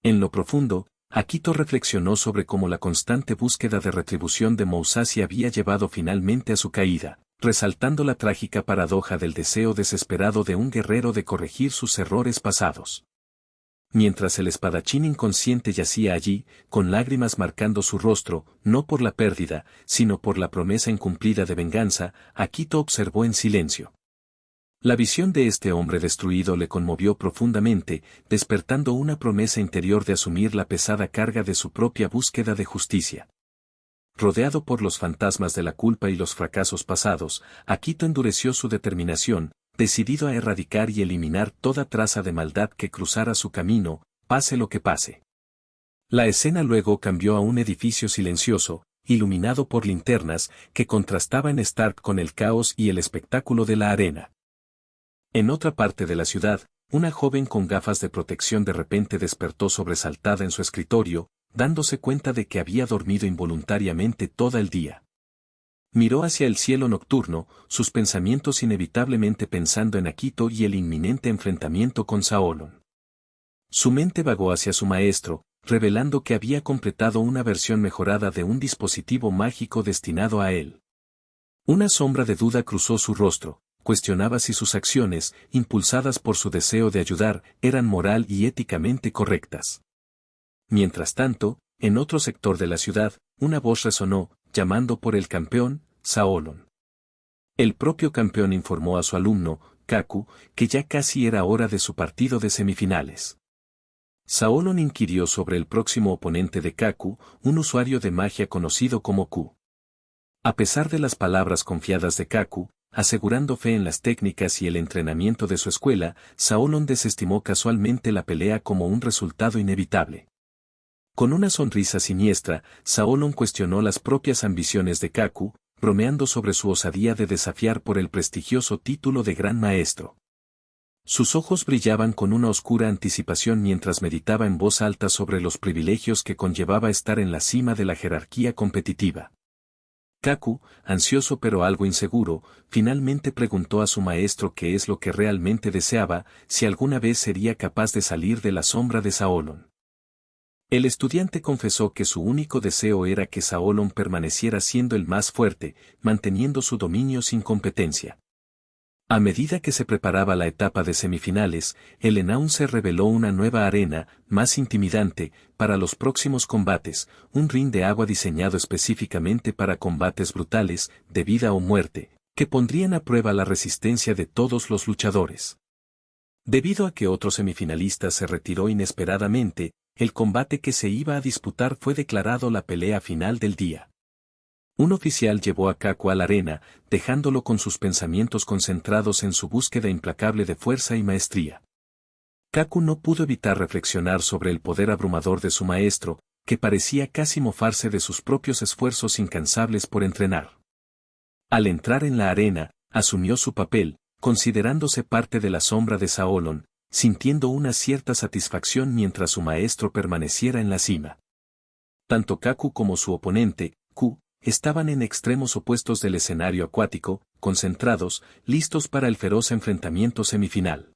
En lo profundo, Akito reflexionó sobre cómo la constante búsqueda de retribución de Musashi había llevado finalmente a su caída, resaltando la trágica paradoja del deseo desesperado de un guerrero de corregir sus errores pasados. Mientras el espadachín inconsciente yacía allí, con lágrimas marcando su rostro, no por la pérdida, sino por la promesa incumplida de venganza, Akito observó en silencio. La visión de este hombre destruido le conmovió profundamente, despertando una promesa interior de asumir la pesada carga de su propia búsqueda de justicia. Rodeado por los fantasmas de la culpa y los fracasos pasados, Akito endureció su determinación, decidido a erradicar y eliminar toda traza de maldad que cruzara su camino, pase lo que pase. La escena luego cambió a un edificio silencioso, iluminado por linternas, que contrastaba en Stark con el caos y el espectáculo de la arena. En otra parte de la ciudad, una joven con gafas de protección de repente despertó sobresaltada en su escritorio, dándose cuenta de que había dormido involuntariamente todo el día. Miró hacia el cielo nocturno, sus pensamientos inevitablemente pensando en Akito y el inminente enfrentamiento con Saolon. Su mente vagó hacia su maestro, revelando que había completado una versión mejorada de un dispositivo mágico destinado a él. Una sombra de duda cruzó su rostro, cuestionaba si sus acciones, impulsadas por su deseo de ayudar, eran moral y éticamente correctas. Mientras tanto, en otro sector de la ciudad, una voz resonó, llamando por el campeón, Saolon. El propio campeón informó a su alumno, Kaku, que ya casi era hora de su partido de semifinales. Saolon inquirió sobre el próximo oponente de Kaku, un usuario de magia conocido como Ku. A pesar de las palabras confiadas de Kaku, asegurando fe en las técnicas y el entrenamiento de su escuela, Saolon desestimó casualmente la pelea como un resultado inevitable. Con una sonrisa siniestra, Saolon cuestionó las propias ambiciones de Kaku, bromeando sobre su osadía de desafiar por el prestigioso título de Gran Maestro. Sus ojos brillaban con una oscura anticipación mientras meditaba en voz alta sobre los privilegios que conllevaba estar en la cima de la jerarquía competitiva. Kaku, ansioso pero algo inseguro, finalmente preguntó a su maestro qué es lo que realmente deseaba, si alguna vez sería capaz de salir de la sombra de Saolon. El estudiante confesó que su único deseo era que Saolon permaneciera siendo el más fuerte, manteniendo su dominio sin competencia. A medida que se preparaba la etapa de semifinales, el announcer reveló una nueva arena, más intimidante, para los próximos combates, un ring de agua diseñado específicamente para combates brutales, de vida o muerte, que pondrían a prueba la resistencia de todos los luchadores. Debido a que otro semifinalista se retiró inesperadamente, el combate que se iba a disputar fue declarado la pelea final del día. Un oficial llevó a Kaku a la arena, dejándolo con sus pensamientos concentrados en su búsqueda implacable de fuerza y maestría. Kaku no pudo evitar reflexionar sobre el poder abrumador de su maestro, que parecía casi mofarse de sus propios esfuerzos incansables por entrenar. Al entrar en la arena, asumió su papel, considerándose parte de la sombra de Saolon, sintiendo una cierta satisfacción mientras su maestro permaneciera en la cima. Tanto Kaku como su oponente, Ku, estaban en extremos opuestos del escenario acuático, concentrados, listos para el feroz enfrentamiento semifinal.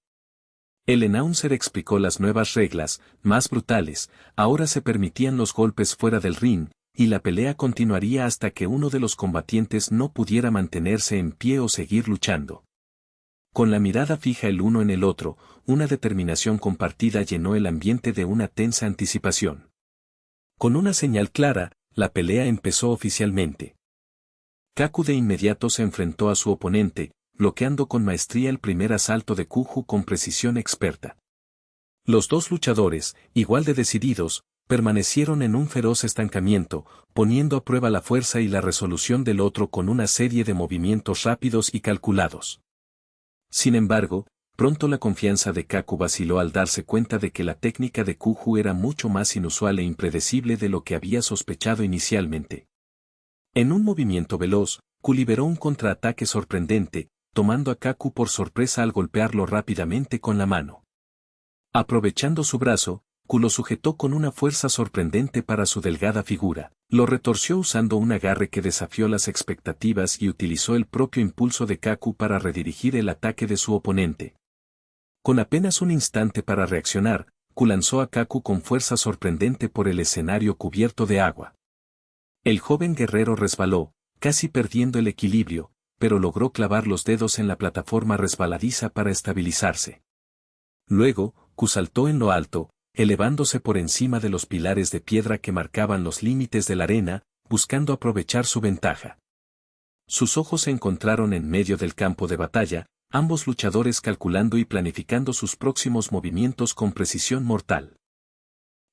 El announcer explicó las nuevas reglas, más brutales, ahora se permitían los golpes fuera del ring, y la pelea continuaría hasta que uno de los combatientes no pudiera mantenerse en pie o seguir luchando. Con la mirada fija el uno en el otro, una determinación compartida llenó el ambiente de una tensa anticipación. Con una señal clara, la pelea empezó oficialmente. Kaku de inmediato se enfrentó a su oponente, bloqueando con maestría el primer asalto de Kuju con precisión experta. Los dos luchadores, igual de decididos, permanecieron en un feroz estancamiento, poniendo a prueba la fuerza y la resolución del otro con una serie de movimientos rápidos y calculados. Sin embargo, pronto la confianza de Kaku vaciló al darse cuenta de que la técnica de Kuju era mucho más inusual e impredecible de lo que había sospechado inicialmente. En un movimiento veloz, Ku liberó un contraataque sorprendente, tomando a Kaku por sorpresa al golpearlo rápidamente con la mano. Aprovechando su brazo, Ku lo sujetó con una fuerza sorprendente para su delgada figura, lo retorció usando un agarre que desafió las expectativas y utilizó el propio impulso de Kaku para redirigir el ataque de su oponente. Con apenas un instante para reaccionar, Ku lanzó a Kaku con fuerza sorprendente por el escenario cubierto de agua. El joven guerrero resbaló, casi perdiendo el equilibrio, pero logró clavar los dedos en la plataforma resbaladiza para estabilizarse. Luego, Ku saltó en lo alto, elevándose por encima de los pilares de piedra que marcaban los límites de la arena, buscando aprovechar su ventaja. Sus ojos se encontraron en medio del campo de batalla, ambos luchadores calculando y planificando sus próximos movimientos con precisión mortal.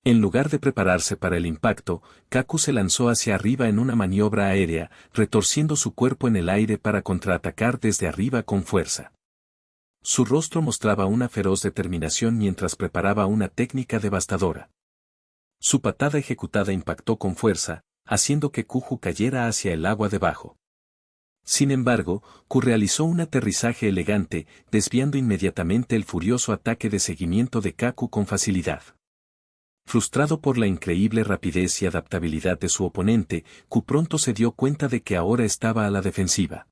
En lugar de prepararse para el impacto, Kaku se lanzó hacia arriba en una maniobra aérea, retorciendo su cuerpo en el aire para contraatacar desde arriba con fuerza. Su rostro mostraba una feroz determinación mientras preparaba una técnica devastadora. Su patada ejecutada impactó con fuerza, haciendo que Kuju cayera hacia el agua debajo. Sin embargo, Ku realizó un aterrizaje elegante, desviando inmediatamente el furioso ataque de seguimiento de Kaku con facilidad. Frustrado por la increíble rapidez y adaptabilidad de su oponente, Ku pronto se dio cuenta de que ahora estaba a la defensiva.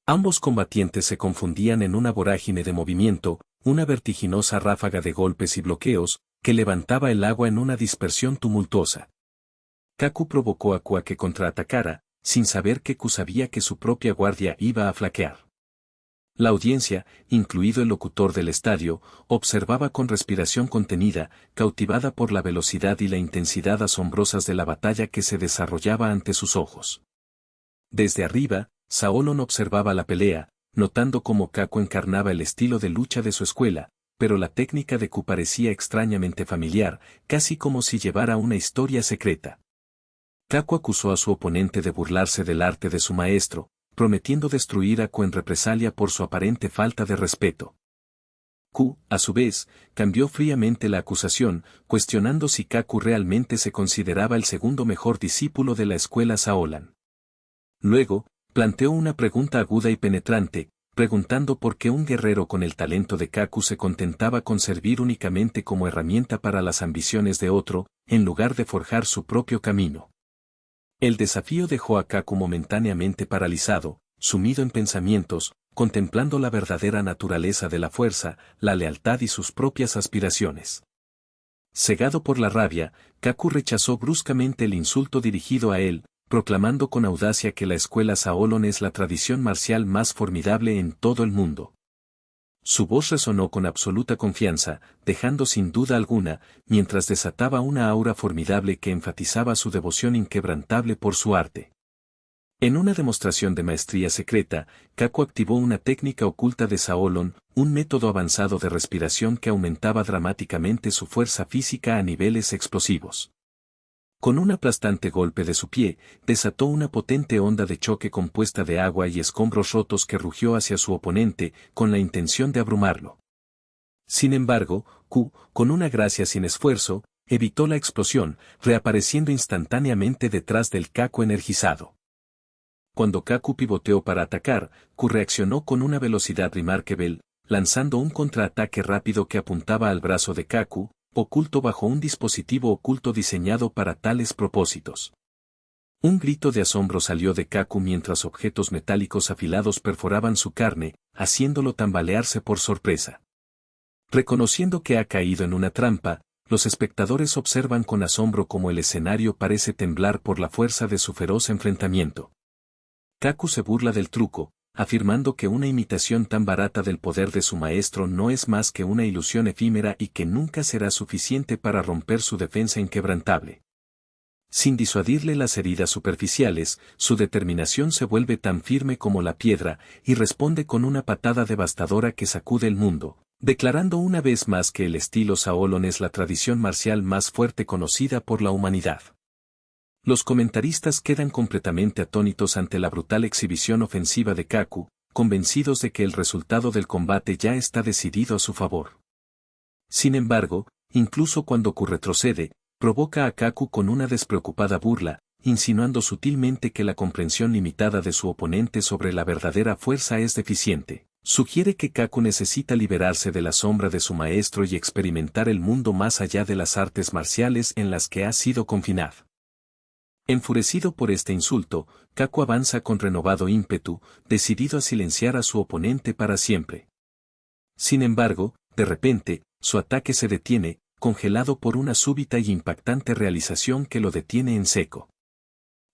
Ambos combatientes se confundían en una vorágine de movimiento, una vertiginosa ráfaga de golpes y bloqueos, que levantaba el agua en una dispersión tumultuosa. Kaku provocó a Ku a que contraatacara, sin saber que Ku sabía que su propia guardia iba a flaquear. La audiencia, incluido el locutor del estadio, observaba con respiración contenida, cautivada por la velocidad y la intensidad asombrosas de la batalla que se desarrollaba ante sus ojos. Desde arriba, Saolon observaba la pelea, notando cómo Kaku encarnaba el estilo de lucha de su escuela, pero la técnica de Ku parecía extrañamente familiar, casi como si llevara una historia secreta. Kaku acusó a su oponente de burlarse del arte de su maestro, prometiendo destruir a Ku en represalia por su aparente falta de respeto. Ku, a su vez, cambió fríamente la acusación, cuestionando si Kaku realmente se consideraba el segundo mejor discípulo de la escuela Saolan. Luego, planteó una pregunta aguda y penetrante, preguntando por qué un guerrero con el talento de Kaku se contentaba con servir únicamente como herramienta para las ambiciones de otro, en lugar de forjar su propio camino. El desafío dejó a Kaku momentáneamente paralizado, sumido en pensamientos, contemplando la verdadera naturaleza de la fuerza, la lealtad y sus propias aspiraciones. Cegado por la rabia, Kaku rechazó bruscamente el insulto dirigido a él, proclamando con audacia que la escuela Saolon es la tradición marcial más formidable en todo el mundo. Su voz resonó con absoluta confianza, dejando sin duda alguna, mientras desataba una aura formidable que enfatizaba su devoción inquebrantable por su arte. En una demostración de maestría secreta, Kaku activó una técnica oculta de Saolon, un método avanzado de respiración que aumentaba dramáticamente su fuerza física a niveles explosivos. Con un aplastante golpe de su pie, desató una potente onda de choque compuesta de agua y escombros rotos que rugió hacia su oponente, con la intención de abrumarlo. Sin embargo, Ku, con una gracia sin esfuerzo, evitó la explosión, reapareciendo instantáneamente detrás del Kaku energizado. Cuando Kaku pivoteó para atacar, Ku reaccionó con una velocidad remarkable, lanzando un contraataque rápido que apuntaba al brazo de Kaku, oculto bajo un dispositivo oculto diseñado para tales propósitos. Un grito de asombro salió de Kaku mientras objetos metálicos afilados perforaban su carne, haciéndolo tambalearse por sorpresa. Reconociendo que ha caído en una trampa, los espectadores observan con asombro cómo el escenario parece temblar por la fuerza de su feroz enfrentamiento. Kaku se burla del truco, afirmando que una imitación tan barata del poder de su maestro no es más que una ilusión efímera y que nunca será suficiente para romper su defensa inquebrantable. Sin disuadirle las heridas superficiales, su determinación se vuelve tan firme como la piedra, y responde con una patada devastadora que sacude el mundo, declarando una vez más que el estilo Saolon es la tradición marcial más fuerte conocida por la humanidad. Los comentaristas quedan completamente atónitos ante la brutal exhibición ofensiva de Kaku, convencidos de que el resultado del combate ya está decidido a su favor. Sin embargo, incluso cuando Ku retrocede, provoca a Kaku con una despreocupada burla, insinuando sutilmente que la comprensión limitada de su oponente sobre la verdadera fuerza es deficiente. Sugiere que Kaku necesita liberarse de la sombra de su maestro y experimentar el mundo más allá de las artes marciales en las que ha sido confinado. Enfurecido por este insulto, Kaku avanza con renovado ímpetu, decidido a silenciar a su oponente para siempre. Sin embargo, de repente, su ataque se detiene, congelado por una súbita y impactante realización que lo detiene en seco.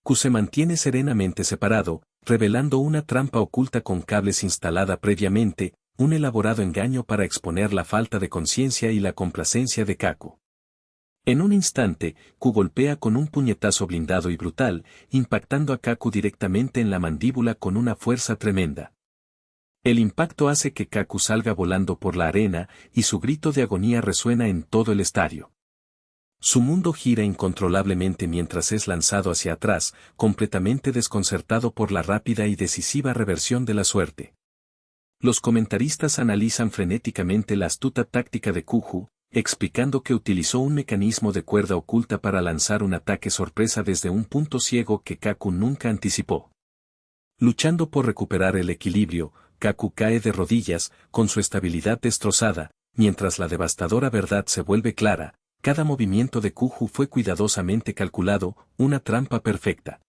Ku se mantiene serenamente separado, revelando una trampa oculta con cables instalada previamente, un elaborado engaño para exponer la falta de conciencia y la complacencia de Kaku. En un instante, Ku golpea con un puñetazo blindado y brutal, impactando a Kaku directamente en la mandíbula con una fuerza tremenda. El impacto hace que Kaku salga volando por la arena, y su grito de agonía resuena en todo el estadio. Su mundo gira incontrolablemente mientras es lanzado hacia atrás, completamente desconcertado por la rápida y decisiva reversión de la suerte. Los comentaristas analizan frenéticamente la astuta táctica de Kuju, explicando que utilizó un mecanismo de cuerda oculta para lanzar un ataque sorpresa desde un punto ciego que Kaku nunca anticipó. Luchando por recuperar el equilibrio, Kaku cae de rodillas, con su estabilidad destrozada, mientras la devastadora verdad se vuelve clara. Cada movimiento de Kuju fue cuidadosamente calculado, una trampa perfecta.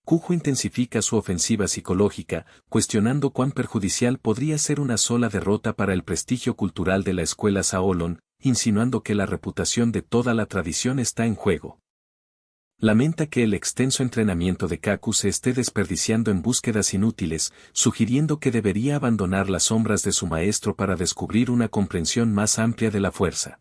Kuju intensifica su ofensiva psicológica, cuestionando cuán perjudicial podría ser una sola derrota para el prestigio cultural de la escuela Shaolin, insinuando que la reputación de toda la tradición está en juego. Lamenta que el extenso entrenamiento de Kaku se esté desperdiciando en búsquedas inútiles, sugiriendo que debería abandonar las sombras de su maestro para descubrir una comprensión más amplia de la fuerza.